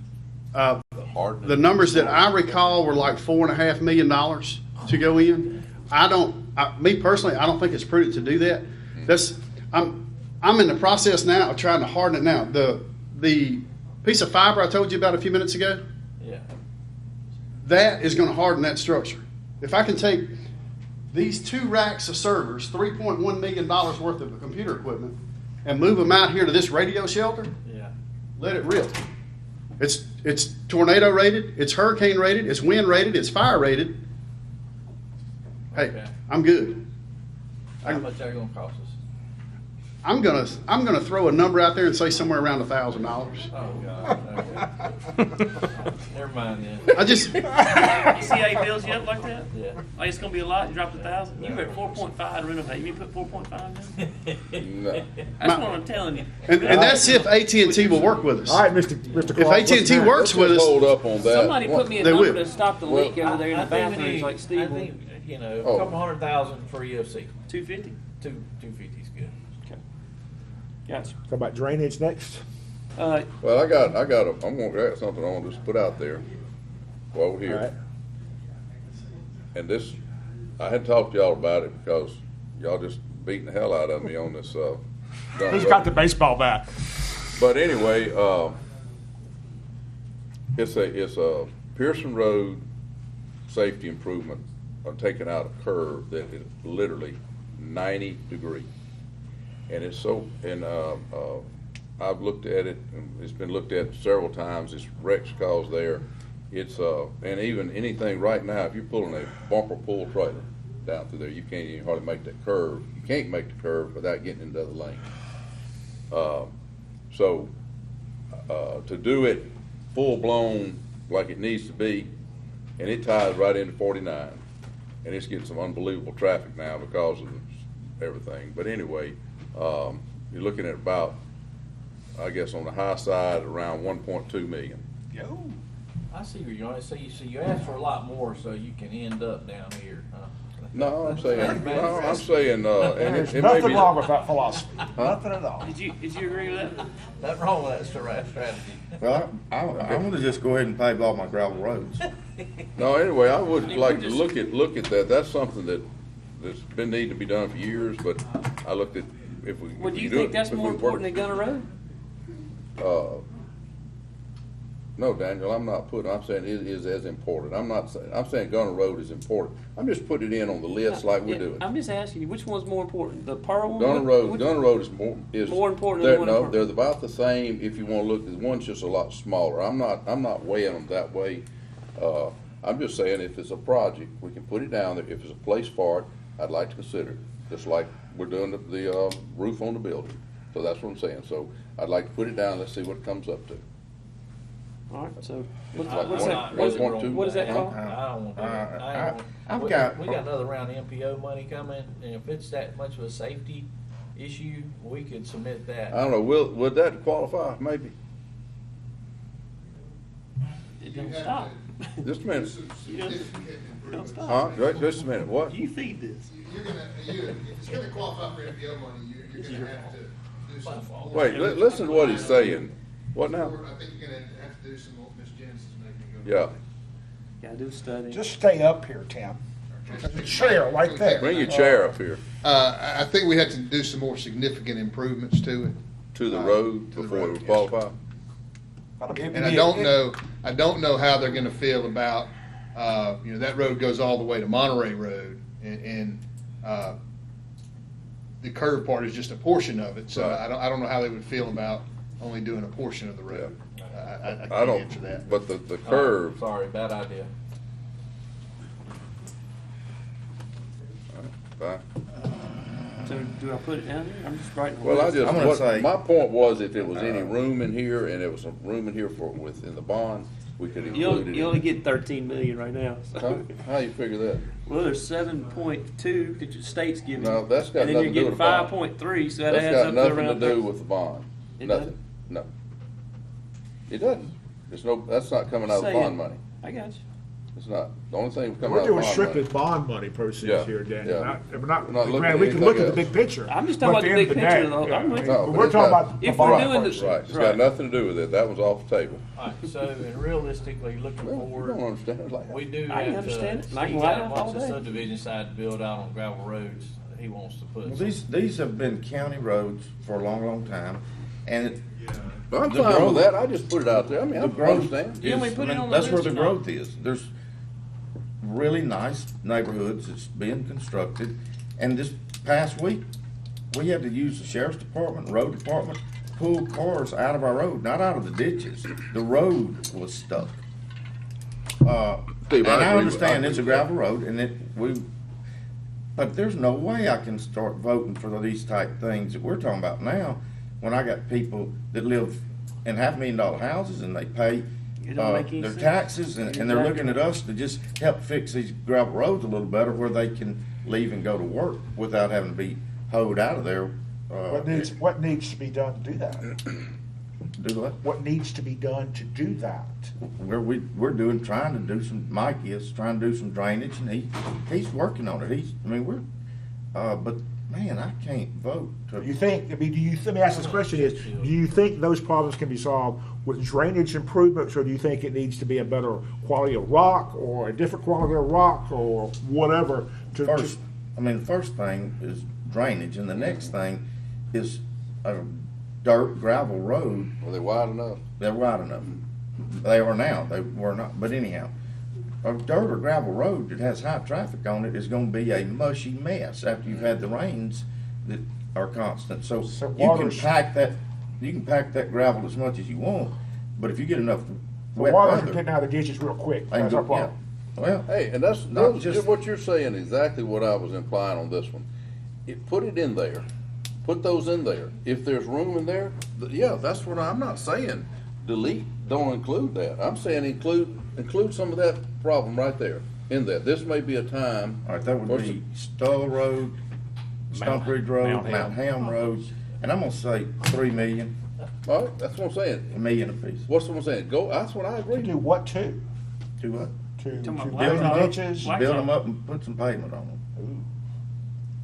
S2: Hardening.
S11: The numbers that I recall were like $4.5 million to go in. Me personally, I don't think it's prudent to do that. I'm in the process now of trying to harden it now. The piece of fiber I told you about a few minutes ago,
S4: Yeah.
S11: that is gonna harden that structure. If I can take these 2 racks of servers, $3.1 million worth of computer equipment, and move them out here to this radio shelter,
S4: Yeah.
S11: let it rip. It's tornado rated, it's hurricane rated, it's wind rated, it's fire rated. Hey,
S4: Okay.
S11: I'm good.
S4: How much are you gonna cost us?
S11: I'm gonna throw a number out there and say somewhere around $1,000.
S4: Oh, God, okay. Never mind then.
S11: I just,
S8: You see how he builds you up like that?
S4: Yeah.
S8: Oh, it's gonna be a lot, you dropped 1,000? You were at 4.5 to renovate, you mean put 4.5 in?
S2: No.
S8: That's what I'm telling you.
S11: and that's if AT&T will work with us.
S5: All right, Mr.
S11: If
S5: Clark.
S11: AT&T works with
S2: Let's
S11: us,
S2: hold up on that.
S8: Somebody put me a
S11: They
S8: number
S11: will.
S8: to stop the leak over there in the
S4: I think we
S8: bathrooms
S4: need-
S8: like
S4: I
S8: Steve.
S4: think, you know,
S2: Oh.
S4: a couple $100,000 for EFC.
S8: 250?
S4: 250 is good.
S8: Okay. Gotcha.
S5: Talk about drainage next.
S2: Well, I'm gonna add something I want to just put out there while we're
S5: All
S2: here.
S5: right.
S2: And this, I had talked to y'all about it because y'all just beating the hell out of me on this, gun
S5: Who's
S2: road.
S5: got the baseball bat?
S2: But anyway, it's a Pearson Road safety improvement on taking out a curve that is literally 90 degree. And it's so, and, I've looked at it, and it's been looked at several times, it's wrecks caused there. It's, and even anything right now, if you're pulling a bumper pull trailer down through there, you can't even hardly make that curve. You can't make the curve without getting into the other lane. So, to do it full-blown like it needs to be, and it ties right into 49, and it's getting some unbelievable traffic now because of everything. But anyway, you're looking at about, I guess on the high side, around 1.2 million.
S4: I see where you're going. So you asked for a lot more so you can end up down here, huh?
S2: No, I'm saying, and
S5: There's
S2: it may
S5: nothing
S2: be.
S5: wrong with that philosophy. Nothing at all.
S8: Did you agree with that?
S4: Nothing wrong with that strategy.
S9: Well, I'm gonna just go ahead and pave all my gravel roads.
S2: No, anyway, I would like to look at that. That's something that's been needing to be done for years, but I looked at if we.
S8: Well, do you
S2: do
S8: think
S2: it,
S8: that's
S2: if
S8: more
S2: we
S8: important
S2: work-
S8: than Gunner Road?
S2: No, Daniel, I'm saying it is as important. I'm saying Gunner Road is important. I'm just putting it in on the list like we're
S8: Yeah,
S2: doing.
S8: I'm just asking you, which one's more important, the Pearl one?
S2: Gunner Road is more.
S8: More important than the one in
S2: No,
S8: Pearl.
S2: they're about the same if you wanna look, one's just a lot smaller. I'm not weighing them that way. I'm just saying if it's a project, we can put it down there. If it's a place for it, I'd like to consider it, just like we're doing the roof on the building. So that's what I'm saying. So I'd like to put it down, let's see what it comes up to.
S8: All right, so what's
S2: Like
S8: that,
S2: one- 1.2.
S8: what is that called?
S4: I don't want to do that. I ain't
S9: I've
S4: want-
S9: got-
S4: We got another round of MPO money coming, and if it's that much of a safety issue, we could submit that.
S2: I don't know, would that qualify, maybe?
S8: It don't stop.
S2: Just a minute.
S8: Don't stop.
S2: Huh? Wait, just a minute, what?
S8: You feed this.
S7: If it's gonna qualify for MPO money, you're gonna have to do some. more-
S2: Wait, listen to what he's saying. What now?
S7: I think you're gonna have to do some more, Ms. Janice is making.
S2: Yeah.
S8: Gotta do a study.
S5: Just stay up here, Tim. The chair right there.
S2: Bring your chair up here
S7: I think we had to do some more significant improvements to it.
S2: to the road
S7: to the
S2: before it
S7: road,
S2: would
S7: yes.
S2: qualify.
S7: And I don't know how they're gonna feel about, that road goes all the way to Monterey Road, and the curve part is just a portion of it, so
S2: Right.
S7: I don't know how they would feel about only doing a portion of the road. I
S2: I
S7: can't
S2: don't,
S7: answer that.
S2: but the curve,
S4: Sorry, bad idea.
S2: fine.
S8: So do I put it down there? I'm just writing. a
S2: Well, I
S8: list.
S2: just,
S9: I'm gonna say-
S2: my point was if there was any room in here and there was some room in here within the bond, we could
S8: You
S2: include
S8: only,
S2: it.
S8: you only get 13 million right now.
S2: How,
S8: So.
S2: how you figure that?
S8: Well, there's 7.2 that your state's giving.
S2: No, that's got
S8: and then
S2: nothing
S8: you're
S2: to do
S8: getting
S2: with the bond.
S8: 5.3, so that
S2: That's
S8: adds
S2: got
S8: up to
S2: nothing to
S8: around.
S2: do with the bond.
S8: It
S2: Nothing,
S8: doesn't?
S2: no. It doesn't. It's no, that's not coming out of
S8: Say
S2: bond
S8: it.
S2: money.
S8: I got you.
S2: It's not. The only thing coming
S5: We're
S2: out of
S5: doing
S2: bond
S5: strictly
S2: money.
S5: bond money proceeds
S2: Yeah,
S5: here, Daniel.
S2: yeah.
S5: We're not,
S2: We're not looking
S5: granted,
S2: at
S5: we can look at the
S2: anything
S5: big picture.
S8: I'm just
S5: but
S8: talking
S5: at
S8: about the
S5: end
S8: big
S5: of
S8: picture,
S5: day,
S8: though.
S5: yeah,
S8: I'm with
S5: I mean,
S8: you.
S2: No,
S5: but
S2: but
S5: we're
S2: it's
S5: talking
S2: got-
S5: about the
S8: If we're
S5: bond
S8: doing
S5: portion.
S2: Right, it's
S4: Right.
S2: got nothing to do with it. That was off the table.
S4: All right, so and realistically, looking
S2: Well, you don't
S4: forward,
S2: understand it like that.
S4: we do
S8: I can
S4: have
S8: understand it,
S4: to,
S8: and I can
S4: Steve
S8: lie
S4: got a
S8: all
S4: bunch of
S8: day.
S4: subdivision side to build out on gravel roads he wants to put.
S9: Well, these have been county roads for a long, long time, and
S2: But I'm
S9: the
S2: fine
S9: growth-
S2: with that. I just put it out there. I mean, I
S9: the growth
S2: understand.
S8: You want me to
S9: is,
S8: put it on the
S9: that's where
S8: list
S9: the
S8: or not?
S9: growth is. There's really nice neighborhoods that's being constructed, and this past week, we had to use the sheriff's department, road department, pull cars out of our road, not out of the ditches. The road was stuck.
S2: Steve,
S9: And
S2: I
S9: I
S2: agree with-
S9: understand
S2: I
S9: it's a
S2: agree with
S9: gravel road, and but there's no way I can start voting for these type things that we're talking about now, when I got people that live in $500,000 houses and they pay
S8: It don't make any
S9: their
S8: sense.
S9: taxes, and they're looking at us to just help fix these gravel roads a little better where they can leave and go to work without having to be hoed out of there.
S5: What needs to be done to do that?
S9: Do what?
S5: What needs to be done to do that?
S9: We're trying to do some, Mike is trying to do some drainage, and he's working on it. But man, I can't vote to.
S5: Do you think, let me ask this question is, do you think those problems can be solved with drainage improvements, or do you think it needs to be a better quality of rock, or a different quality of rock, or whatever?
S9: The first thing is drainage, and the next thing is a dirt gravel road.
S2: Are they wide enough?
S9: They're wide enough. They are now, they were not, but anyhow, a dirt or gravel road that has high traffic on it is gonna be a mushy mess after you've had the rains that are constant. So you can pack that gravel as much as you want, but if you get enough wet
S5: Water's
S9: weather.
S5: getting out of the ditches real quick,
S9: they can
S5: that's our
S9: go- yeah.
S5: problem.
S9: Well,
S2: Hey, and that's
S9: Not just-
S2: what you're saying, exactly what I was implying on this one. Put it in there. Put those in there. If there's room in there, yeah, that's what I'm not saying delete, don't include that. I'm saying include some of that problem right there in there. This may be a time.
S9: all right, that would be Stoll Road, Stump Ridge Road, Mount Ham Road, and I'm gonna say 3 million,
S2: All right, that's what I'm saying.
S9: a million apiece.
S2: What's what I'm saying? Go, that's what I agree
S5: To do
S2: to.
S5: what to?
S9: Do what?
S5: To
S8: Talking about
S5: build
S8: blacktop?
S5: the ditches?
S8: Black-
S9: Build them up and put some pavement on them.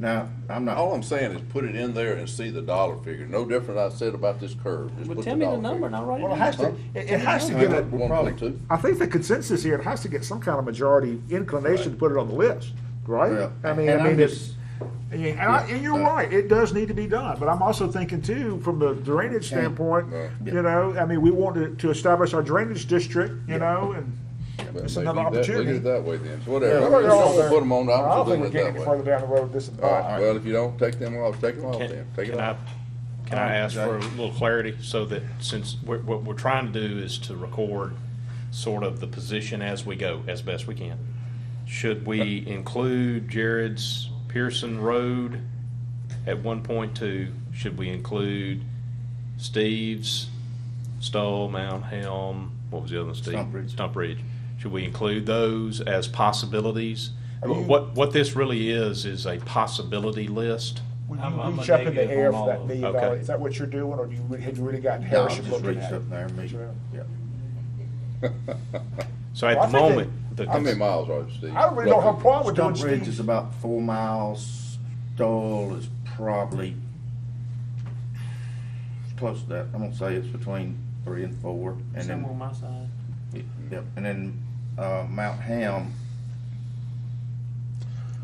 S9: Now, I'm not.
S2: All I'm saying is put it in there and see the dollar figure. No different I said about this curve. Just
S8: Well,
S2: put
S8: tell me the
S2: dollar
S8: number
S2: figure.
S8: and I'll write it
S5: Well, it
S8: down.
S5: has to, it has to get a,
S9: We'll probably-
S2: 1.2.
S5: I think the consensus here, it has to get some kind of majority inclination to put it on the list, right?
S9: Well,
S5: I mean,
S9: and I'm
S5: it's,
S9: just-
S5: and you're right, it does need to be done, but I'm also thinking too, from the drainage
S9: Okay.
S5: standpoint,
S2: Yeah.
S5: you know, I mean, we want to establish our drainage district, you know, and
S2: But
S5: it's
S2: maybe
S5: another
S2: Look at
S5: opportunity.
S2: it that way then. So whatever.
S9: Yeah,
S2: Just
S5: Look at all
S2: don't
S5: that.
S2: put them on.
S5: I don't
S2: I'm
S5: think we're
S2: just
S5: getting
S2: looking
S5: any
S2: at that way.
S5: further down the road this.
S2: All right. Well, if you don't take them off, take them off then. Take it
S1: Can I,
S2: off.
S1: can I ask for a little clarity, so that since what we're trying to do is to record sort of the position as we go, as best we can. Should we include Jared's Pearson Road at 1.2? Should we include Steve's Stoll, Mount Helm, what was the other one, Steve?
S9: Stump Ridge.
S1: Stump Ridge. Should we include those as possibilities?
S5: Are you-
S1: What this really is a possibility list.
S5: Will
S4: I'm a
S5: you reach up in the
S4: negative
S5: air
S4: on
S5: for
S4: all
S5: that
S4: of
S5: $1
S4: them.
S5: million?
S1: Okay.
S5: Is that what you're doing, or have you really got
S9: No, I
S5: Harrison
S9: just
S5: looking
S9: reached
S5: at
S9: up
S5: it?
S9: there and me,
S5: Sure.
S9: yeah.
S1: So at
S5: Well, I
S1: the
S5: think
S1: moment,
S2: How many miles are it, Steve?
S5: I don't really don't have a problem with doing
S9: Stump Ridge is
S5: Steve's.
S9: about 4 miles. Stoll is probably close to that. I'm gonna say it's between 3 and 4, and
S8: Somewhere on
S9: then
S8: my side.
S9: yep, and then Mount Ham.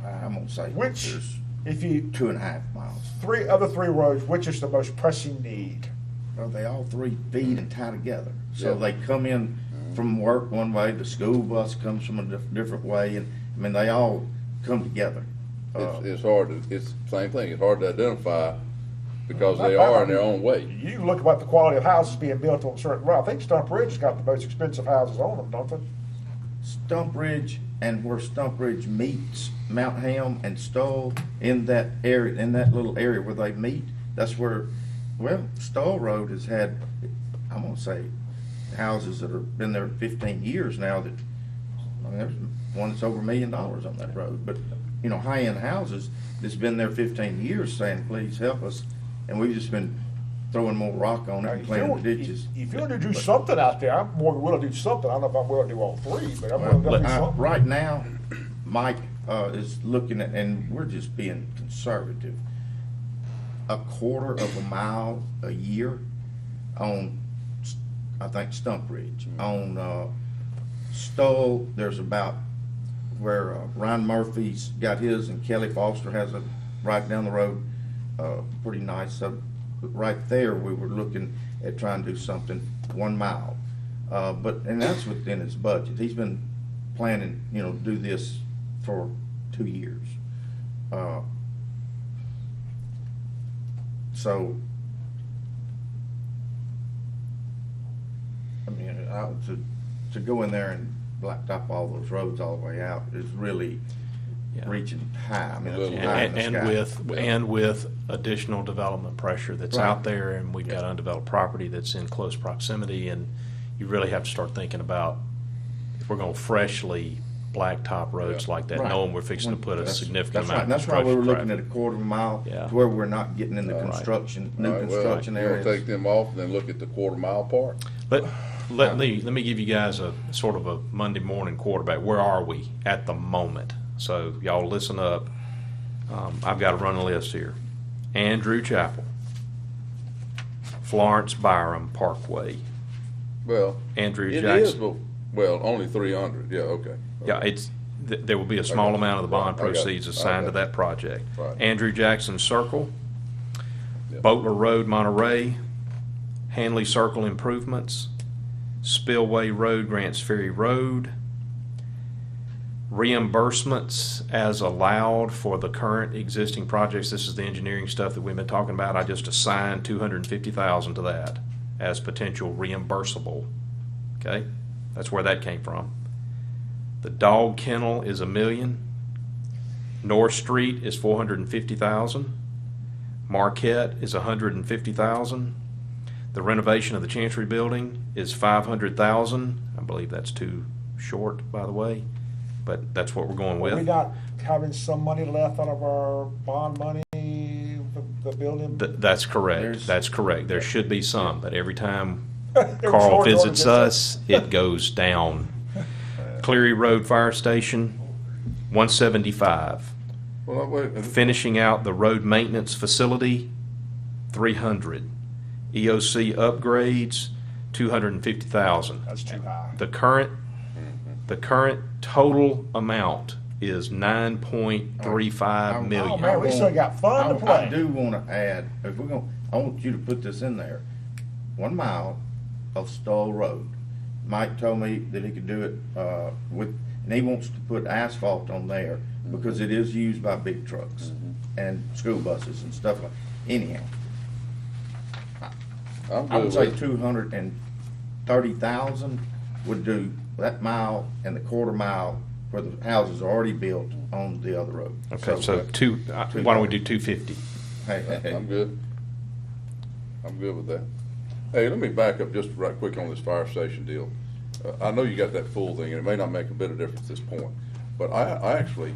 S9: I'm gonna say
S5: Which,
S9: there's
S5: if you,
S9: 2.5 miles.
S5: three roads, which is the most pressing need?
S9: Well, they all three feed and tie together. So
S2: Yeah.
S9: they come in from work one way, the school bus comes from a different way, and, I mean, they all come together.
S2: It's hard to, it's the same thing, it's hard to identify because they are in their own way.
S5: You look about the quality of houses being built on certain roads. I think Stump Ridge has got the most expensive houses on them, don't they?
S9: Stump Ridge and where Stump Ridge meets Mount Ham and Stoll, in that area, in that little area where they meet, that's where, well, Stoll Road has had, I'm gonna say, houses that have been there 15 years now that, I mean, there's one that's over $1 million on that road. But, you know, high-end houses that's been there 15 years saying, please help us, and we've just been throwing more rock on it and cleaning the ditches.
S5: If you want to do something out there, I'm more than willing to do something. I don't know if I'm willing to do all three, but I'm willing to do something.
S9: Right now, Mike is looking at, and we're just being conservative, 1/4 of a mile a year on, I think, Stump Ridge. On Stoll, there's about where Ryan Murphy's got his, and Kelly Foster has a right down the road, pretty nice. So right there, we were looking at trying to do something 1 mile. And that's within his budget. He's been planning, you know, to do this for 2 years. So, I mean, to go in there and blacktop all those roads all the way out is really
S1: Yeah.
S9: reaching high. I mean, it's high in the sky.
S1: And with additional development pressure that's
S9: Right.
S1: out there, and we've got undeveloped property that's in close proximity, and you really have to start thinking about if we're gonna freshly blacktop roads like that,
S9: Right.
S1: knowing we're fixing to put a
S9: That's-
S1: significant
S9: that's
S1: amount
S9: right.
S1: of
S9: That's why we were
S1: construction
S9: looking at
S1: traffic.
S9: 1/4 mile
S1: Yeah.
S9: to where we're not getting in the
S1: Right.
S9: construction,
S2: All
S9: new
S2: right, well,
S9: construction
S2: you wanna
S9: areas.
S2: take them off and then look at the 1/4 mile part?
S1: Let me give you guys a sort of a Monday morning quarterback. Where are we at the moment? So y'all listen up. I've got a running list here. Andrew Chapel, Florence Byram Parkway,
S2: Well,
S1: Andrew
S2: it
S1: Jackson.
S2: is, but, well, only 300, yeah, okay.
S1: Yeah, there will be a small
S2: Okay.
S1: amount of the bond
S2: Right, I got it.
S1: proceeds
S2: I
S1: assigned to
S2: got it.
S1: that project.
S2: Right.
S1: Andrew Jackson Circle,
S2: Yeah.
S1: Boatler Road, Monterey, Hanley Circle improvements, Spillway Road, Grants Ferry Road, reimbursements as allowed for the current existing projects. This is the engineering stuff that we've been talking about. I just assigned $250,000 to that as potential reimbursable. Okay, that's where that came from. The dog kennel is $1 million. North Street is $450,000. Marquette is $150,000. The renovation of the Chancery Building is $500,000. I believe that's too short, by the way, but that's what we're going
S5: Are we
S1: with.
S5: not having some money left out of our bond money, the building?
S1: That's correct.
S9: There's-
S1: That's correct. There should be some, but every time
S5: Every
S1: Carl
S5: short order
S1: visits
S5: gets
S1: us, it goes down. Cleary Road Fire Station, $175.
S2: Well, wait,
S1: Finishing out the road maintenance facility, $300. EOC upgrades, $250,000.
S5: That's too high.
S1: The current total amount is $9.35
S5: Oh,
S1: million.
S5: man, we still got fun to play.
S9: I do wanna add, if we're gonna, I want you to put this in there, 1 mile of Stoll Road. Mike told me that he could do it, and he wants to put asphalt on there because it is used by big trucks and school buses and stuff like, anyhow.
S2: I'm
S9: I would
S2: good
S9: say
S2: with,
S9: 230,000 would do that mile and the 1/4 mile where the houses are already built on the other road.
S1: Okay, so why don't we do 250?
S9: Hey,
S2: I'm good. I'm good with that. Hey, let me back up just right quick on this fire station deal. I know you got that full thing, and it may not make a bit of difference at this point, but I actually,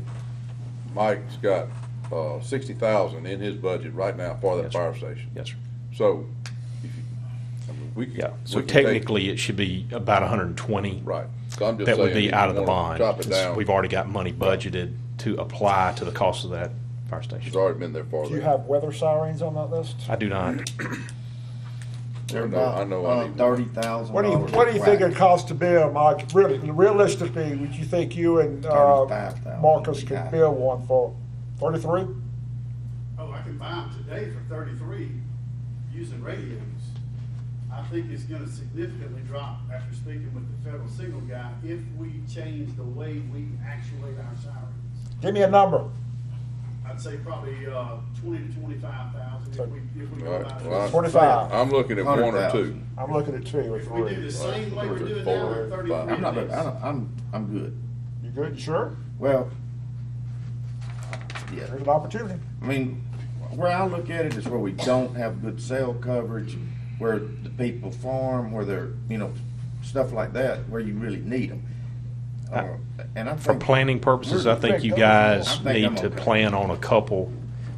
S2: Mike's got, 60,000 in his budget right now for that
S1: Yes, sir.
S2: fire station.
S1: Yes, sir.
S2: So, if you, I mean, we could.
S1: Yeah, so
S2: we could take-
S1: technically, it should be about 120.
S2: Right. So I'm just
S1: That would
S2: saying,
S1: be
S2: if
S1: out
S2: you
S1: of the
S2: wanna
S1: bond.
S2: Chop it
S1: since
S2: down.
S1: We've already got money budgeted to apply to the cost of that fire
S2: It's
S1: station.
S2: already been there for
S5: Do you
S2: that.
S5: have weather sirens on that list?
S1: I do not.
S9: They're
S2: I know I
S9: about
S2: need-
S9: $30,000.
S5: What do you think it costs to build, Mike? Really, realistically, would you think you and,
S9: 35,000.
S5: Marcus could build one for 33?
S11: Oh, I can buy them today for 33 using radios. I think it's gonna significantly drop after speaking with the federal signal guy if we change the way we actuate our salaries.
S5: Give me a number.
S11: I'd say probably, 20 to 25,000 if we go
S2: All
S11: about
S2: right,
S11: it.
S2: well,
S5: 25.
S2: I'm looking at 1 or 2.
S9: 100,000.
S5: I'm looking at 2 or
S11: If we do
S5: 3.
S11: the same way we're doing now,
S2: Four,
S11: we're 33.
S2: five.
S9: I'm not, I'm good.
S5: You good, you sure?
S9: Well, yeah.
S5: There's an opportunity.
S9: I mean, where I look at it is where we don't have good cell coverage, where the people farm, where they're, stuff like that, where you really need them. And I
S1: For
S9: think.
S1: planning purposes, I think you
S9: I
S1: guys
S9: think I'm
S1: need to
S9: okay.
S1: plan on a couple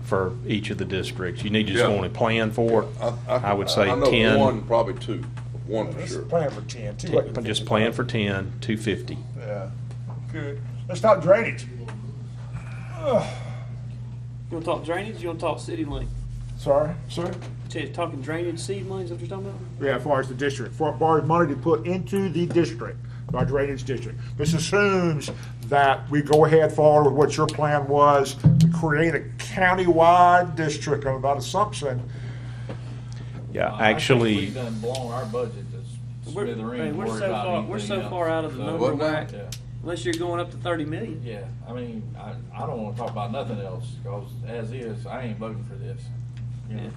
S1: for each of the districts. You need to just
S2: Yeah.
S1: only plan for it. I would say
S2: I know
S1: 10.
S2: 1, probably 2, 1 for
S5: Let's
S2: sure.
S5: plan for 10. 250.
S1: Just plan for 10, 250.
S5: Yeah, good. Let's talk drainage. Ugh.
S8: You wanna talk drainage, you wanna talk city link?
S5: Sorry, sir?
S8: Talking drainage, seed money, is that what you're talking about?
S5: Yeah, as far as the district, as far as money to put into the district, our drainage district. This assumes that we go ahead forward with what your plan was to create a county-wide district on that assumption.
S1: Yeah,
S4: I think
S1: actually,
S4: we've done blown our budget to
S8: We're,
S4: smithereens.
S8: hey, we're
S4: worried
S8: so
S4: about
S8: far, we're
S4: anything
S8: so
S4: else.
S8: far out of the
S4: So,
S8: number
S2: What now?
S8: whack,
S4: Yeah,
S8: unless you're going up to 30 million.
S4: yeah, I mean, I don't wanna talk about nothing else, cause as is, I ain't voting for this. You know?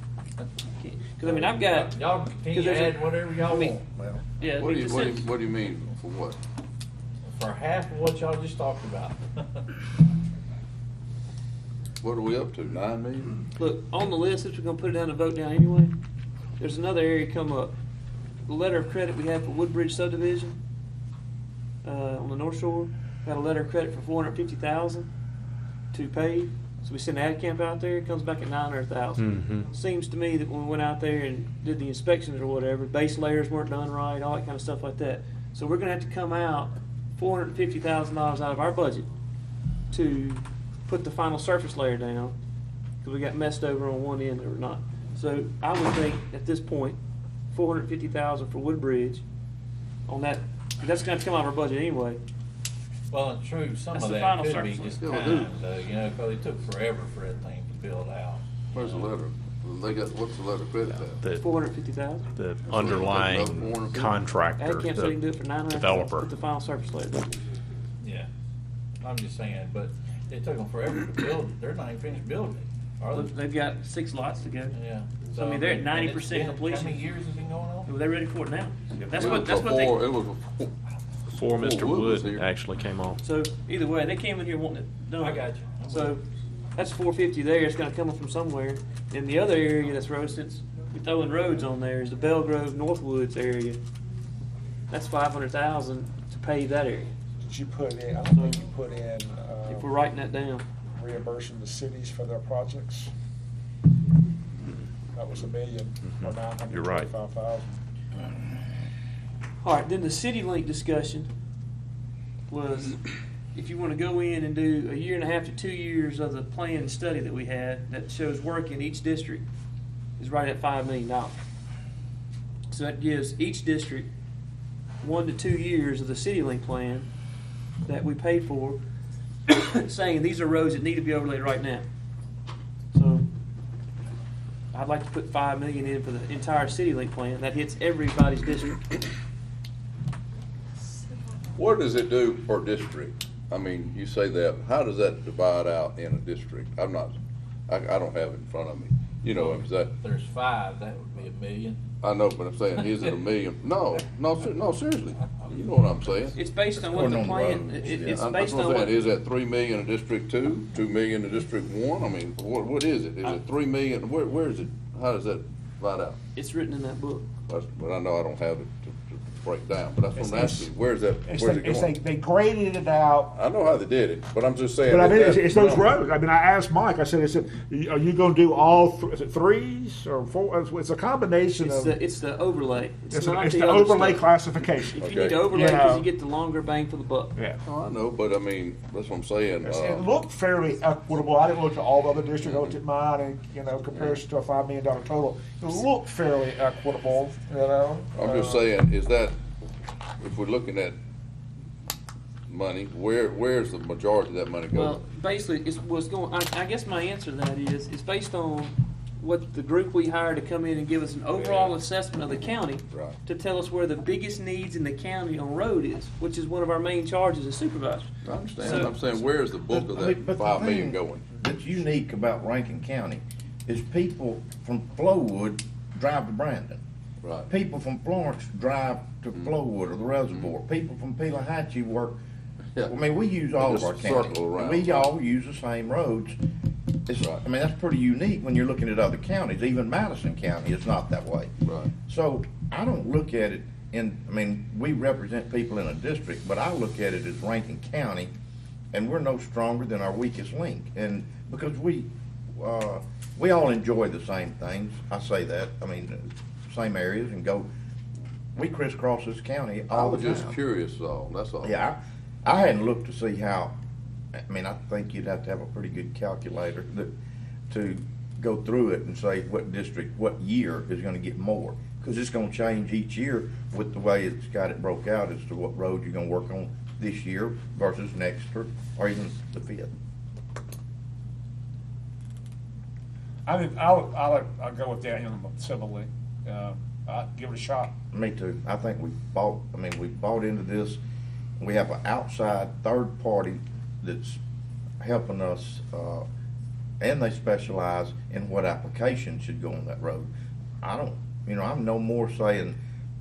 S8: Cause I mean, I've got,
S4: Y'all can
S8: 'cause there's a-
S4: add whatever y'all
S8: I mean,
S4: want,
S8: yeah.
S2: What do
S8: it's
S2: you,
S8: just-
S2: what do you mean, for what?
S4: for half of what y'all just talked about.
S2: What are we up to, 9 million?
S8: Look, on the list, since we're gonna put it down and vote down anyway, there's another area come up. The letter of credit we had for Woodbridge subdivision, on the North Shore, got a letter of credit for 450,000 to pay. So we send ad camp out there, it comes back at 900,000.
S1: Mhm.
S8: Seems to me that when we went out there and did the inspections or whatever, base layers weren't done right, all that kind of stuff like that. So we're gonna have to come out $450,000 out of our budget to put the final surface layer down, because we got messed over on one end or not. So I would think at this point, 450,000 for Woodbridge on that, that's gonna have to come out of our budget anyway.
S4: Well, and true, some
S8: That's
S4: of
S8: the
S4: that
S8: final
S4: could be
S8: surface.
S4: just
S2: Yeah,
S4: time, though, you know, cause it took forever for that thing to build out.
S2: Where's the letter? They got, what's the letter credit at?
S1: the,
S8: 450,000.
S1: the underlying contractor,
S8: Ad camp said he can do it for
S1: the
S8: 900.
S1: developer.
S8: Put the final surface layer down.
S4: Yeah, I'm just saying, but it took them forever to build it, they're not even finished building it, are they?
S8: They've got 6 lots to go.
S4: Yeah.
S8: So, I mean, they're at
S4: and
S8: 90%
S4: it's been-
S8: completion.
S4: How many years has it been going on?
S8: They're ready for it now. That's
S2: It
S8: what,
S2: was
S8: that's what they.
S2: before- It was before.
S1: Before Mr.
S2: Wood was
S1: Wood
S2: here.
S1: actually came on.
S8: So either way, they came in here wanting it done.
S4: I got you.
S8: So that's 450 there. It's gonna come from somewhere. And the other area that's road, since we're throwing roads on there, is the Belgrove Northwoods area. That's 500,000 to pave that area.
S5: Did you put in, I don't think you put in,
S8: If we're writing that down.
S5: reimbursing the cities for their projects? That was $1 million or
S1: You're right.
S5: 925,000.
S8: All right, then the CityLink discussion was, if you want to go in and do a 1.5 to 2 years of the plan and study that we had that shows work in each district, is right at $5 million. So that gives each district 1 to 2 years of the CityLink plan that we paid for, saying these are roads that need to be overlaid right now. So I'd like to put $5 million in for the entire CityLink plan. That hits everybody's district.
S2: What does it do per district? I mean, you say that, how does that divide out in a district? I don't have it in front of me. You know, is that,
S4: There's 5, that would be $1 million.
S2: I know, but I'm saying, is it $1 million? No, seriously. You know what I'm saying?
S8: It's based on what the plan, it's
S2: That's
S8: based
S2: what
S8: on
S2: I'm
S8: what.
S2: saying. Is that 3 million in District 2, 2 million in District 1? I mean, what is it? Is it 3 million? Where is it? How does that divide out?
S8: It's written in that book.
S2: But I know I don't have it break down, but that's what I'm asking, where's it
S5: They
S2: going?
S5: graded it out.
S2: I know how they did it, but I'm just saying.
S5: But I mean,
S2: that
S5: it's those
S2: number-
S5: roads. I mean, I asked Mike, I said, are you gonna do all, is it threes or four? It's a combination of,
S8: It's the overlay.
S5: it's
S8: not
S5: the
S8: other
S5: overlay
S8: stuff.
S5: classification.
S8: If you
S2: Okay.
S8: need to overlay,
S5: You
S8: because
S5: know.
S8: you get the longer bang for the buck.
S5: Yeah.
S2: Oh, I know, but I mean, that's what I'm saying.
S5: It looked fairly equitable. I didn't look at all the other districts, I looked at mine and, comparison to a $5 million total. It looked fairly equitable,
S2: I'm just saying, is that, if we're looking at money, where's the majority of that money
S8: Well,
S2: going?
S8: basically, it's what's going. I guess my answer to that is it's based on what the group we hired to come in and give us an overall assessment of the county
S2: Right.
S8: to tell us where the biggest needs in the county on road is, which is one of our main charges as supervisors.
S2: I understand,
S8: So-
S2: I'm saying, where's the bulk of that
S9: But the
S2: 5 million
S9: thing
S2: going?
S9: That's unique about Rankin County is people from Flowood drive to Brandon.
S2: Right.
S9: People from Florence drive to Flowood or the reservoir. People from Pelahatchie work.
S2: Yeah.
S9: I mean, we use all of
S2: Just
S9: our counties.
S2: circle around.
S9: We all use the same roads.
S2: Right.
S9: I mean, that's pretty unique when you're looking at other counties. Even Madison County is not that way.
S2: Right.
S9: So I don't look at it we represent people in a district, but I look at it as Rankin County, and we're no stronger than our weakest link. And because we all enjoy the same things, I say that, same areas and we crisscross this county
S2: I
S9: all the
S2: was
S9: time.
S2: just curious, that's all.
S9: Yeah, I hadn't looked to see how, I think you'd have to have a pretty good calculator to go through it and say what district, what year is gonna get more. Cause it's gonna change each year with the way it's got it broke out as to what road you're gonna work on this year versus next or even the 5th.
S5: I think I'll go with that civilly. I'll give it a shot.
S9: Me too. I think we bought into this. We have an outside third party that's helping us, and they specialize in what application should go on that road. I'm no more saying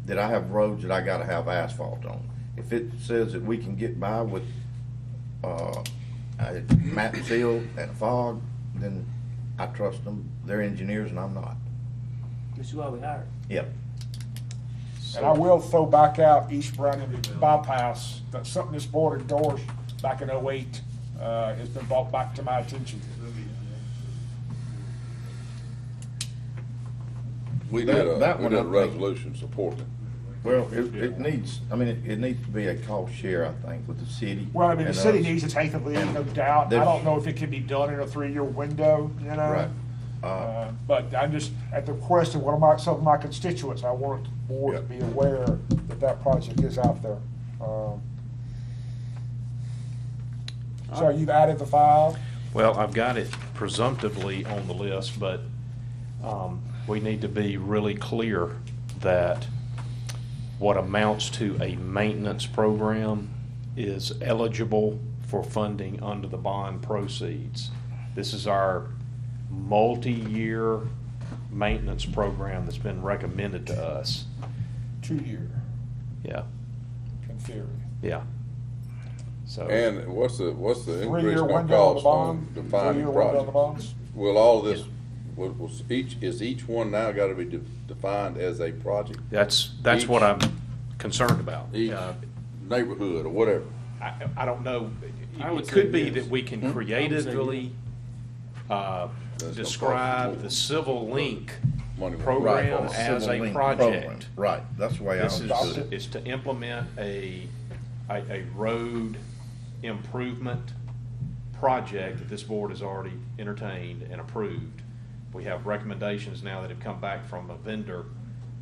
S9: that I have roads that I gotta have asphalt on. If it says that we can get by with, a mat and seal and a fog, then I trust them. They're engineers and I'm not.
S8: Which is why we hired.
S9: Yep.
S5: And I will throw back out East Brandon bypass. That's something this board endorsed back in '08. It's been brought back to my attention.
S2: We did
S9: That
S2: a
S9: one, I think-
S2: resolution supporting.
S9: Well, it needs to be a cost share, I think, with the city.
S5: Well, the
S9: and
S5: city
S9: us.
S5: needs to take the lead, no doubt. I
S9: There's-
S5: don't know if it can be done in a 3-year window,
S9: Right.
S5: But I'm just, at the request of some of my constituents, I want the board to be aware that project is out there. So you've added the 5?
S1: Well, I've got it presumptively on the list, but we need to be really clear that what amounts to a maintenance program is eligible for funding under the bond proceeds. This is our multi-year maintenance program that's been recommended to us.
S5: 2-year,
S1: Yeah,
S5: in theory.
S1: yeah. So.
S2: And what's the increase
S5: 3-year
S2: gonna
S5: window on the
S2: cost on
S5: bond?
S2: defining
S5: 3-year window on the
S2: projects?
S5: bonds?
S2: Will all of this, is each one now gotta be defined as a project?
S1: That's
S2: Each-
S1: what I'm concerned about.
S2: Each neighborhood or whatever?
S1: I don't know.
S8: I would
S1: It
S8: say
S1: could be
S8: yes.
S1: that we can creatively
S2: gonna
S1: describe
S2: cost
S1: the Civil Link
S2: Money.
S1: program
S9: Right.
S1: as
S9: Civil
S1: a
S9: link
S1: project.
S9: program. Right, that's the way I
S1: This
S9: understood it.
S1: is to implement a road improvement project that this board has already entertained and approved. We have recommendations now that have come back from a vendor.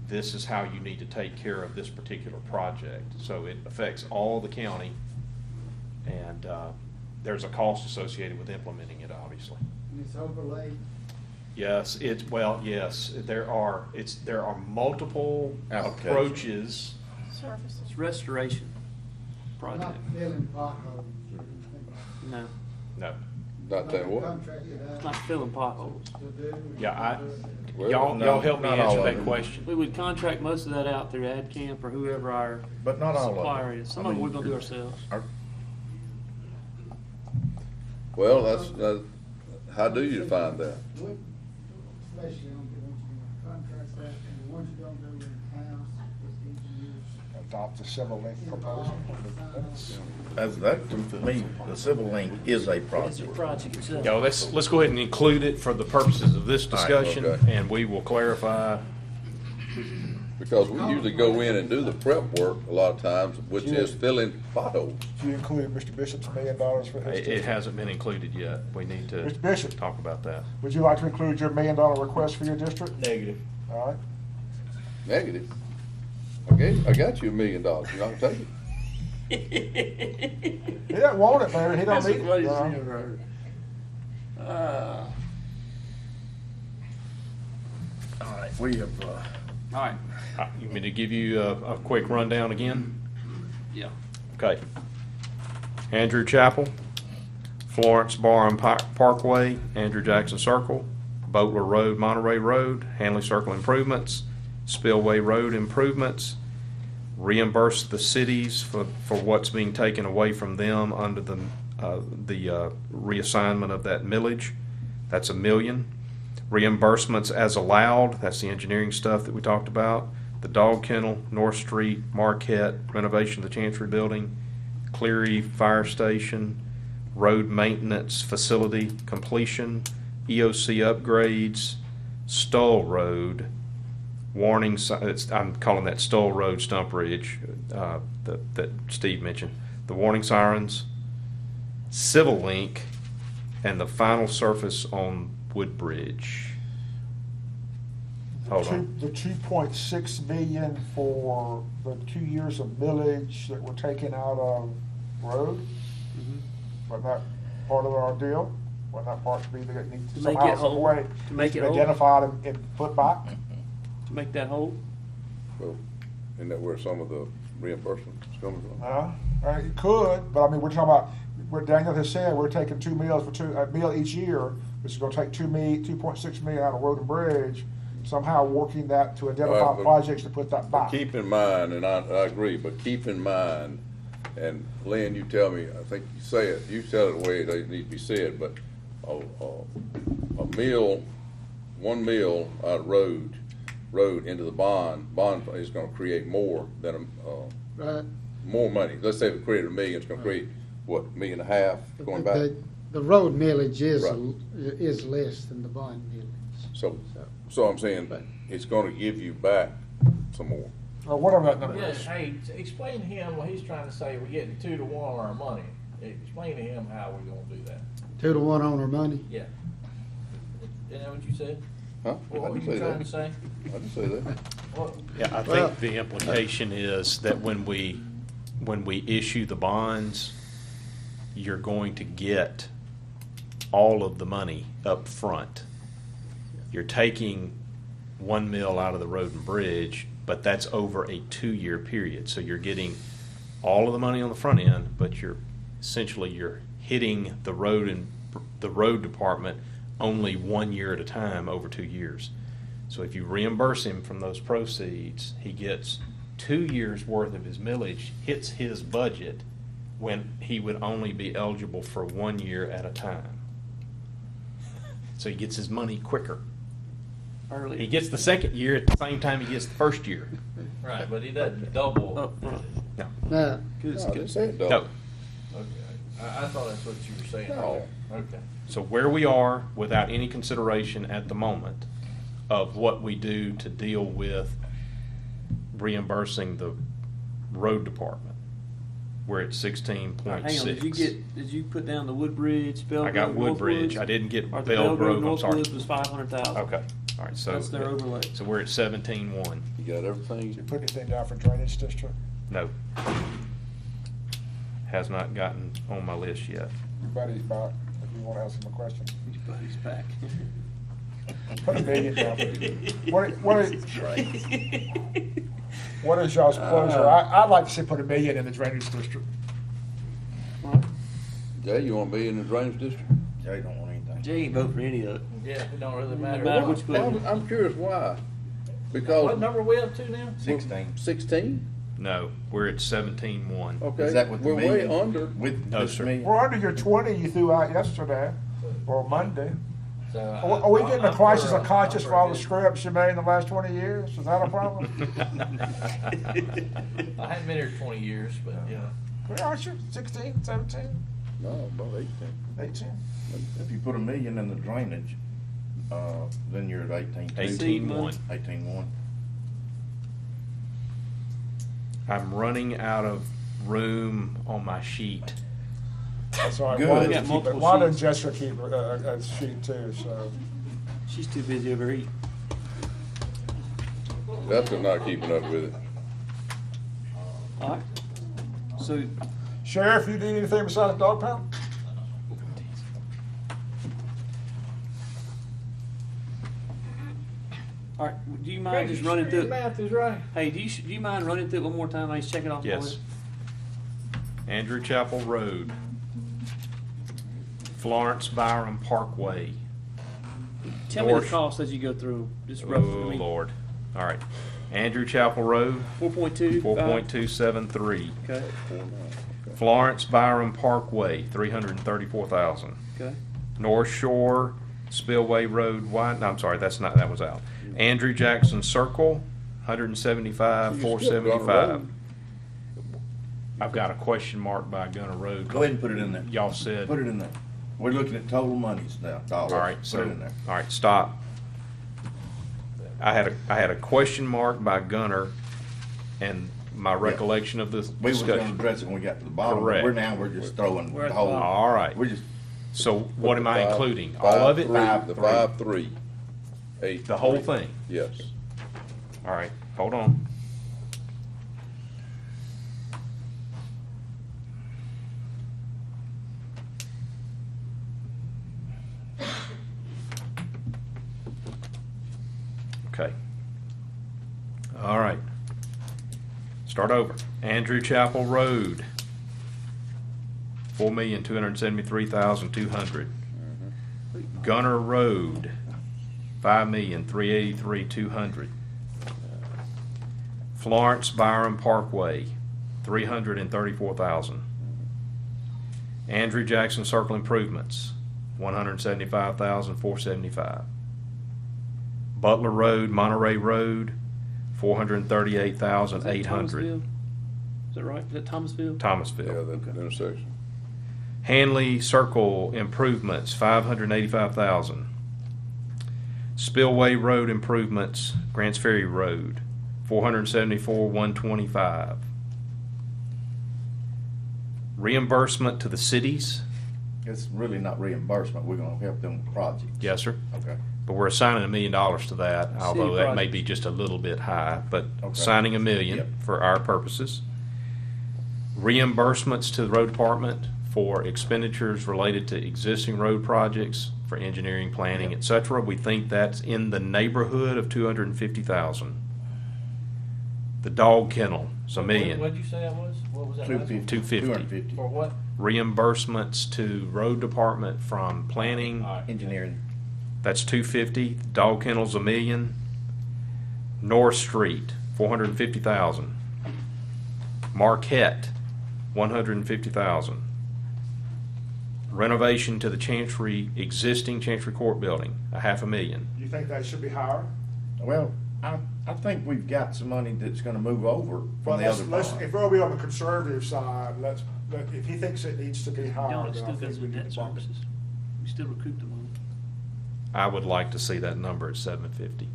S1: This is how you need to take care of this particular project. So it affects all the county, and there's a cost associated with implementing it, obviously.
S3: And it's overlaid.
S1: Yes, yes, there are multiple
S9: Applications.
S1: approaches.
S8: It's restoration
S3: Not
S8: project.
S3: filling potholes or anything.
S8: No,
S1: No,
S2: Not that what?
S3: Contracted
S8: it's
S3: out
S8: not filling potholes.
S3: to do.
S1: yeah,
S2: Well,
S1: y'all
S9: no,
S1: help me
S9: not all
S1: answer
S9: of
S1: that
S9: it.
S1: question.
S8: We would contract most of that out through AdCamp or whoever our
S9: But not all of it.
S8: supplier is. Some
S9: I
S8: of it
S9: mean,
S8: we're gonna do ourselves.
S2: Well, that's, how do you define that?
S3: What, especially on the ones you contract that, and the ones you don't do in-house, with engineers.
S5: adopt the civil link proposal.
S9: As that, to me, the civil link is a
S8: It's a
S9: project.
S8: project itself.
S1: Yeah, let's go ahead and include it for the purposes of this
S9: All right,
S1: discussion,
S2: okay.
S1: and we will clarify.
S2: Because we usually go in and do the prep work a lot of times, which is filling potholes.
S5: Do you include Mr. Bishop's $1 million for his
S1: It
S5: district?
S1: hasn't been included yet. We need to
S5: Mr. Bishop.
S1: talk about that.
S5: Would you like to include your $1 million request for your district?
S1: Negative.
S5: All right.
S2: Negative. I got you $1 million. You're not gonna take it.
S5: He doesn't want it, baby. He don't
S8: That's
S5: need
S8: the funniest
S5: it.
S8: thing I've ever heard.
S9: All right, we have,
S8: All right,
S1: You want me to give you a quick rundown again?
S8: yeah.
S1: Okay. Andrew Chapel, Florence Bar and Parkway, Andrew Jackson Circle, Boatler Road, Monterey Road, Hanley Circle improvements, Spillway Road improvements, reimburse the cities for what's being taken away from them under the reassignment of that millage. That's $1 million. Reimbursements as allowed, that's the engineering stuff that we talked about. The dog kennel, North Street, Marquette, renovation of the Chancery Building, Cleary Fire Station, road maintenance facility completion, EOC upgrades, Stoll Road, warning, I'm calling that Stoll Road Stump Ridge that Steve mentioned, the warning sirens, Civil Link, and the final surface on Woodbridge. Hold on.
S5: The 2.6 million for the 2 years of millage that were taken out of road? Wasn't that part of our deal? Wasn't that part to be that needs
S8: To make
S5: somehow,
S8: it
S5: some
S8: whole.
S5: way
S8: To make it whole.
S5: identified and put back?
S8: To make that whole.
S2: Well, isn't that where some of the reimbursement's coming from?
S5: It could, but I mean, we're talking about, what Daniel has said, we're taking 2 meals for a meal each year, which is gonna take 2.6 million out of road and bridge, somehow working that to identify
S2: Well, but-
S5: projects to put that
S2: But
S5: back.
S2: keep in mind, and I agree, but keep in mind, and Lynn, you tell me, I think you say it, you tell it the way it needs to be said, but a meal, 1 meal out of road into the bond is gonna create more than
S3: Right.
S2: more money. Let's say we created $1 million, it's gonna create, what, $1.5 million going back?
S3: The road millage
S2: Right.
S3: is less than the bond millage.
S2: So I'm saying, it's gonna give you back some more.
S5: Or whatever that number
S4: Yeah,
S5: is.
S4: hey, explain to him what he's trying to say, we're getting 2 to 1 on our money. Explain to him how we're gonna do that.
S3: 2 to 1 on our money.
S4: Yeah. Isn't that what you said?
S2: Huh?
S4: What
S2: I
S4: were
S2: didn't
S4: you
S2: say
S4: trying
S2: that.
S4: to say?
S2: I didn't say that.
S4: What?
S1: Yeah, I
S3: Well-
S1: think the implication is that when we issue the bonds, you're going to get all of the money up front. You're taking 1 mil out of the road and bridge, but that's over a 2-year period. So you're getting all of the money on the front end, but you're hitting the road department only 1 year at a time over 2 years. So if you reimburse him from those proceeds, he gets 2 years worth of his millage, hits his budget, when he would only be eligible for 1 year at a time. So he gets his money quicker.
S8: Early.
S1: He gets the second year at the same time he gets the first year.
S4: Right, but he doesn't double.
S8: Up front.
S1: No.
S3: Now,
S8: Good,
S2: No, I didn't
S8: good.
S2: say it
S1: No.
S2: double.
S4: Okay, I thought that's what you were saying.
S2: No.
S4: Okay.
S1: So where we are, without any consideration at the moment of what we do to deal with reimbursing the road department, we're at 16.6.
S8: Hang on, did you put down the Woodbridge, Bell
S1: I got
S8: Grove,
S1: Woodbridge.
S8: Northwoods?
S1: I didn't get
S8: Or the
S1: Bell Grove, I'm
S8: Northwoods
S1: sorry.
S8: was 500,000.
S1: Okay, all right, so.
S8: That's their overlay.
S1: So we're at 17.1.
S2: You got everything?
S5: Did you put anything down for drainage district?
S1: No. Has not gotten on my list yet.
S5: Your buddy's back, if you wanna ask him a question.
S8: Buddy's back.
S5: Put $1 million down. What is y'all's pleasure? I'd like to see put $1 million in the drainage district.
S2: Jay, you wanna be in the drainage district?
S9: Jay don't want anything.
S8: Jay ain't vote for any of it.
S4: Yeah, it don't really
S8: No
S4: matter.
S8: matter which one.
S2: I'm curious why.
S4: What
S2: Because
S4: number are we up to now?
S9: 16.
S2: 16?
S1: No, we're at 17.1.
S2: Okay.
S9: Is that with the
S2: We're way
S9: million?
S2: under.
S9: With
S1: No,
S9: this
S1: sir.
S9: million?
S5: We're under your 20 you threw out yesterday, or Monday.
S4: So
S5: Are we getting a
S4: I'm
S5: crisis
S4: for-
S5: of conscience
S4: I'm
S5: for all the
S4: good.
S5: screw ups you made in the last 20 years? Is that a problem?
S4: I haven't been here 20 years, but yeah.
S5: Where aren't you? 16, 17,
S2: No, about 18.
S5: 18?
S9: If you put $1 million in the drainage, then you're at 18.
S1: 18-1.
S9: 18-1.
S1: I'm running out of room on my sheet.
S5: That's all right.
S9: Good.
S5: Wanda,
S9: We
S8: got multiple
S5: Wanda and
S8: sheets.
S5: Jessica keep a sheet too, so.
S8: She's too busy over here.
S2: That's not keeping up with it.
S8: All right. So,
S5: Sheriff, you need anything besides dog pound?
S8: all right, do you mind just running through?
S4: Math is right.
S8: Hey, do you mind running through it one more time? I just check it off.
S1: Yes. Andrew Chapel Road, Florence Byram Parkway.
S8: Tell me the
S1: North-
S8: cost as you go through. Just
S1: Oh,
S8: roughly.
S1: Lord. All right. Andrew Chapel Road,
S8: 4.2.
S1: 4.273.
S8: Okay.
S1: Florence Byram Parkway, 334,000.
S8: Okay.
S1: North Shore Spillway Road, no, I'm sorry, that was out. Andrew Jackson Circle, 175,
S2: You skipped Gunner
S1: 475.
S2: Road.
S1: I've got a question mark by Gunner Road.
S9: Go ahead and put it in there.
S1: Y'all said.
S9: Put it in there. We're looking at total monies now, dollars.
S1: All right,
S9: Put
S1: so,
S9: it in there.
S1: all right, stop. I had a question mark by Gunner, and my recollection of this
S9: We were gonna
S1: discussion.
S9: address it when we got to the bottom,
S1: Correct.
S9: but we're just throwing
S8: We're at
S9: the
S8: the
S9: whole.
S8: bottom.
S1: All right.
S9: We're just,
S1: So what am I
S2: Five-
S1: including? All of it?
S2: 5-3, The
S9: 5-3.
S2: 5-3. 8.
S1: The whole thing?
S2: Yes.
S1: All right, hold on. Okay. All right. Start over. Andrew Chapel Road, 4,273,200. Gunner Road, 5,383,200. Florence Byram Parkway, 334,000. Andrew Jackson Circle Improvements, 175,475. Butler Road, Monterey Road, 438,800.
S8: Is that right? Is that Thomasville?
S1: Thomasville.
S2: Yeah, that intersection.
S1: Hanley Circle Improvements, 585,000. Spillway Road Improvements, Grants Ferry Road, 474,125. Reimbursement to the cities,
S9: it's really not reimbursement. We're gonna help them with projects.
S1: yes, sir.
S9: Okay.
S1: But we're assigning $1 million to that, although that may
S8: projects.
S1: be just a little bit high, but
S9: Okay.
S1: assigning $1 million
S9: Yep.
S1: for our purposes. Reimbursements to the road department for expenditures related to existing road projects, for engineering, planning, et cetera. We think that's in the neighborhood of 250,000. The dog kennel is $1 million.
S4: What'd you say that was? What was that last one?
S1: 250.
S9: 250.
S4: For what?
S1: Reimbursements to road department from planning,
S4: All right.
S9: Engineering.
S1: that's 250. Dog kennel's $1 million. North Street, 450,000. Marquette, 150,000. Renovation to the existing Chancery Court building, $500,000.
S5: You think that should be higher?
S9: Well, I think we've got some money that's gonna move over
S5: Well,
S9: from the other
S5: let's,
S9: bond.
S5: if we're gonna be on the conservative side, if he thinks it needs to be higher,
S8: No, it
S5: then
S8: still
S5: I think
S8: goes
S5: we
S8: with
S5: need
S8: debt
S5: to bump it.
S8: services. We still recoup the money.
S1: I would like to see that number at 750.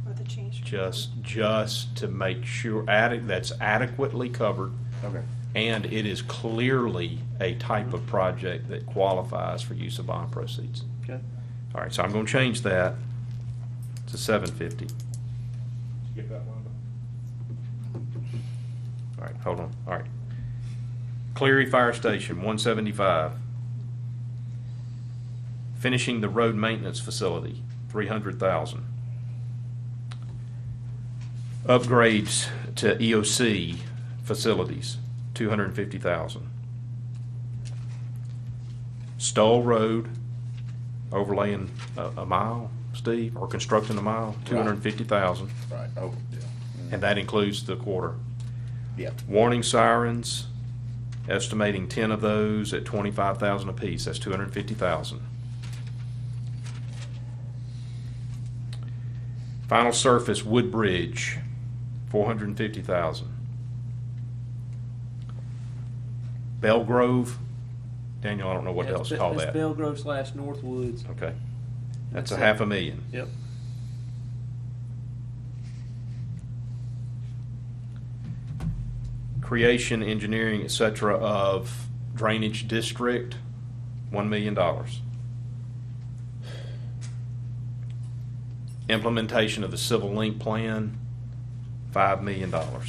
S12: Or the change.
S1: Just to make sure that's adequately covered.
S9: Okay.
S1: And it is clearly a type of project that qualifies for use of bond proceeds.
S8: Okay.
S1: All right, so I'm gonna change that to 750.
S5: Get that one.
S1: All right, hold on, all right. Cleary Fire Station, 175. Finishing the road maintenance facility, 300,000. Upgrades to EOC facilities, 250,000. Stoll Road, overlaying a mile, Steve, or constructing a mile, 250,000.
S9: Right, oh, yeah.
S1: And that includes the quarter.
S9: Yeah.
S1: Warning sirens, estimating 10 of those at 25,000 apiece, that's 250,000. Final surface wood bridge, 450,000. Belgrove, Daniel, I don't know what else to call
S8: That's
S1: that.
S8: Belgrove / Northwoods.
S1: Okay, that's
S8: That's
S1: a $500,000.
S8: Yep.
S1: Creation, engineering, etc. of drainage district, $1 million. Implementation of the civil link plan, $5 million. All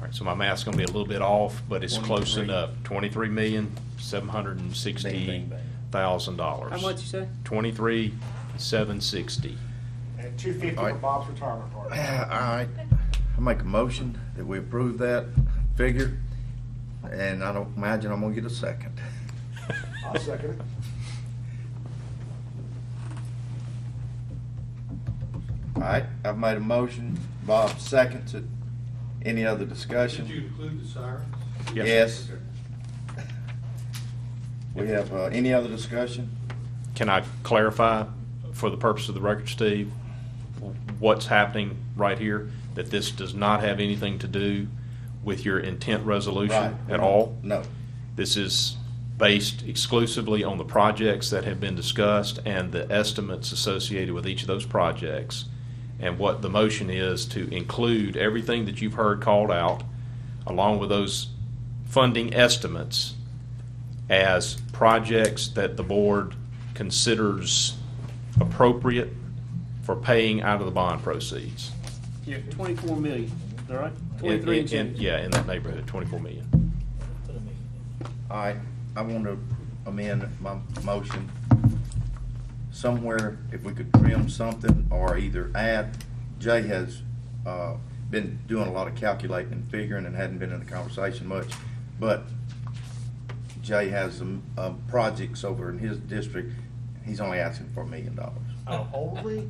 S1: right, so my math's gonna be a little bit off, but it's close
S9: 23.
S1: enough. $23,760,000.
S8: How much you say?
S1: 23,760.
S5: And 250
S9: All right.
S5: for Bob's retirement party.
S9: All right, I make a motion that we approve that figure, and I don't imagine I'm gonna get a second.
S5: I'll second it.
S9: All right, I've made a motion, Bob seconds it. Any other discussion?
S6: Did you include the sirens?
S9: Yes. We have, any other discussion?
S1: Can I clarify, for the purpose of the record, Steve, what's happening right here? That this does not have anything to do with your intent resolution
S9: Right.
S1: at all?
S9: No.
S1: This is based exclusively on the projects that have been discussed and the estimates associated with each of those projects. And what the motion is to include everything that you've heard called out, along with those funding estimates, as projects that the board considers appropriate for paying out of the bond proceeds.
S8: Yeah, 24 million, is that right?
S1: In-
S8: 23 and
S1: in-
S8: change.
S1: Yeah, in that neighborhood, 24 million.
S9: All right, I want to amend my motion. Somewhere, if we could trim something or either add, Jay has been doing a lot of calculating and figuring and hadn't been in the conversation much, but Jay has some projects over in his district. He's only asking for $1 million.
S5: Only?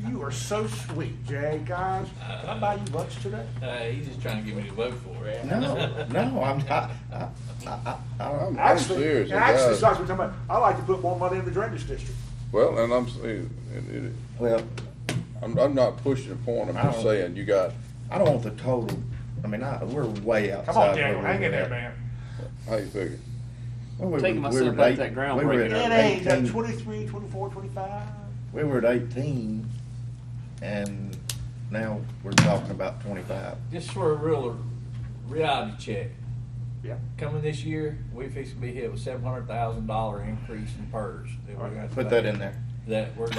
S5: You are so sweet, Jay. Guys, can I buy you lunch today?
S4: He's just trying to get me to vote for it.
S9: No, I'm not.
S2: I'm serious.
S5: Actually,
S2: guys.
S5: Sergeant, we're talking about, I like to put more money in the drainage district.
S2: Well, and I'm saying,
S9: Well,
S2: I'm not pushing the point, I'm just saying, you got,
S9: I don't want the total, I mean, we're way outside.
S5: Come on,
S9: where
S5: Daniel,
S9: we
S5: hang in
S9: were
S5: there,
S9: at.
S5: man.
S2: how you figure?
S9: Well, we
S8: Taking
S9: were-
S8: myself
S9: we were
S8: back
S9: at
S8: that
S9: eight-
S8: groundbreaking.
S9: we were at
S5: It ain't,
S9: 18.
S5: 23, 24, 25.
S9: We were at 18, and now we're talking about 25.
S4: Just for a real reality check,
S5: Yeah.
S4: coming this year, we fix to be hit with $700,000 increase in PERS. That we're gonna
S9: Put that in there.
S4: That we're going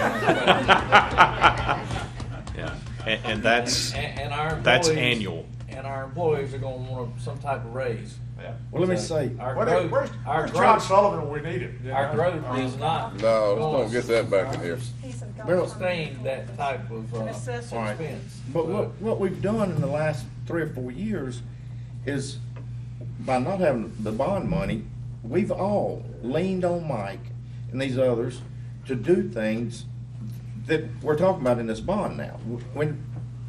S1: Yeah, and that's,
S4: and our employees.
S1: that's annual.
S4: And our employees are gonna want some type of raise.
S5: Yeah.
S9: Well, let me
S4: So
S9: say,
S4: Our
S5: Where's
S4: growth, our
S5: John
S4: growth,
S5: Sullivan when we need him?
S4: our growth is not.
S2: No, let's don't get that back in here.
S4: Sustain that type of,
S9: All right.
S4: expense.
S9: but what we've done in the last 3 or 4 years is, by not having the bond money, we've all leaned on Mike and these others to do things that we're talking about in this bond now. When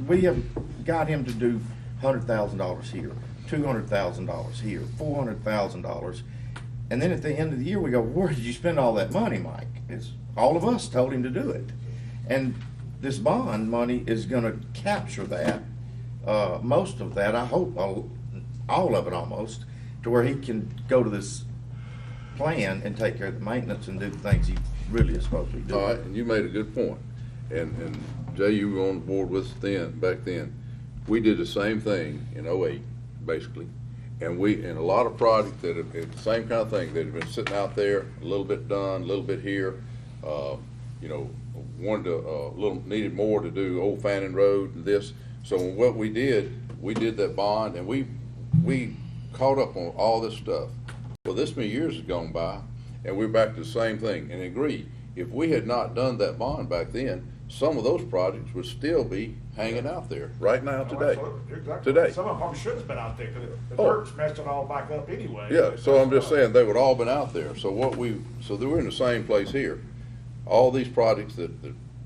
S9: we have got him to do $100,000 here, $200,000 here, $400,000, and then at the end of the year, we go, where did you spend all that money, Mike? It's, all of us told him to do it. And this bond money is gonna capture that, most of that, I hope, all of it almost, to where he can go to this plan and take care of the maintenance and do the things he really is supposed to be doing.
S2: All right, and you made a good point. And Jay, you were on the board with us back then. We did the same thing in '08, basically. And a lot of projects that have, the same kind of thing, that have been sitting out there, a little bit done, a little bit here. Wanted to, needed more to do Old Fannin Road and this. So what we did that bond, and we caught up on all this stuff. Well, this many years has gone by, and we're back to the same thing, and agree. If we had not done that bond back then, some of those projects would still be hanging out there right now today.
S5: Absolutely. You're exactly
S2: Today.
S5: right. Some of them probably should have been out there because the
S2: Oh.
S5: dirt's messed it all back up anyway.
S2: Yeah, so I'm just saying, they would all been out there. So we're in the same place here. All these projects that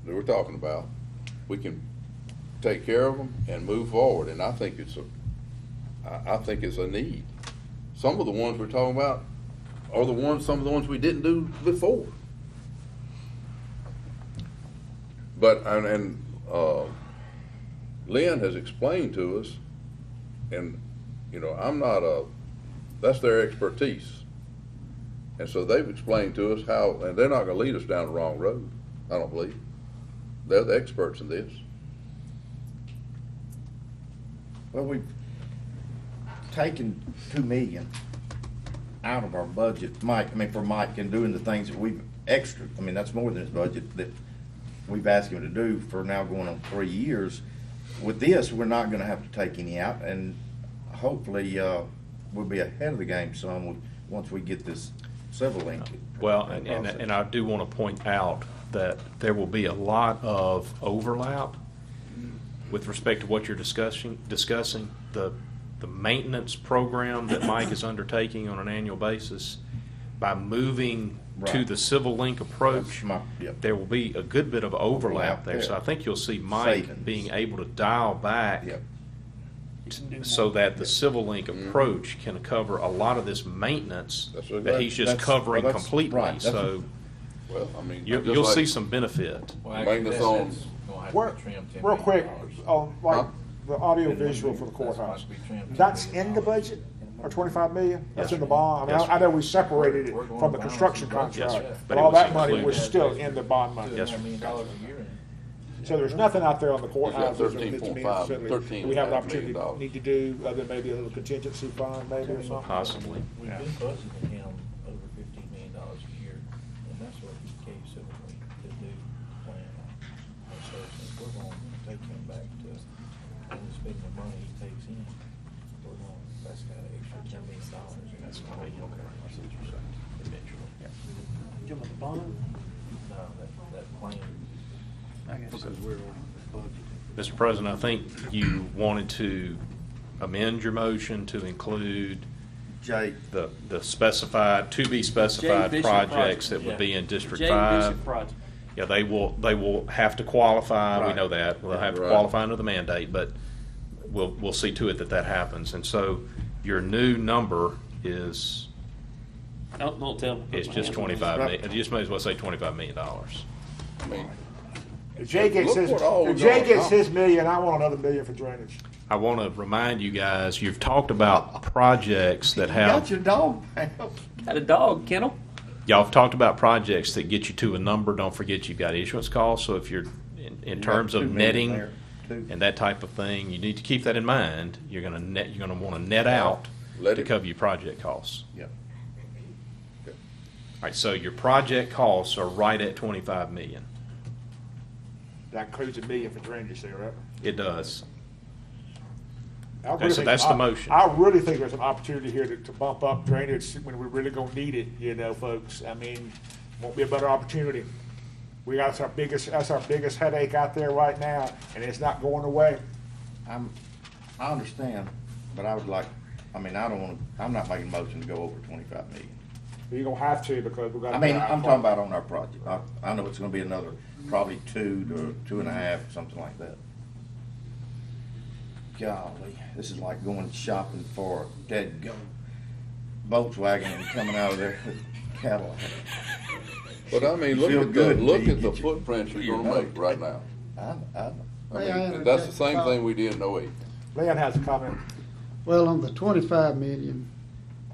S2: we're talking about, we can take care of them and move forward, and I think it's a need. Some of the ones we're talking about are some of the ones we didn't do before. But, Lynn has explained to us, and, you know, that's their expertise. And so they've explained to us how, and they're not gonna lead us down the wrong road, I don't believe. They're the experts in this.
S9: Well, we've taken 2 million out of our budget, for Mike and doing the things that we've extra, that's more than his budget that we've asked him to do for now going on 3 years. With this, we're not gonna have to take any out, and hopefully, we'll be ahead of the game some once we get this civil link.
S1: Well, and I do want to point out that there will be a lot of overlap with respect to what you're discussing. The maintenance program that Mike is undertaking on an annual basis, by moving to
S9: Right.
S1: the civil link approach,
S9: Yep.
S1: there will be a good bit of overlap
S9: Overlap
S1: there. So
S9: there.
S1: I think you'll see Mike
S9: Savings.
S1: being able to dial back
S9: Yep.
S1: so that the civil link approach can cover a lot of this maintenance
S2: That's what-
S1: that he's just
S9: that's-
S1: covering
S9: well, that's
S1: completely.
S9: right. That's
S1: So
S2: Well, just
S1: you'll
S2: like-
S1: see some benefit.
S4: Well, actually,
S2: Maintenance
S4: that's-
S2: on-
S4: that's gonna have to
S5: Real
S4: be trimmed $10
S5: real quick,
S4: million.
S5: like
S2: Huh?
S5: the audio visual for the courthouse, that's in the budget, or 25 million? That's in the bond?
S1: Yes,
S5: I know we separated it
S4: We're going
S5: from the
S4: to
S5: construction
S4: balance
S1: Yes,
S5: contract,
S1: sir.
S5: but
S1: But it
S5: all
S1: was
S5: that money was
S1: included.
S5: still in the bond money.
S1: Yes, sir.
S4: $200 million a year in it.
S5: So there's nothing out there on the
S2: He's got
S5: courthouses or
S2: 13.5
S5: that we have an opportunity
S2: $13.5
S5: need to do, other than maybe a little contingency fund maybe or something?
S1: Possibly.
S4: We've been budgeting him over $15 million a year, and that's what he gave Civil Link to do plan on. And so since we're going to take him back to, and spend the money he takes in, that's got an extra $10 million, and that's gonna be, okay, I see what you're saying, eventually.
S8: You want the bond?
S4: No, that plan.
S8: I guess.
S4: Because we're on the budget.
S1: Mr. President, I think you wanted to amend your motion to include
S9: Jay,
S1: the specified, to be
S8: Jay
S1: specified
S8: Bishop
S1: projects
S8: project,
S1: that would be in District
S8: Jay
S1: 5.
S8: Bishop project.
S1: Yeah, they will have to qualify, we
S9: Right.
S1: know that, they'll have to
S2: Right.
S1: qualify under the mandate, but we'll see to it that happens. And so your new number is
S8: Don't tell me.
S1: just 25 million, you just may as well say $25 million.
S2: I mean,
S5: If Jay gets
S2: Look
S5: his,
S2: what all
S5: if
S2: we
S5: Jay
S2: got
S5: gets
S2: now.
S5: his million, I want another million for drainage.
S1: I want to remind you guys, you've talked about projects that
S9: you
S1: have.
S9: got your dog.
S8: Got a dog kennel.
S1: Y'all have talked about projects that get you to a number. Don't forget you've got issuance costs. So if you're in terms
S9: got
S1: of
S9: 2 million
S1: netting
S9: there, too.
S1: and that type of thing, you need to keep that in mind. You're going to want to net out
S2: Let
S1: to
S2: it-
S1: cover your project costs.
S9: Yep.
S1: All right. So your project costs are right at 25 million.
S5: That includes a million for drainage there, right?
S1: It does.
S5: I
S1: Okay,
S5: really
S1: so
S5: think-
S1: that's the motion.
S5: I really think there's an opportunity here to bump up drainage when we're really gonna need it, folks. I mean, won't be a better opportunity. That's our biggest headache out there right now, and it's not going away.
S9: I understand, but I would like, I don't wanna, I'm not making a motion to go over 25 million.
S5: You're gonna have to because we're gonna.
S9: I'm talking about on our project. I know it's gonna be another, probably 2 to 2.5, something like that. Golly, this is like going shopping for dead go Volkswagen and coming out of there with Cadillac.
S2: but I mean,
S9: You feel
S2: look
S9: good
S2: at
S9: until you
S2: the
S9: get your-
S2: footprints you're
S9: your
S2: gonna make
S9: note.
S2: right now.
S9: I
S2: I
S3: May I
S2: mean, that's the
S3: interject,
S2: same
S3: Bob?
S2: thing we did in '08.
S5: Leon has a comment.
S3: Well, on the 25 million,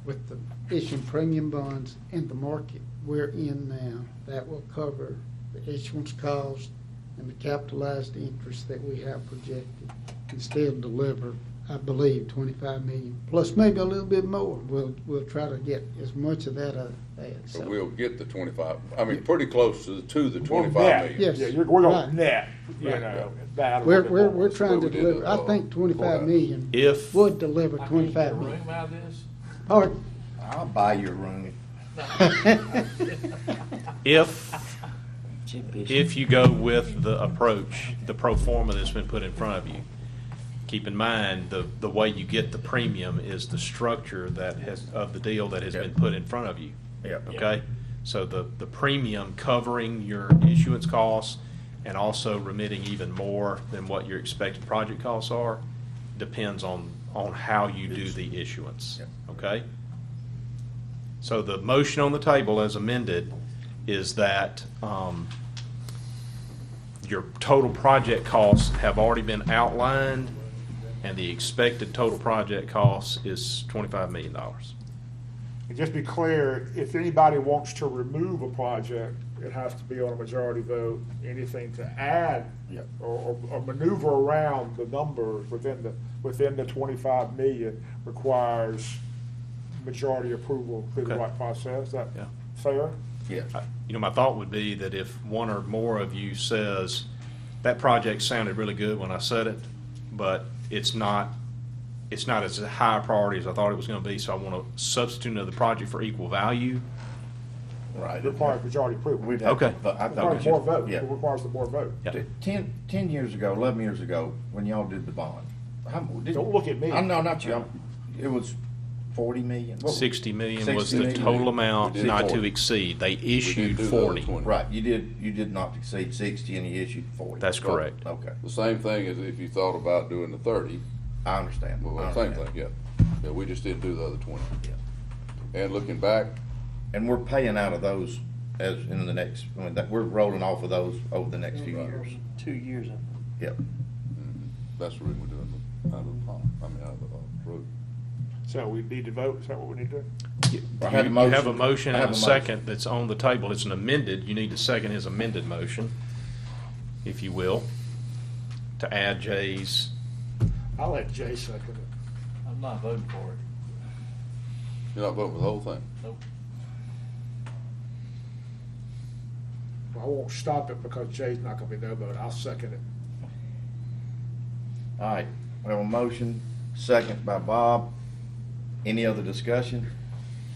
S3: with the issuing premium bonds in the market we're in now, that will cover the issuance cost and the capitalized interest that we have projected, and still deliver, I believe, 25 million, plus maybe a little bit more. We'll try to get as much of that as.
S2: So we'll get the 25, pretty close to the
S5: We'll
S2: 25
S5: net.
S2: million.
S3: Yes.
S5: Yeah, we're gonna
S3: Right.
S5: net,
S2: Right.
S5: that a
S3: We're,
S5: little bit
S3: we're,
S5: more.
S3: we're trying
S2: what
S3: to
S2: we did
S3: deliver,
S2: at,
S3: I think 25
S2: courthouse.
S3: million
S1: If
S3: would deliver
S4: I can't get
S3: 25
S4: a
S3: million.
S4: room out of this?
S3: Pardon?
S9: I'll buy your room.
S1: if you go with the approach, the pro forma that's been put in front of you, keep in mind, the way you get the premium is the structure of the deal that has been put in front of you.
S9: Yep.
S1: Okay? So the premium covering your issuance costs and also remitting even more than what your expected project costs are depends on how you do the issuance.
S9: Yep.
S1: Okay? So the motion on the table as amended is that your total project costs have already been outlined, and the expected total project cost is $25 million.
S5: And just be clear, if anybody wants to remove a project, it has to be on a majority vote. Anything to add
S9: Yep.
S5: or maneuver around the numbers within the 25 million requires majority approval through the
S1: Okay.
S5: right process. Is that
S1: Yeah.
S5: fair?
S9: Yeah.
S1: You know, my thought would be that if one or more of you says, that project sounded really good when I said it, but it's not as high a priority as I thought it was gonna be, so I wanna substitute another project for equal value.
S9: Right.
S5: It requires majority approval.
S9: We'd have to-
S1: Okay.
S9: but I
S5: It
S9: thought
S5: requires
S9: we
S5: more
S9: should-
S5: vote.
S9: yeah.
S5: It requires the more vote.
S1: Yeah.
S9: 10 years ago, 11 years ago, when y'all did the bond.
S5: Don't look at me.
S9: No, not you. It was 40 million. What was it?
S1: 60 million was
S9: 60
S1: the
S9: million.
S1: total amount
S2: We did
S1: not to
S2: 40.
S1: exceed. They
S2: We
S1: issued
S2: didn't do the other
S1: 40.
S2: 20.
S9: Right, you did not exceed 60 and you issued 40.
S1: That's correct.
S9: Okay,
S2: The same thing as if you thought about doing the 30,
S9: I understand.
S2: well,
S9: I
S2: same
S9: understand.
S2: thing, yeah. Yeah, we just didn't do the other 20. And looking back,
S9: And we're paying out of those as in the next, we're rolling off of those over the next few years.
S8: 2 years, I think.
S9: Yep.
S2: that's the reason we're doing it out of the pond, out of the road.
S5: So we need to vote. Is that what we need to do?
S1: You
S9: I had a
S1: you have a
S9: motion.
S1: motion
S9: I
S1: and
S9: have
S1: a
S9: a
S1: second that's on the table. It's an amended. You need to second his amended motion, if you will, to add Jay's.
S5: I'll let Jay second it.
S4: I'm not voting for it.
S2: You're not voting for the whole thing?
S4: Nope.
S5: I won't stop it because Jay's not gonna be no vote. I'll second it.
S9: All right, we have a motion, second by Bob. Any other discussion?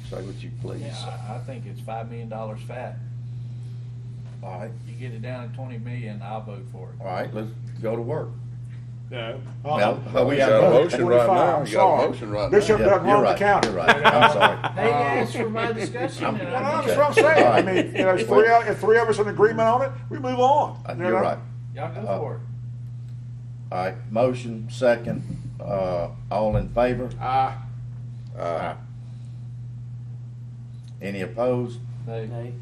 S9: Say what you please.
S4: Yeah, I think it's $5 million fat.
S9: All right,
S4: You get it down to 20 million, I'll vote for it.
S9: all right, let's go to work.
S5: No.
S9: No, we
S2: You
S9: got
S2: got a
S9: a
S2: motion right
S5: 25,
S2: now.
S5: I'm
S2: You got a
S5: sorry.
S2: motion right
S5: Bishop
S2: now.
S5: doesn't
S9: You're
S5: run the
S9: right,
S5: county.
S9: you're right, I'm sorry.
S4: They asked for my discussion and
S5: Well,
S4: I
S5: that's what I'm saying. I mean,
S9: Well,
S5: if three of us in agreement on it, we move on. You
S9: You're
S5: know?
S9: right.
S4: Y'all go for it.
S9: All right, motion, second, all in favor?
S5: Aye.
S9: Aye. Any opposed?
S8: Nay.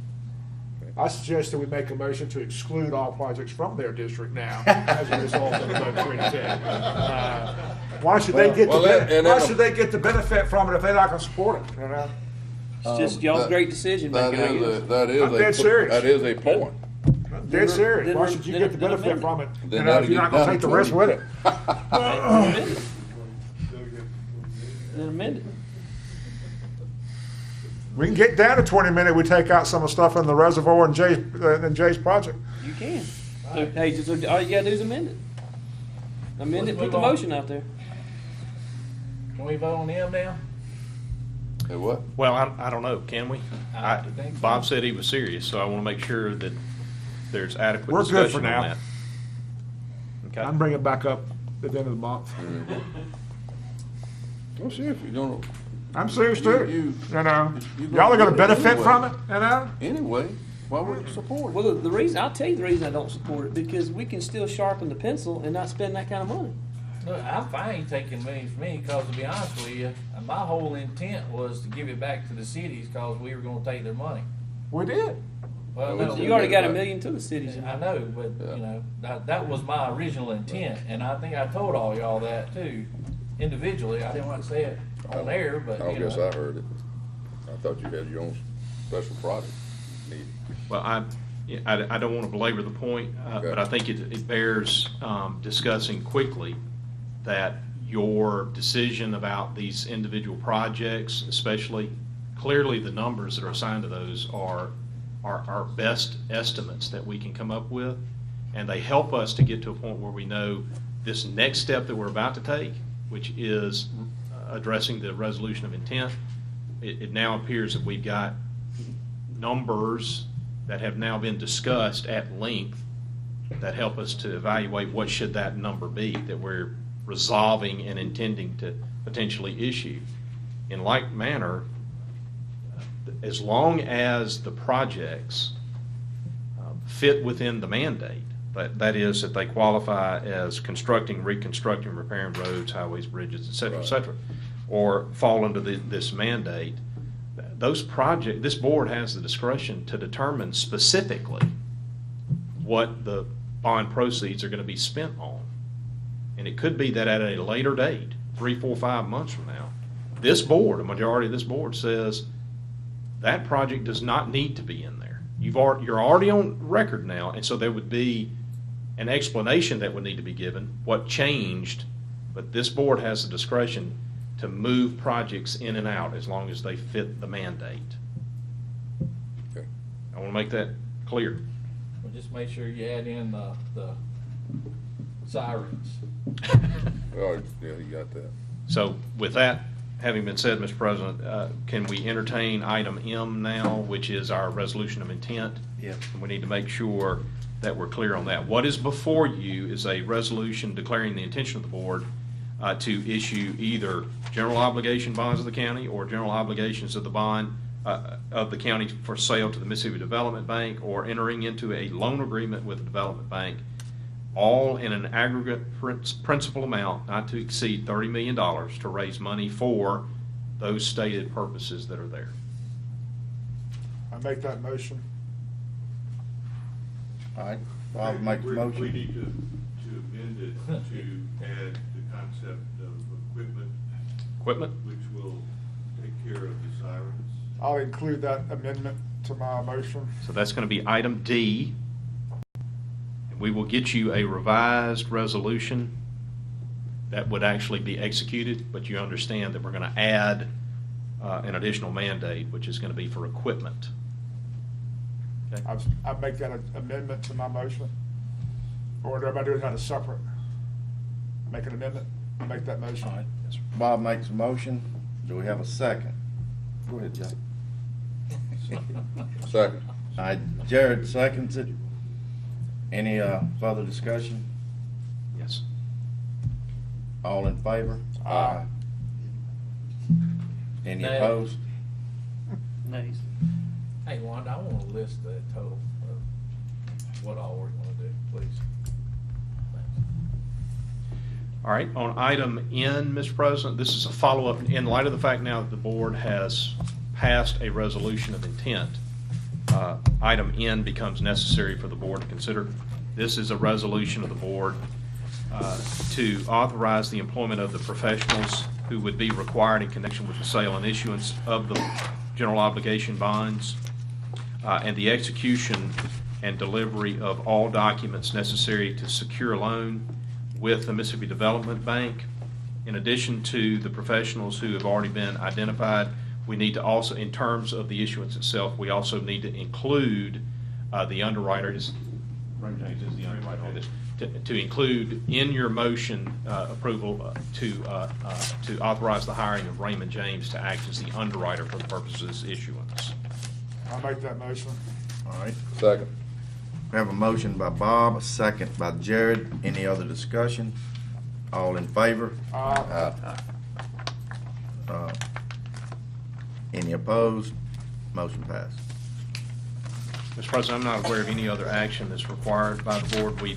S5: I suggest that we make a motion to exclude all projects from their district now as a result of the vote 3 to 10. Why should they get
S2: Well,
S5: why should they get the benefit from it if they're not gonna support it, you know?
S8: It's just y'all's
S2: that-
S8: great decision
S2: That
S8: making, I
S2: is,
S8: guess.
S2: that is
S5: I'm dead serious.
S2: that is a point.
S5: Dead serious.
S8: then
S5: Why
S8: we're-
S5: should you
S8: then-
S5: get the
S8: then
S5: benefit
S8: amend it.
S5: from it,
S2: Then
S5: you know,
S2: that'll
S5: if you're
S2: get
S5: not gonna
S2: down
S5: take the
S2: to
S5: risk
S2: 20.
S5: with it?
S8: Then amend it.
S5: We can get down to 20 minutes, we take out some of the stuff in the reservoir and Jay's project.
S8: You can. So, hey, just, all you gotta do is amend it. Amend it,
S4: Let's
S8: put
S4: move
S8: the
S4: on.
S8: motion out there.
S4: Can we vote on him now?
S2: Hey, what?
S1: Well, I don't know, can we?
S4: I think so.
S1: Bob said he was serious, so I want to make sure that there's adequate
S5: We're good
S1: discussion
S5: for
S1: on
S5: now.
S1: that. Okay.
S5: I'm bringing it back up at the end of the month.
S2: Well, see if you don't,
S5: I'm serious too.
S2: You-
S5: You know,
S2: you
S5: y'all are gonna
S2: gonna do it
S5: benefit
S2: anyway.
S5: from it, you know?
S2: anyway, why would you support it?
S8: Well, the reason, I'll tell you the reason I don't support it, because we can still sharpen the pencil and not spend that kind of money.
S4: Look, I'm fine taking money from me, cause to be honest with you, my whole intent was to give it back to the cities, cause we were gonna take their money.
S5: We did.
S4: Well,
S2: Yeah,
S4: no,
S2: we
S8: You already got
S2: Right.
S8: $1 million to the cities.
S4: I know, but,
S2: Yeah.
S4: you know, that was my original intent, and I think I told all y'all that too, individually. I didn't want to say it on air, but,
S2: I
S4: you
S2: guess
S4: know.
S2: I heard it. I thought you had your own special project. Neat.
S1: Well, I don't want to belabor the point,
S2: Okay.
S1: but I think it bears discussing quickly that your decision about these individual projects, especially, clearly the numbers that are assigned to those are our best estimates that we can come up with, and they help us to get to a point where we know this next step that we're about to take, which is addressing the resolution of intent. It now appears that we've got numbers that have now been discussed at length that help us to evaluate what should that number be that we're resolving and intending to potentially issue. In like manner, as long as the projects fit within the mandate, but that is that they qualify as constructing, reconstructing, repairing roads, highways, bridges, et cetera, or fall under this mandate, this board has the discretion to determine specifically what the bond proceeds are gonna be spent on. And it could be that at a later date, 3, 4, 5 months from now, this board, a majority of this board says that project does not need to be in there. You're already on record now, and so there would be an explanation that would need to be given, what changed, but this board has the discretion to move projects in and out as long as they fit the mandate.
S2: Okay.
S1: I want to make that clear.
S4: Well, just make sure you add in the sirens.
S2: Oh, yeah, you got that.
S1: So with that having been said, Mr. President, can we entertain item M now, which is our resolution of intent?
S9: Yeah.
S1: And we need to make sure that we're clear on that. What is before you is a resolution declaring the intention of the board to issue either general obligation bonds of the county or general obligations of the bond of the county for sale to the Mississippi Development Bank, or entering into a loan agreement with the development bank, all in an aggregate principal amount not to exceed $30 million to raise money for those stated purposes that are there.
S5: I make that motion.
S9: All right, Bob, make the
S6: We
S9: motion.
S6: need to amend it to add the concept of equipment,
S1: Equipment?
S6: which will take care of the sirens.
S5: I'll include that amendment to my motion.
S1: So that's going to be item D. And we will get you a revised resolution that would actually be executed, but you understand that we're going to add an additional mandate, which is going to be for equipment. Okay?
S5: I make that an amendment to my motion. Or do everybody do that as separate? Make an amendment, I make that motion.
S9: All right. Bob makes a motion. Do we have a second? Go ahead, Jay.
S2: Second.
S9: All right, Jared seconds it. Any further discussion?
S1: Yes.
S9: All in favor?
S5: Aye.
S9: Any
S4: Nay.
S9: opposed?
S8: Nice.
S4: Hey, Wanda, I want to list the total of what all we're going to do, please. Thanks.
S1: All right, on item N, Mr. President, this is a follow-up in light of the fact now that the board has passed a resolution of intent. Item N becomes necessary for the board to consider. This is a resolution of the board to authorize the employment of the professionals who would be required in connection with the sale and issuance of the general obligation bonds, and the execution and delivery of all documents necessary to secure a loan with the Mississippi Development Bank. In addition to the professionals who have already been identified, we need to also, in terms of the issuance itself, we also need to include the underwriters. Raymond James is the underwriter on this. To include in your motion approval to authorize the hiring of Raymond James to act as the underwriter for the purposes of this issuance.
S5: I'll make that motion.
S9: All right.
S2: Second.
S9: We have a motion by Bob, a second by Jared. Any other discussion? All in favor?
S5: Aye.
S9: Any opposed? Motion passed.
S1: Mr. President, I'm not aware of any other action that's required by the board. We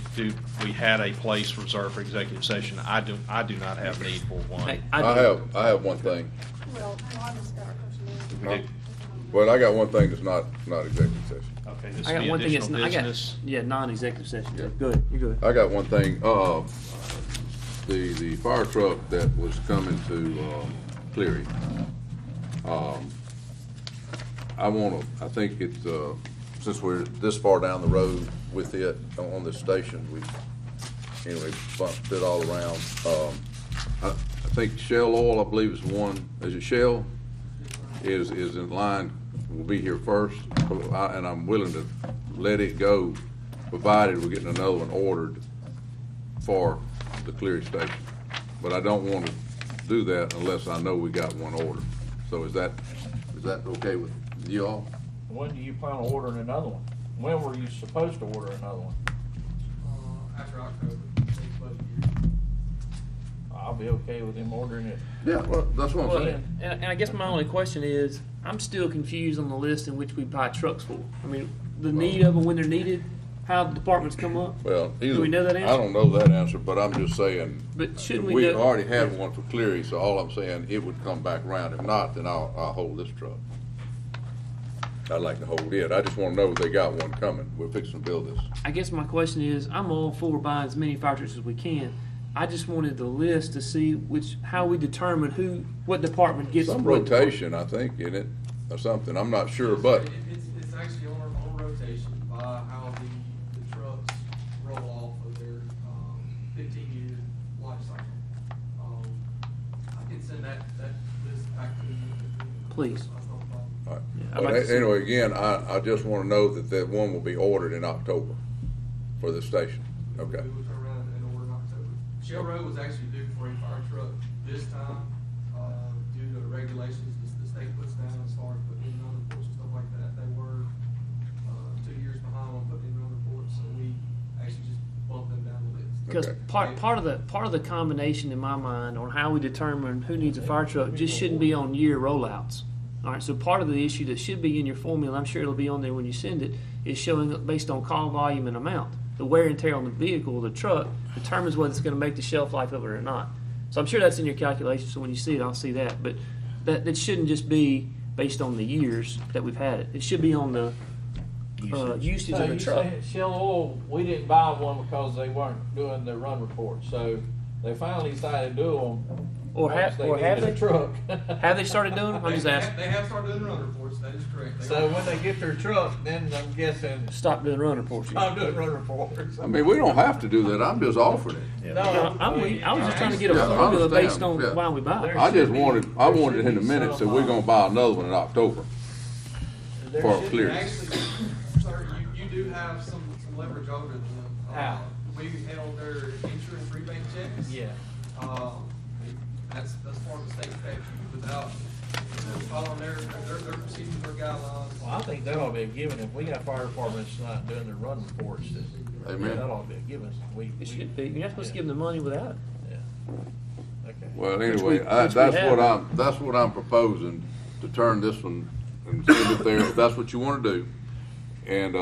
S1: had a place reserved for executive session. I do not have need for one.
S8: Hey,
S2: I have one thing.
S12: Well, Wanda's got a
S1: We do.
S2: Well, I got one thing that's not executive session.
S1: Okay, this
S8: I
S1: will
S8: got
S1: be
S8: one thing that's,
S1: additional
S8: I got,
S1: business.
S8: yeah, non-executive session.
S2: Yeah.
S8: Good, you're good.
S2: I got one thing, the fire truck that was coming to, Cleary. I think it's, since we're this far down the road with it on this station, we, anyway, bumped it all around. I think Shell Oil, I believe is one, is it Shell? Is in line, will be here first, and I'm willing to let it go, provided we're getting another one ordered for the Cleary station. But I don't want to do that unless I know we got one ordered. So is that okay with you all?
S4: When do you plan on ordering another one? When were you supposed to order another one?
S10: After October,
S4: I'll be okay with him ordering it.
S2: Yeah, well, that's what I'm
S8: Well,
S2: saying.
S8: and I guess my only question is, I'm still confused on the list in which we buy trucks for. I mean, the need of them when they're needed, how the departments come up.
S2: Well,
S8: Do we know that answer?
S2: I don't know that answer, but I'm just saying,
S8: But shouldn't we
S2: we
S8: know?
S2: already have one for Cleary, so all I'm saying, it would come back around. If not, then I'll hold this truck. I'd like to hold it. I just wanna know they got one coming. We're fixing to build this.
S8: I guess my question is, I'm all for buying as many fire trucks as we can. I just wanted the list to see how we determine what department gets.
S2: Some
S8: what
S2: rotation, I think, in it, or something. I'm not sure, but
S13: It's actually on rotation by how the trucks roll off of their 15-year life cycle. I can send that list back to you.
S8: Please.
S13: That's no problem.
S2: all right.
S8: Yeah, I'd
S2: But
S8: like to see-
S2: anyway, again, I just wanna know that one will be ordered in October for this station. Okay.
S13: We will turn around and order in October. Shell Road was actually due for a fire truck this time, due to the regulations the state puts down as far as putting in run reports and stuff like that. They were 2 years behind on putting in run reports, so we actually just bumped them down the list.
S8: Because
S2: Okay.
S8: part of the combination in my mind on how we determine who needs a fire truck just shouldn't be on year rollouts. All right, so part of the issue that should be in your formula, I'm sure it'll be on there when you send it, is showing up based on call volume and amount. The wear and tear on the vehicle, the truck, determines whether it's going to make the shelf life of it or not. So I'm sure that's in your calculation. So when you see it, I'll see that. But that shouldn't just be based on the years that we've had it. It should be on the usage
S4: So
S8: of the
S4: you
S8: truck.
S4: say Shell Oil, we didn't buy one because they weren't doing their run report, so they finally decided to do them.
S8: Or have
S4: needed
S8: they?
S4: a truck.
S8: Have they started doing them? I'm just asking.
S13: They have started doing run reports, that is correct. They
S4: So
S13: are.
S4: when they get their truck, then I'm guessing,
S8: Stop doing run reports.
S4: I'm doing run reports.
S2: I mean, we don't have to do that. I'm just offering it.
S4: No,
S8: I was just trying to get a
S2: Yeah, I
S8: formula
S2: understand.
S8: based on
S2: Yeah.
S8: why we buy it.
S2: I just wanted it in the minutes that we're gonna buy another one in October
S4: There
S2: for
S4: should be
S2: clearance.
S13: Actually, sir, you do have some leverage over them.
S4: How?
S13: We held their insurance rebate checks.
S4: Yeah.
S13: That's part of the state statute without, following their procedures, their guidelines.
S4: Well, I think that ought to be a given. If we got fire departments not doing their run reports,
S2: Amen.
S4: that ought to be a given.
S8: It should be. You're not supposed to give them the money without it.
S4: Yeah. Okay.
S2: Well,
S8: Which
S2: anyway,
S8: we
S2: that's
S8: have.
S2: that's what I'm proposing, to turn this one and send it there, if that's what you wanna do. And,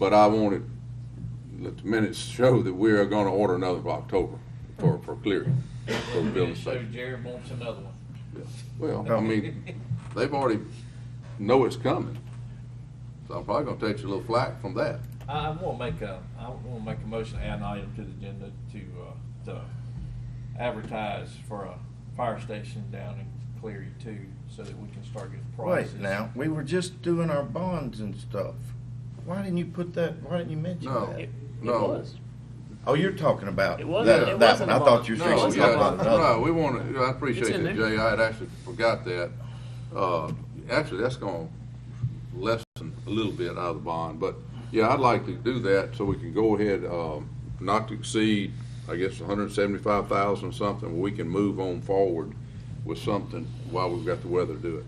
S2: but I wanted, let the minutes show that we are gonna order another for October for clearing, for the building
S4: So
S2: station.
S4: Jared wants another one.
S2: Well, I mean, they've already know it's coming, so I'm probably gonna take you a little flack from that.
S4: I want to make a motion to add an item to the agenda to advertise for a fire station down in Cleary too, so that we can start getting prices.
S9: Wait, now, we were just doing our bonds and stuff. Why didn't you put that, why didn't you mention
S2: No.
S9: that?
S8: It
S2: No.
S8: was.
S9: Oh, you're talking about
S8: It wasn't-
S9: that,
S8: it
S9: that
S8: wasn't
S9: one. I
S8: a
S9: thought
S8: bond.
S9: you were
S2: No,
S9: saying
S8: wasn't
S9: something
S8: a
S9: about
S8: bond.
S9: another.
S2: no, we want to, I appreciate
S8: It's in
S2: that,
S8: there.
S2: Jay, I had actually forgot that. Actually, that's gonna lessen a little bit out of the bond, but, yeah, I'd like to do that, so we can go ahead, not to exceed, I guess, 175,000 or something, where we can move on forward with something while we've got the weather to do it.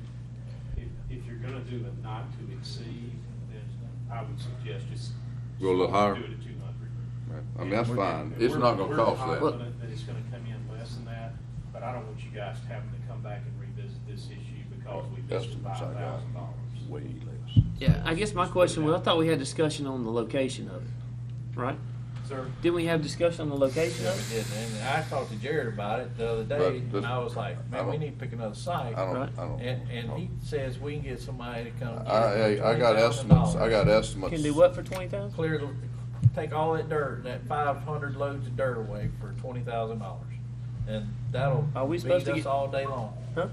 S14: If you're gonna do a not to exceed, then I would suggest just.
S2: Go a little higher?
S14: Do it at 200.
S2: I mean, that's fine,
S14: And
S2: it's
S14: we're-
S2: not gonna cost
S14: We're
S2: that.
S14: confident that it's gonna come in less than that, but I don't want you guys having to come back and revisit this issue because we missed
S2: Estimates I got.
S14: $5,000.
S2: Way less.
S8: Yeah, I guess my question was, I thought we had discussion on the location of it, right?
S14: Sir?
S8: Didn't we have discussion on the location
S4: Yeah,
S8: of
S4: we
S8: it?
S4: did, and I talked to Jared about it the other day,
S2: But
S4: and I was like,
S2: I
S4: man, we
S2: don't-
S4: need to pick another site.
S2: I don't,
S8: Right.
S2: I don't.
S4: And he says we can get somebody to come. get it
S2: I
S4: for
S2: got estimates, I got estimates.
S8: Can do what for 20,000?
S4: Clear take all that dirt, that 500 loads of dirt away for $20,000. And that'll
S8: Are we
S4: beat
S8: supposed to
S4: us
S8: get-
S4: all day long.
S8: Huh?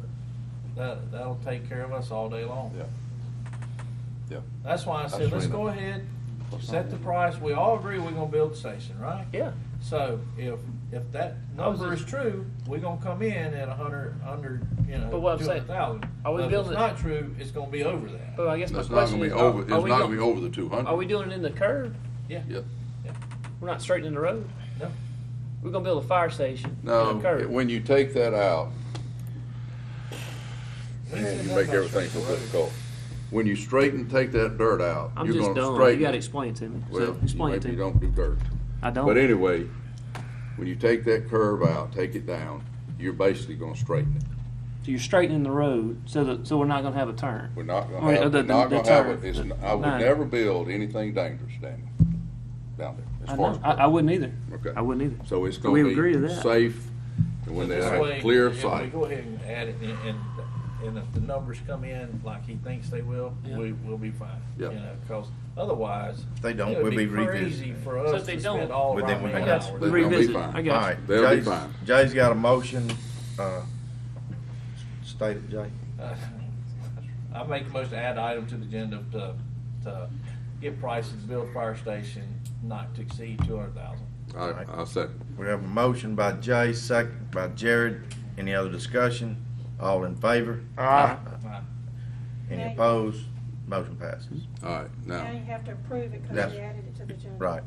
S4: That'll take care of us all day long.
S2: Yeah. Yeah.
S4: That's why I said,
S2: That's
S4: let's
S2: right.
S4: go ahead, set the price. We all agree we're gonna build the station, right?
S8: Yeah.
S4: So if that
S8: I was
S4: number is
S8: just-
S4: true, we're gonna come in at 100, under,
S8: But what I'm saying,
S4: 200,000.
S8: are we
S4: But if
S8: building
S4: it's
S8: it-
S4: not true, it's gonna be over that.
S8: But I guess my
S2: It's not
S8: question
S2: gonna be
S8: is,
S2: over, it's
S8: are we
S2: not gonna be
S8: doing,
S2: over the 200.
S8: are we doing it in the curve?
S4: Yeah.
S2: Yeah.
S8: We're not straightening the road?
S4: No.
S8: We're gonna build a fire station in
S2: No,
S8: a curve.
S2: when you take that out,
S4: We
S2: man,
S4: said
S2: you
S4: nothing
S2: make
S4: about
S2: everything so
S4: straightening the road.
S2: difficult. When you take that dirt out,
S8: I'm
S2: you're
S8: just
S2: gonna
S8: dumb.
S2: straighten.
S8: You gotta explain it to me.
S2: Well,
S8: So explain it to
S2: maybe
S8: me.
S2: you don't do dirt.
S8: I don't.
S2: But anyway, when you take that curve out, take it down, you're basically gonna straighten it.
S8: So you're straightening the road so we're not gonna have a turn.
S2: We're not
S8: Or
S2: gonna have,
S8: the-
S2: we're not
S8: the
S2: gonna have
S8: turn,
S2: it, it's,
S8: the
S2: I would
S8: nine.
S2: never build anything dangerous down there,
S8: I
S2: as far
S8: know.
S2: as.
S8: I wouldn't either.
S2: Okay.
S8: I wouldn't either.
S2: So it's
S8: We
S2: gonna
S8: agree to
S2: be
S8: that.
S2: safe, and when they
S4: This
S2: have
S4: way,
S2: clear
S4: if we
S2: sight.
S4: go ahead and add it, and and if the numbers come in like he thinks they will,
S8: Yeah.
S4: we'll be fine.
S2: Yeah.
S4: You know, because otherwise,
S9: If they don't,
S4: it would
S9: we'll be
S4: crazy
S9: revisiting.
S4: for
S8: So
S4: us
S8: if they
S4: to
S8: don't-
S4: spend all of
S9: Well,
S4: our
S9: then we
S4: man
S9: got-
S4: hours.
S2: They're gonna be
S8: Revisit.
S2: fine.
S8: I got you.
S9: Alright,
S2: They'll be
S9: Jay's,
S2: fine.
S9: Jay's got a motion, state it, Jay.
S4: I make a motion to add item to the agenda to get prices to build fire station not to exceed 200,000.
S2: All right, I'll second.
S9: We have a motion by Jay, second by Jared. Any other discussion? All in favor? Any
S12: Nay.
S9: opposed? Motion passes.
S2: All right,
S12: Now
S2: now,
S12: you have to approve it because
S9: That's-
S12: you added it to the agenda.
S9: Right.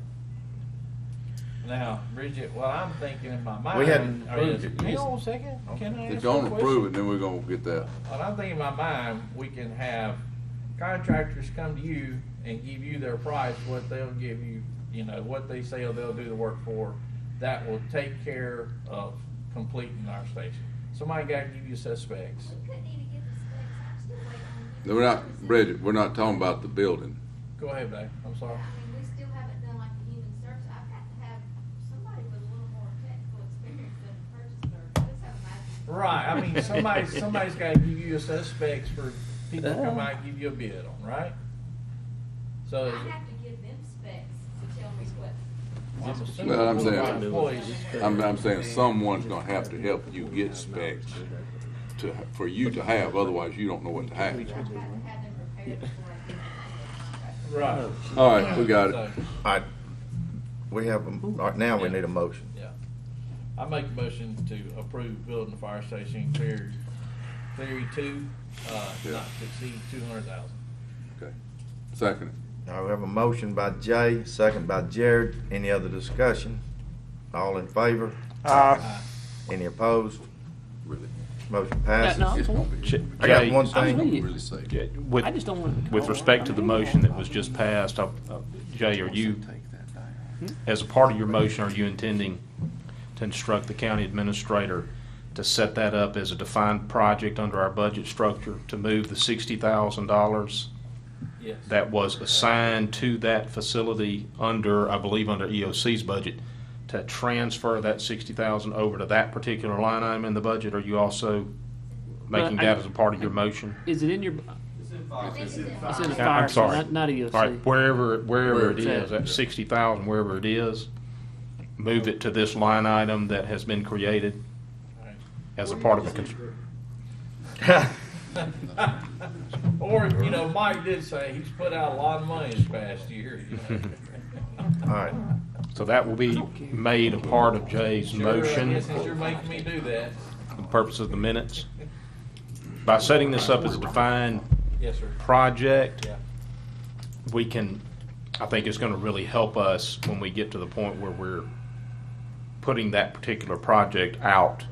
S4: Now, Bridget, well, I'm thinking in my mind.
S9: We hadn't
S4: or is-
S9: approved it.
S4: Hang on a second, can I
S2: if
S4: ask
S2: you're
S4: you a
S2: gonna
S4: question?
S2: approve it, then we're gonna get that.
S4: Well, I'm thinking in my mind, we can have contractors come to you and give you their price, what they'll give you, you know, what they say they'll do the work for. That will take care of completing our station. Somebody gotta give you set specs.
S2: No, we're not, Bridget, we're not talking about the building.
S4: Go ahead, babe, I'm sorry.
S15: I mean, we still haven't done like the human search. I've had to have somebody with a little more technical experience than a purchase or just have a
S4: Right, I mean, somebody's gotta give you a set of specs for people to come out and give you a bid on, right? So,
S15: I have to give them specs to tell me what.
S4: I'm assuming
S2: Well, I'm
S4: one of our
S2: saying-
S4: employees.
S2: I'm saying someone's gonna have to help you get specs for you to have, otherwise you don't know what to have.
S15: I've got to have them prepared before I give them the contract.
S4: Right.
S2: All right, we got it.
S4: So,
S9: All right. We have, all right, now we need a motion.
S4: yeah. I make a motion to approve building the fire station Cleary 2,
S2: Yeah.
S4: not to exceed 200,000.
S2: Okay. Second.
S9: All right, we have a motion by Jay, second by Jared. Any other discussion? All in favor? Any opposed?
S2: Really.
S9: Motion passes.
S8: No,
S2: It's gonna be.
S9: I got
S1: Jay,
S9: one
S8: I
S9: thing.
S8: agree.
S2: Really safe.
S1: Yeah, With,
S8: I just don't want to.
S1: with respect to the motion that was just passed, Jay, are you, as a part of your motion, are you intending to instruct the county administrator to set that up as a defined project under our budget structure to move the $60,000
S4: Yes.
S1: that was assigned to that facility under, I believe, under EOC's budget, to transfer that 60,000 over to that particular line item in the budget? Are you also making
S8: Well,
S1: that as a part of your motion?
S8: Is it in your?
S10: It's in fire.
S15: It's in
S8: It's in the
S1: I'm
S8: fire.
S1: sorry.
S8: Not EOC.
S1: All right, wherever it is,
S8: Exactly.
S1: that 60,000, wherever it is, move it to this line item that has been created
S4: Right.
S1: as a part of the.
S4: Or, you know, Mike did say he's put out a lot of money this past year. You know.
S9: All right.
S1: So that will be made a part of Jay's
S4: Sure, I
S1: motion
S4: guess since you're making me do that.
S1: for the purpose of the minutes. By setting this up as a defined
S4: Yes, sir.
S1: project,
S4: Yeah.
S1: we can, I think it's going to really help us when we get to the point where we're putting that particular project out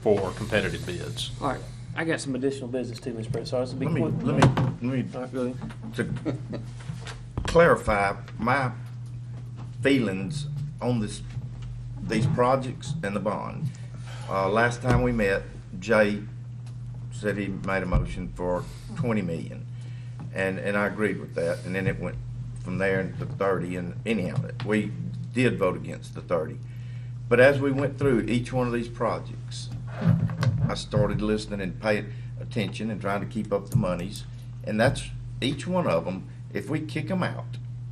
S1: for competitive bids.
S8: All right. I got some additional business too, Mr. President. So this will be
S9: Let me,
S8: quick.
S9: let me,
S8: All right, go ahead.
S9: to clarify my feelings on these projects and the bond. Last time we met, Jay said he made a motion for 20 million. And I agreed with that. And then it went from there to 30. And anyhow, we did vote against the 30. But as we went through each one of these projects, I started listening and paying attention and trying to keep up the monies. And that's each one of them, if we kick them out,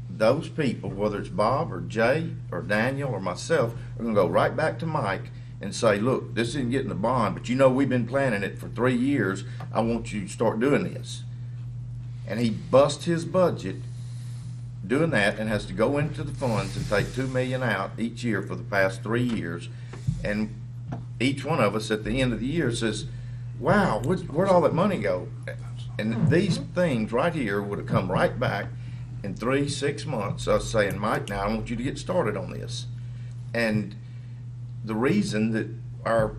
S9: those people, whether it's Bob or Jay or Daniel or myself, are gonna go right back to Mike and say, look, this isn't getting the bond, but you know we've been planning it for 3 years. I want you to start doing this. And he busts his budget doing that and has to go into the funds and take $2 million out each year for the past 3 years. And each one of us at the end of the year says, wow, where'd all that money go? And these things right here would have come right back in 3-6 months, us saying, Mike, now I want you to get started on this. And the reason that our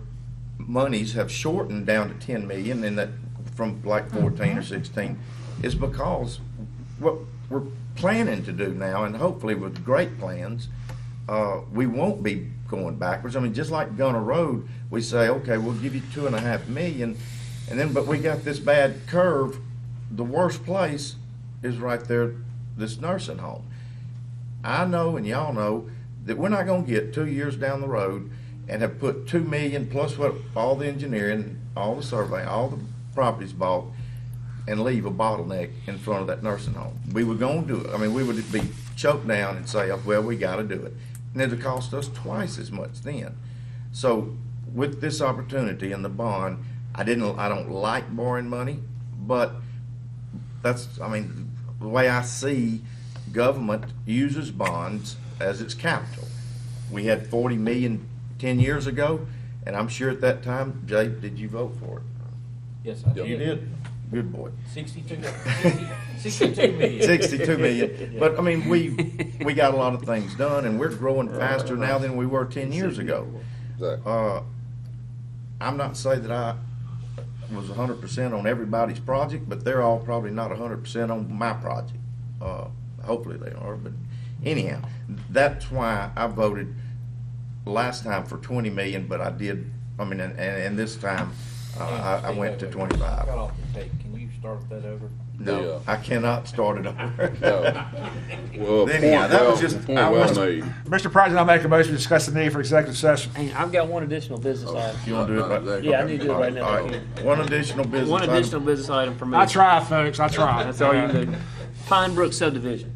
S9: monies have shortened down to 10 million and that from like 14 or 16 is because what we're planning to do now, and hopefully with great plans, we won't be going backwards. I mean, just like Gunner Road, we say, okay, we'll give you $2.5 million, and then, but we got this bad curve. The worst place is right there, this nursing home. I know, and y'all know, that we're not gonna get 2 years down the road and have put $2 million plus what all the engineering all the survey, all the properties bought, and leave a bottleneck in front of that nursing home. We were gonna do it. I mean, we would be choked down and say, well, we gotta do it. And it'd cost us twice as much then. So with this opportunity and the bond, I don't like borrowing money, but that's, I mean, the way I see government uses bonds as its capital. We had 40 million 10 years ago, and I'm sure at that time, Jay, did you vote for it?
S4: Yes, I did.
S9: You did? Good boy.
S4: 62 million.
S9: 62 million. But I mean, we got a lot of things done, and we're growing faster now than we were 10 years ago.
S2: Exactly.
S9: I'm not saying that I was 100% on everybody's project, but they're all probably not 100% on my project. Hopefully they are, but anyhow, that's why I voted last time for 20 million, but I did, I mean, and this time I went to 25.
S4: Got off the tape. Can you start that over?
S9: No, I cannot start it over.
S2: No. Well,
S9: Anyhow, that was just,
S2: point well made.
S5: Mr. President, I'll make a motion to discuss the need for executive session.
S8: Hey, I've got one additional business item.
S9: You want to do it right?
S8: Yeah, I need to do it right now.
S9: All right. One additional business
S8: One
S9: item.
S8: additional business item for me.
S5: I tried, folks, I tried.
S8: That's all you do. Pine Brook subdivision.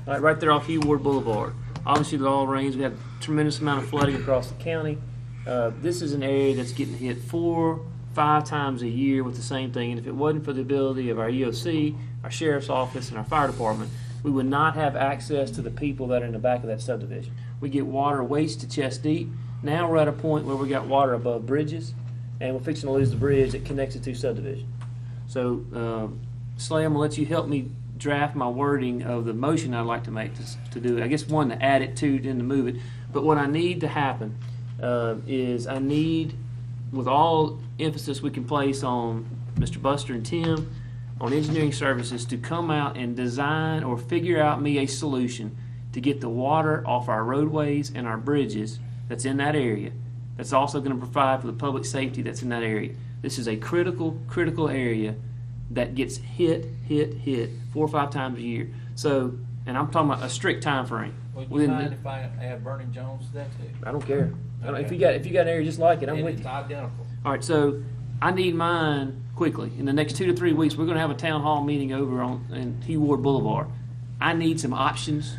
S8: Right there off Hugh Ward Boulevard. Obviously, with all rains, we have a tremendous amount of flooding across the county. This is an area that's getting hit 4-5 times a year with the same thing. And if it wasn't for the ability of our EOC, our sheriff's office, and our fire department, we would not have access to the people that are in the back of that subdivision. We get water waist to chest deep. Now we're at a point where we got water above bridges, and we're fixing to lose the bridge that connects the two subdivisions. So, Slay, I'm gonna let you help me draft my wording of the motion I'd like to make to do it. I guess one, to add it to, then to move it. But what I need to happen is I need, with all emphasis we can place on Mr. Buster and Tim, on engineering services, to come out and design or figure out me a solution to get the water off our roadways and our bridges that's in that area. That's also going to provide for the public safety that's in that area. This is a critical area that gets hit 4 or 5 times a year. So, and I'm talking about a strict time frame.
S4: Would you mind if I add Vernon Jones to that too?
S8: I don't care.
S4: Okay.
S8: If you got an area just like it, I'm with
S4: It's
S8: you.
S4: identical.
S8: All right, so I need mine quickly. In the next 2 to 3 weeks, we're going to have a town hall meeting over in Hugh Ward Boulevard. I need some options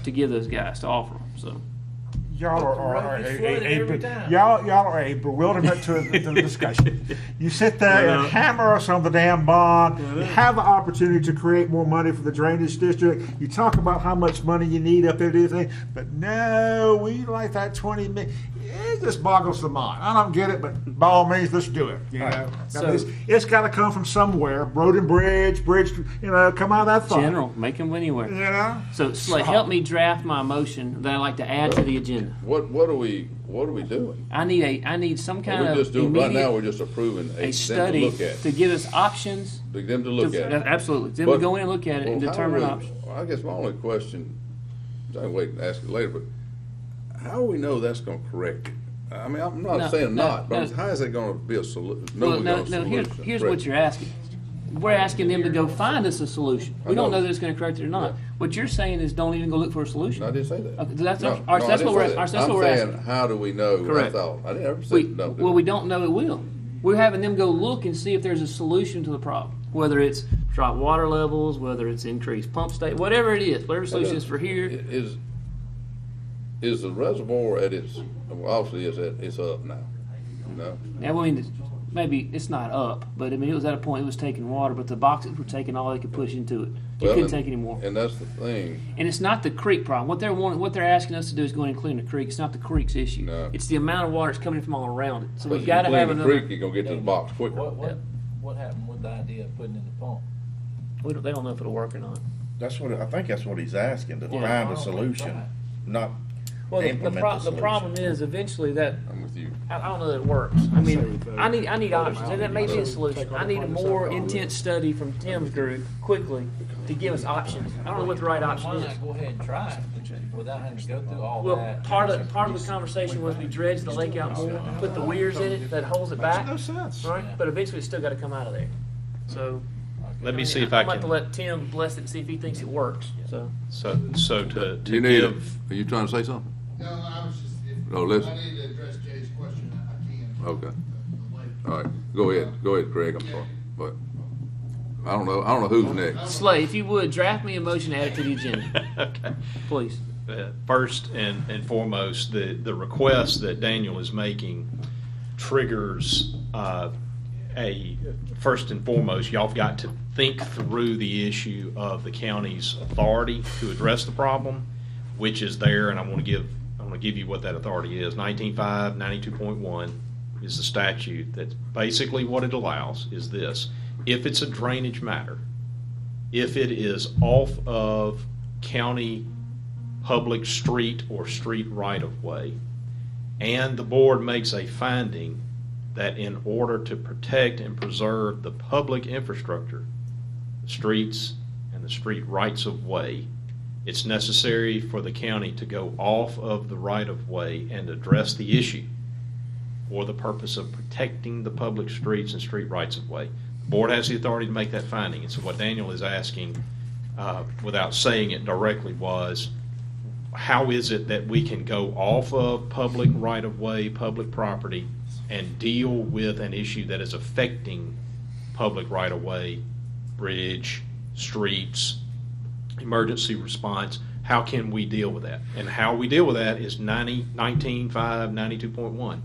S8: to give those guys to offer them. So.
S5: Y'all
S4: But the
S5: are
S4: road is flooded every time.
S5: y'all are a bewilderment to the discussion. You sit there and hammer us on the damn bond. You have the opportunity to create more money for the drainage district. You talk about how much money you need up there to do things, but no, we like that 20 million. It just boggles the mind. I don't get it, but by all means, let's do it. You know,
S8: So-
S5: it's got to come from somewhere. Road and bridge, you know, come out of that fund.
S8: General, make them anywhere.
S5: You know.
S8: So, Slay, help me draft my motion that I'd like to add to the agenda.
S2: What are we doing?
S8: I need some kind
S2: We're
S8: of
S2: just doing, right now,
S8: immediate
S2: we're just approving
S8: a
S2: them to
S8: study
S2: look at.
S8: to give us options.
S2: Them to look at.
S8: Absolutely. Then we
S2: But-
S8: go in and look at it and
S2: Well, how
S8: determine
S2: we-
S8: options.
S2: I guess my only question, I can wait and ask it later, but how do we know that's gonna correct it? I mean, I'm not
S8: No,
S2: saying
S8: no,
S2: not, but
S8: no.
S2: how is it gonna be a solution?
S8: Well, no, here's what you're asking. We're asking them to go find us a solution. We don't know that it's going to correct it or not.
S2: Yeah.
S8: What you're saying is don't even go look for a solution.
S2: I didn't say that.
S8: Okay, that's
S2: No,
S8: all right,
S2: no,
S8: that's
S2: I
S8: what
S2: didn't
S8: we're
S2: say
S8: asking.
S2: that.
S8: That's
S2: I'm
S8: what we're
S2: saying,
S8: asking.
S2: how do we know?
S8: Correct.
S2: That's all. I didn't ever say
S8: We,
S2: no.
S8: well, we don't know it will. We're having them go look and see if there's a solution to the problem. Whether it's drop water levels, whether it's increased pump state, whatever it is, whatever solution is for here.
S2: Is the reservoir at its, well, obviously it's up now, no?
S8: Now, I mean, maybe it's not up, but I mean, it was at a point it was taking water, but the boxes were taking all they could push into it. It couldn't take any more.
S2: And that's the thing.
S8: And it's not the creek problem. What they're asking us to do is go in and clean the creek. It's not the creek's issue.
S2: No.
S8: It's the amount of water that's coming from all around it. So
S2: But
S8: we've
S2: if
S8: got
S2: you
S8: to have
S2: clean the
S8: another.
S2: creek, you're gonna get to the box quicker.
S4: What happened with the idea of putting in the pump?
S8: They don't know if it'll work or not.
S9: I think that's what he's asking, to
S8: Yeah.
S9: find a solution, not
S8: Well,
S9: implement the
S8: the
S9: solution.
S8: problem is eventually that
S2: I'm with you.
S8: I don't know that it works. I mean, I need options, and that may be a solution. I need a more intense study from Tim's group quickly to give us options. I don't know what the right option
S4: Why
S8: is.
S4: not go ahead and try it without having to go through all
S8: Well,
S4: that?
S8: part of the conversation was we dredge the lake out more, put the weirs in it that holds it back.
S5: Makes no sense.
S8: Right, but eventually it's still got to come out of there. So
S1: Let me see if I
S8: I'm about to
S1: can,
S8: let Tim bless it and see if he thinks it works. So
S1: so to
S2: You need,
S1: give,
S2: are you trying to say something?
S7: No, I was just, if
S2: Oh, listen.
S7: I need to address Jay's question, I can.
S2: Okay. All right, go ahead, Craig, I'm sorry, but I don't know who's next.
S8: Slay, if you would, draft me a motion to add it to the agenda,
S1: Okay.
S8: please.
S1: First and foremost, the request that Daniel is making triggers first and foremost, y'all have got to think through the issue of the county's authority to address the problem, which is there, and I want to give you what that authority is. 19.5, 92.1 is the statute. That's basically what it allows is this: if it's a drainage matter, if it is off of county public street or street right-of-way, and the board makes a finding that in order to protect and preserve the public infrastructure, the streets and the street rights-of-way, it's necessary for the county to go off of the right-of-way and address the issue for the purpose of protecting the public streets and street rights-of-way. The board has the authority to make that finding, and so what Daniel is asking, without saying it directly, was how is it that we can go off of public right-of-way, public property, and deal with an issue that is affecting public right-of-way, bridge, streets, emergency response? How can we deal with that? And how we deal with that is 19.5, 92.1.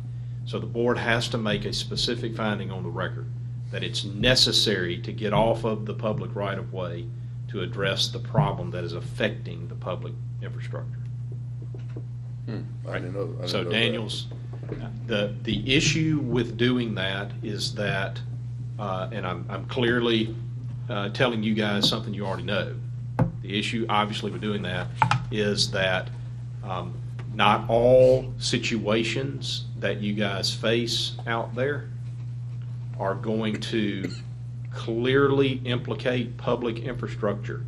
S1: So the board has to make a specific finding on the record that it's necessary to get off of the public right-of-way to address the problem that is affecting the public infrastructure.
S2: I didn't know that.
S1: So Daniel's, the issue with doing that is that, and I'm clearly telling you guys something you already know. The issue, obviously, with doing that is that not all situations that you guys face out there are going to clearly implicate public infrastructure.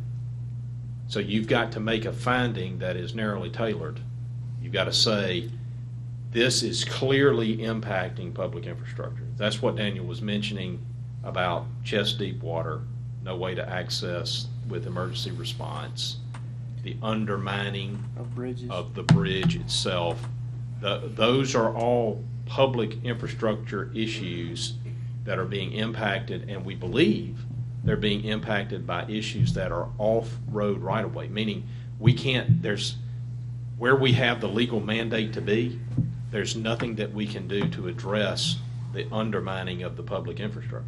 S1: So you've got to make a finding that is narrowly tailored. You've got to say, this is clearly impacting public infrastructure. That's what Daniel was mentioning about chest deep water, no way to access with emergency response, the undermining of the bridge itself. Those are all public infrastructure issues that are being impacted, and we believe they're being impacted by issues that are off-road right-of-way, meaning we can't, where we have the legal mandate to be, there's nothing that we can do to address the undermining of the public infrastructure.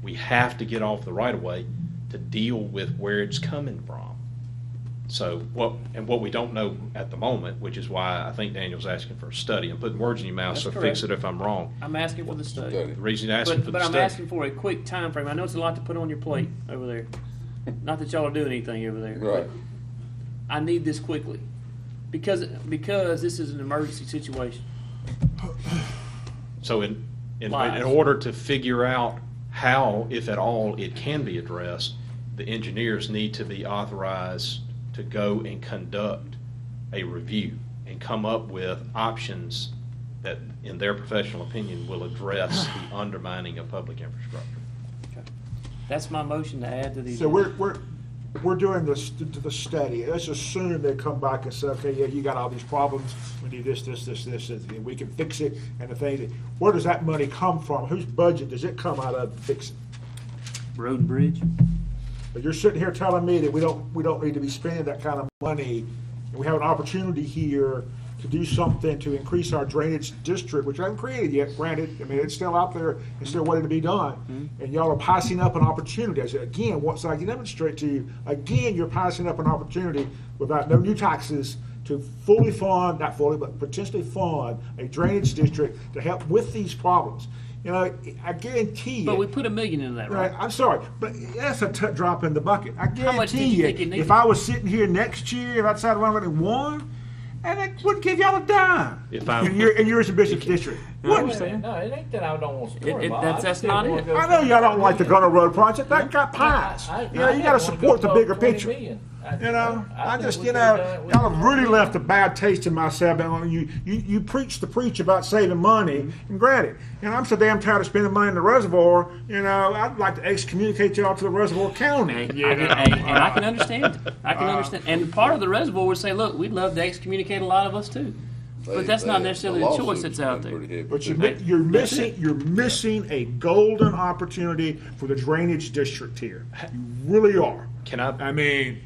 S1: We have to get off the right-of-way to deal with where it's coming from. So what we don't know at the moment, which is why I think Daniel's asking for a study. I'm putting words in your mouth,
S8: That's
S1: so
S8: correct.
S1: fix it if I'm wrong.
S8: I'm asking for the study.
S1: The reason you're asking for the
S8: But I'm
S1: study.
S8: asking for a quick time frame. I know it's a lot to put on your plate over there. Not that y'all are doing anything over there.
S2: Right.
S8: But I need this quickly. Because this is an emergency situation.
S1: So in order to figure out how, if at all, it can be addressed, the engineers need to be authorized to go and conduct a review and come up with options that, in their professional opinion, will address the undermining of public infrastructure.
S8: Okay. That's my motion to add to the.
S5: So we're doing the study. Let's assume they come back and say, okay, yeah, you got all these problems. We need this, and we can fix it. And the thing, where does that money come from? Whose budget does it come out of to fix it?
S8: Road and bridge.
S5: But you're sitting here telling me that we don't need to be spending that kind of money. And we have an opportunity here to do something to increase our drainage district, which I haven't created yet, granted. I mean, it's still out there and still waiting to be done. Mm-hmm. And y'all are passing up an opportunity. Again, once I can demonstrate to you, again, you're passing up an opportunity without no new taxes to fully fund, not fully, but potentially fund a drainage district to help with these problems. You know, I guarantee you.
S8: But we put $1 million into that, right?
S5: I'm sorry, but that's a drop in the bucket. I
S8: How much did
S5: guarantee
S8: you
S5: you,
S8: think it needed?
S5: if I was sitting here next year, if I decided to run one, and I wouldn't give y'all a dime. And you're in Bishop's district.
S4: No, it ain't that I don't want to support it.
S8: That's not it.
S5: I know y'all don't like the Gunner Road project. That got pies. You know, you got to support the bigger picture. You know, y'all have really left a bad taste in myself. You preach about saving money, and granted, I'm so damn tired of spending money in the reservoir. I'd like to excommunicate y'all to the reservoir county.
S8: And I can understand. I can understand. And part of the reservoir would say, look, we'd love to excommunicate a lot of us too. But that's not
S2: They-
S8: necessarily the choice
S2: lawsuits
S8: that's
S2: have
S8: out
S2: been
S8: there.
S2: pretty heavy,
S5: But
S2: too.
S5: you're missing a golden opportunity for the drainage district here. You really are.
S1: Can I?
S5: I mean,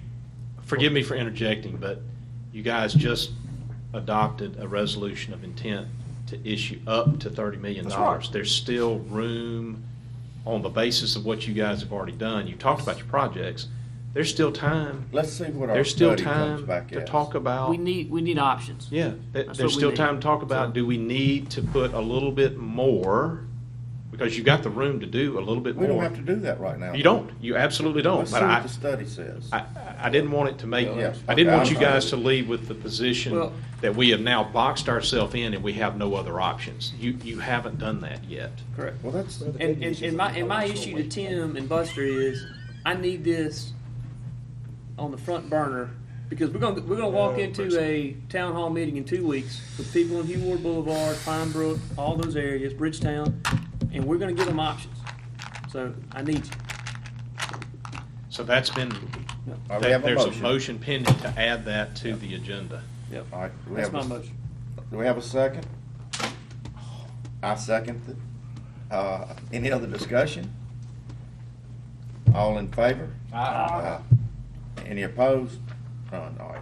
S1: Forgive me for interjecting, but you guys just adopted a resolution of intent to issue up to $30 million.
S5: That's right.
S1: There's still room on the basis of what you guys have already done. You talked about your projects. There's still time.
S9: Let's see what our
S1: There's still
S9: study comes
S1: time
S9: back
S1: to
S9: as.
S1: talk about.
S8: We need options.
S1: Yeah,
S8: That's what
S1: there's
S8: we
S1: still
S8: need.
S1: time to talk about, do we need to put a little bit more? Because you've got the room to do a little bit
S9: We
S1: more.
S9: don't have to do that right now.
S1: You don't. You absolutely don't.
S9: Let's see
S1: But
S9: what the study says.
S1: I didn't want it to make,
S9: Yeah.
S1: I didn't want
S9: Okay,
S1: you
S9: I'm
S1: guys to
S9: fine.
S1: leave with the position
S8: Well-
S1: that we have now boxed ourselves in and we have no other options. You haven't done that yet.
S8: Correct.
S9: Well, that's,
S8: And my issue to Tim and Buster is, I need this on the front burner, because we're gonna walk into a town hall meeting in 2 weeks with people in Hugh Ward Boulevard, Pine Brook, all those areas, Bridgetown, and we're gonna give them options. So I need you.
S1: So that's been,
S9: All right, we have a
S1: there's a
S9: motion.
S1: motion pending to add that to the agenda.
S8: Yep.
S9: all right. Do we
S8: That's
S9: have
S8: my
S9: a-
S8: motion.
S9: Do we have a second? I second it. Any other discussion? All in favor? Aye. Any opposed? None, all right.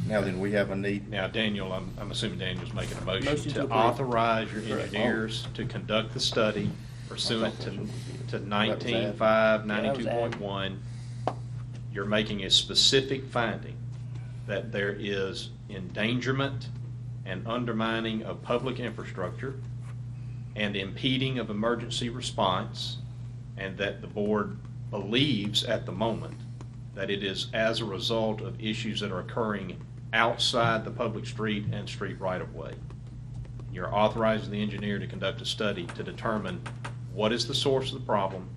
S9: Now then, we have a need,
S1: Now, Daniel, I'm assuming Daniel's making a motion
S8: Motion to
S1: to
S8: approve.
S1: authorize your
S8: Correct.
S1: engineers to conduct the study pursuant to
S9: That was
S1: 19.5,
S8: Yeah, that was
S1: 92.1. You're making a specific finding that there is endangerment and undermining of public infrastructure and impeding of emergency response, and that the board believes at the moment that it is as a result of issues that are occurring outside the public street and street right-of-way. You're authorizing the engineer to conduct a study to determine what is the source of the problem,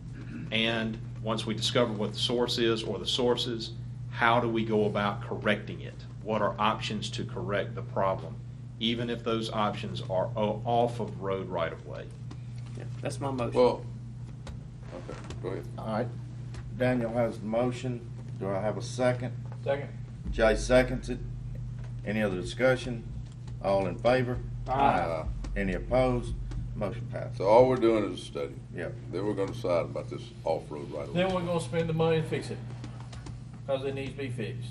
S1: and once we discover what the source is or the sources, how do we go about correcting it? What are options to correct the problem, even if those options are off of road right-of-way?
S8: Yeah, that's my motion.
S2: Well, okay, go ahead.
S9: all right. Daniel has the motion. Do I have a second?
S4: Second.
S9: Jay seconds it. Any other discussion? All in favor?
S2: Aye.
S9: Any opposed? Motion passed.
S2: So all we're doing is a study.
S9: Yep.
S2: Then we're gonna decide about this off-road right away.
S4: Then we're gonna spend the money and fix it, because it needs to be fixed.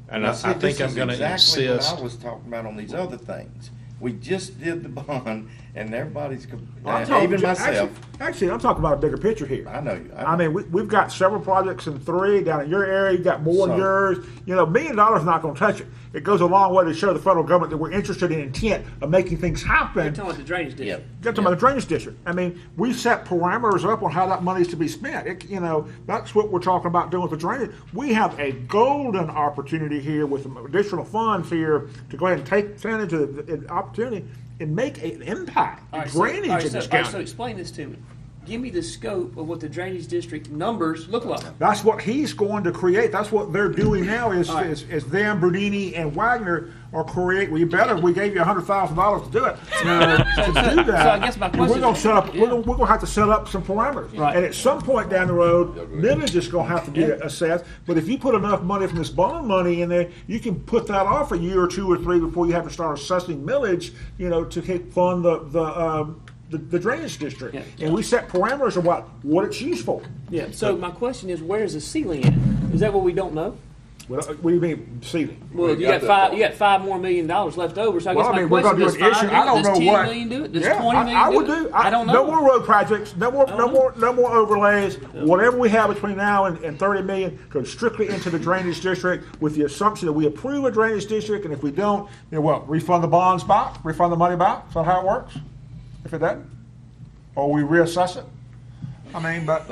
S1: And
S9: Now,
S1: I
S9: see,
S1: think
S9: this
S1: I'm
S9: is
S1: gonna
S9: exactly what
S1: insist.
S9: I was talking about on these other things. We just did the bond, and everybody's,
S5: I'm talking-
S9: even myself.
S5: Actually, I'm talking about a bigger picture here.
S9: I know you.
S5: I mean, we've got several projects in 3 down in your area. You got more in
S9: So-
S5: yours. You know, $1 million is not going to touch it. It goes a long way to show the federal government that we're interested in intent of making things happen.
S8: You're talking about the drainage district.
S5: Get to my drainage district. I mean, we set parameters up on how that money is to be spent. You know, that's what we're talking about doing with the drainage. We have a golden opportunity here with some additional funds here to go ahead and take advantage of the opportunity and make an impact
S8: All
S5: in
S8: right,
S5: drainage in this
S8: all right,
S5: county.
S8: so explain this to me. Give me the scope of what the drainage district numbers look like.
S5: That's what he's going to create. That's what they're doing now is,
S8: All right.
S5: is them, Brunini, and Wagner are create. We gave you $100,000 to do it. To do that.
S8: So I guess my
S5: And
S8: question
S5: we're going to
S8: is-
S5: set up.
S8: yeah.
S5: We're going to have to set up some parameters.
S8: Right.
S5: And at some point down the road, millage is going to have to be assessed. But if you put enough money from this bond money in there, you can put that off a year or 2 or 3 before you have to start assessing millage. You know, to fund the drainage district.
S8: Yeah.
S5: And we set parameters of what it's used for.
S8: Yeah, so my question is, where's the ceiling at? Is that what we don't know?
S5: What do you mean, ceiling?
S8: Well,
S2: We
S8: you
S2: got
S8: got
S2: that
S8: $5 you got $5 more million left over, so I
S5: Well,
S8: guess
S5: I
S8: my
S5: mean, we're
S8: question,
S5: gonna
S8: does
S5: do an
S8: 5
S5: issue.
S8: do
S5: I
S8: it?
S5: don't
S8: Does
S5: know
S8: 10
S5: what.
S8: million do it? Does
S5: Yeah,
S8: 20 million
S5: I
S8: do
S5: would
S8: it?
S5: do.
S8: I don't know.
S5: No more road projects. No more
S8: know.
S5: overlays. Whatever we have between now and 30 million goes strictly into the drainage district with the assumption that we approve a drainage district, and if we don't, then what? Refund the bonds back? Refund the money back? Is that how it works? If it doesn't, or we reassess it? I mean, but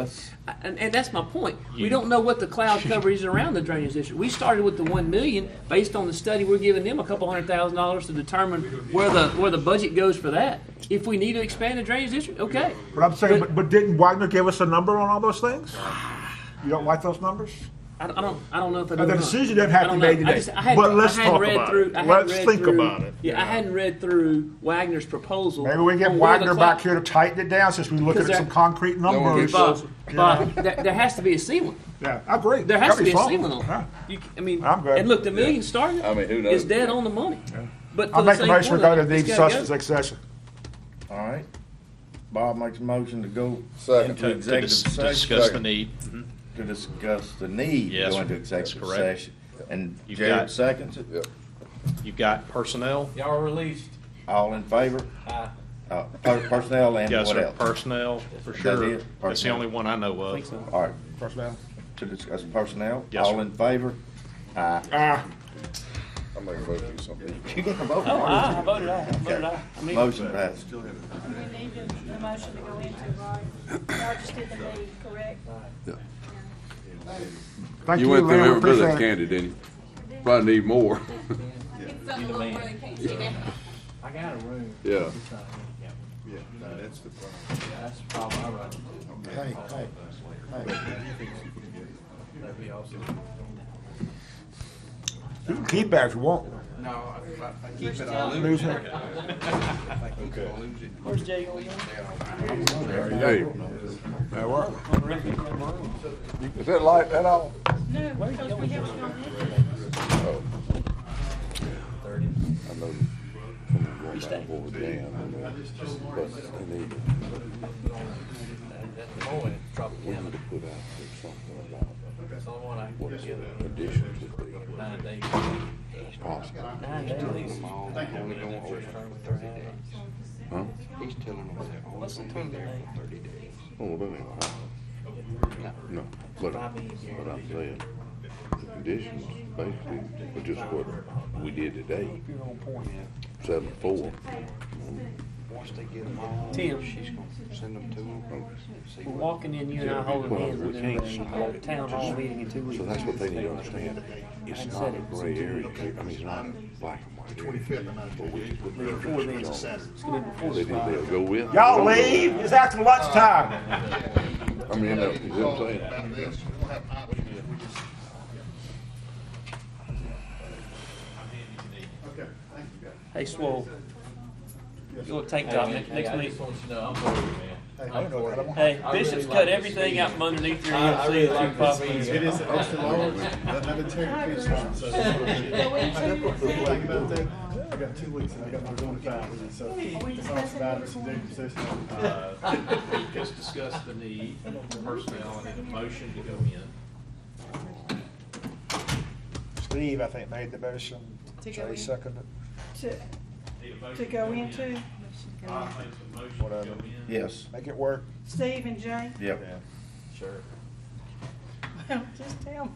S8: And that's my point. We don't know what the cloud cover is around the drainage district. We started with the 1 million based on the study. We're giving them a couple $100,000 to determine where the budget goes for that. If we need to expand the drainage district, okay.
S5: but I'm saying, but didn't Wagner give us a number on all those things? You don't like those numbers?
S8: I don't know if I
S5: The
S8: do or not.
S5: decision doesn't have
S8: I
S5: to be
S8: don't
S5: made
S8: know.
S5: today.
S8: I hadn't-
S5: But let's
S8: I hadn't
S5: talk
S8: read
S5: about
S8: through-
S5: it.
S8: I hadn't
S5: Let's
S8: read
S5: think
S8: through-
S5: about it.
S8: Yeah, I hadn't read through Wagner's proposal.
S5: Maybe we get
S8: on where the
S5: Wagner
S8: cloud-
S5: back here to tighten it down since we look
S8: Because
S5: at some
S8: there-
S5: concrete numbers.
S8: Bob, there has to be a ceiling.
S5: Yeah, I agree.
S8: There has to be a
S5: Company's
S8: ceiling on
S5: fault.
S8: it. I mean,
S5: I'm good.
S8: and look, the million started
S2: I mean, who knows?
S8: is dead on the money. But for
S5: I'll
S8: the
S5: make a
S8: same
S5: motion, we
S8: formula,
S5: go to the
S8: it's gotta
S5: discussion
S8: go.
S5: executive session.
S9: All right. Bob makes a motion to go
S2: Second.
S9: into executive session.
S1: Discuss the need.
S9: To discuss the need to
S1: Yes,
S9: go
S1: sir.
S9: into
S1: That's
S9: executive
S1: correct.
S9: session. And
S1: You've
S9: Jared
S1: got-
S9: seconds it.
S2: Yep.
S1: You've got personnel.
S4: Y'all are released.
S9: All in favor?
S4: Aye.
S9: Personnel and
S1: Yes,
S9: what
S1: sir.
S9: else?
S1: Personnel, for
S9: That's
S1: sure.
S9: it?
S1: That's the
S9: Personnel.
S1: only one I know
S8: I think
S1: of.
S8: so.
S9: All right,
S5: Personnel.
S9: to discuss personnel?
S1: Yes,
S9: All
S1: sir.
S9: in favor? Aye.
S2: I'm making a vote to something.
S9: You didn't vote.
S8: Oh, aye, I voted aye. I voted aye. I mean,
S9: Motion passed.
S12: We need the motion to go into, right? Y'all just did the need, correct?
S5: Thank
S2: You went through
S5: Lynn, we
S2: every bit of that
S5: appreciate it.
S2: candy, didn't you? Probably need more.
S4: You the man. I got a room.
S2: Yeah.
S6: Yeah, no, that's the problem.
S4: Yeah, that's the problem I run.
S5: Hey, hey,
S4: That'd be awesome.
S5: You can keep that if you want.
S10: No, I keep it, I lose
S5: Lose
S10: it.
S5: it.
S8: where's Jay going?
S2: Hey,
S5: That work.
S2: is that light at all?
S12: No, because we haven't gone into it.
S2: Oh. I know. Going back over jam, but they need, we need to put out something about
S4: That's the only one I can
S2: what
S4: put together.
S2: additions would be
S4: 9 days.
S2: possible.
S8: 9 days.
S2: Huh?
S16: He's telling them they're
S8: What's the term today?
S2: Oh, that ain't possible. No, but I'm saying, the conditions basically are just what we did today,
S8: You're on point.
S2: 7-4.
S16: once they get them all,
S8: Tim.
S16: she's gonna send them to them. See
S8: We're
S16: what-
S8: walking in, you and I holding hands, we're
S2: we
S8: doing
S2: can't
S8: a town hall meeting in 2 weeks.
S2: So that's what they need to understand. It's not a gray area. I mean, it's not a black and white area. But we can put
S8: Before then,
S2: restrictions on
S8: it's gonna be before
S2: it.
S8: the
S2: They'll go with.
S5: Y'all leave, it's after lunchtime.
S2: I mean, you know what I'm saying?
S7: About this, we don't have time, we just. Okay, thank you, guys.
S8: Hey, Swole. You want to tank top next
S4: Hey, I
S8: meeting?
S4: just want you to know, I'm for you, man. I'm for you.
S8: Hey,
S4: I
S8: Bishop's
S4: really
S8: cut
S4: like this
S8: everything out from underneath your
S4: I really like this meeting.
S7: It is the most large, another Terry Fish farm, so. The thing about that, I got 2 weeks and I got my 25, so. Talks about it, some executive session.
S1: Just discuss the need for personnel and a motion to go in.
S5: Steve, I think, made the motion.
S12: To go
S5: Jay
S12: in.
S5: seconded.
S12: To go into,
S1: Bob makes a motion to
S5: Whatever.
S1: go in.
S9: Yes.
S5: Make it work.
S12: Steve and Jay?
S9: Yep.
S1: Sure.
S12: Well, just tell 'em.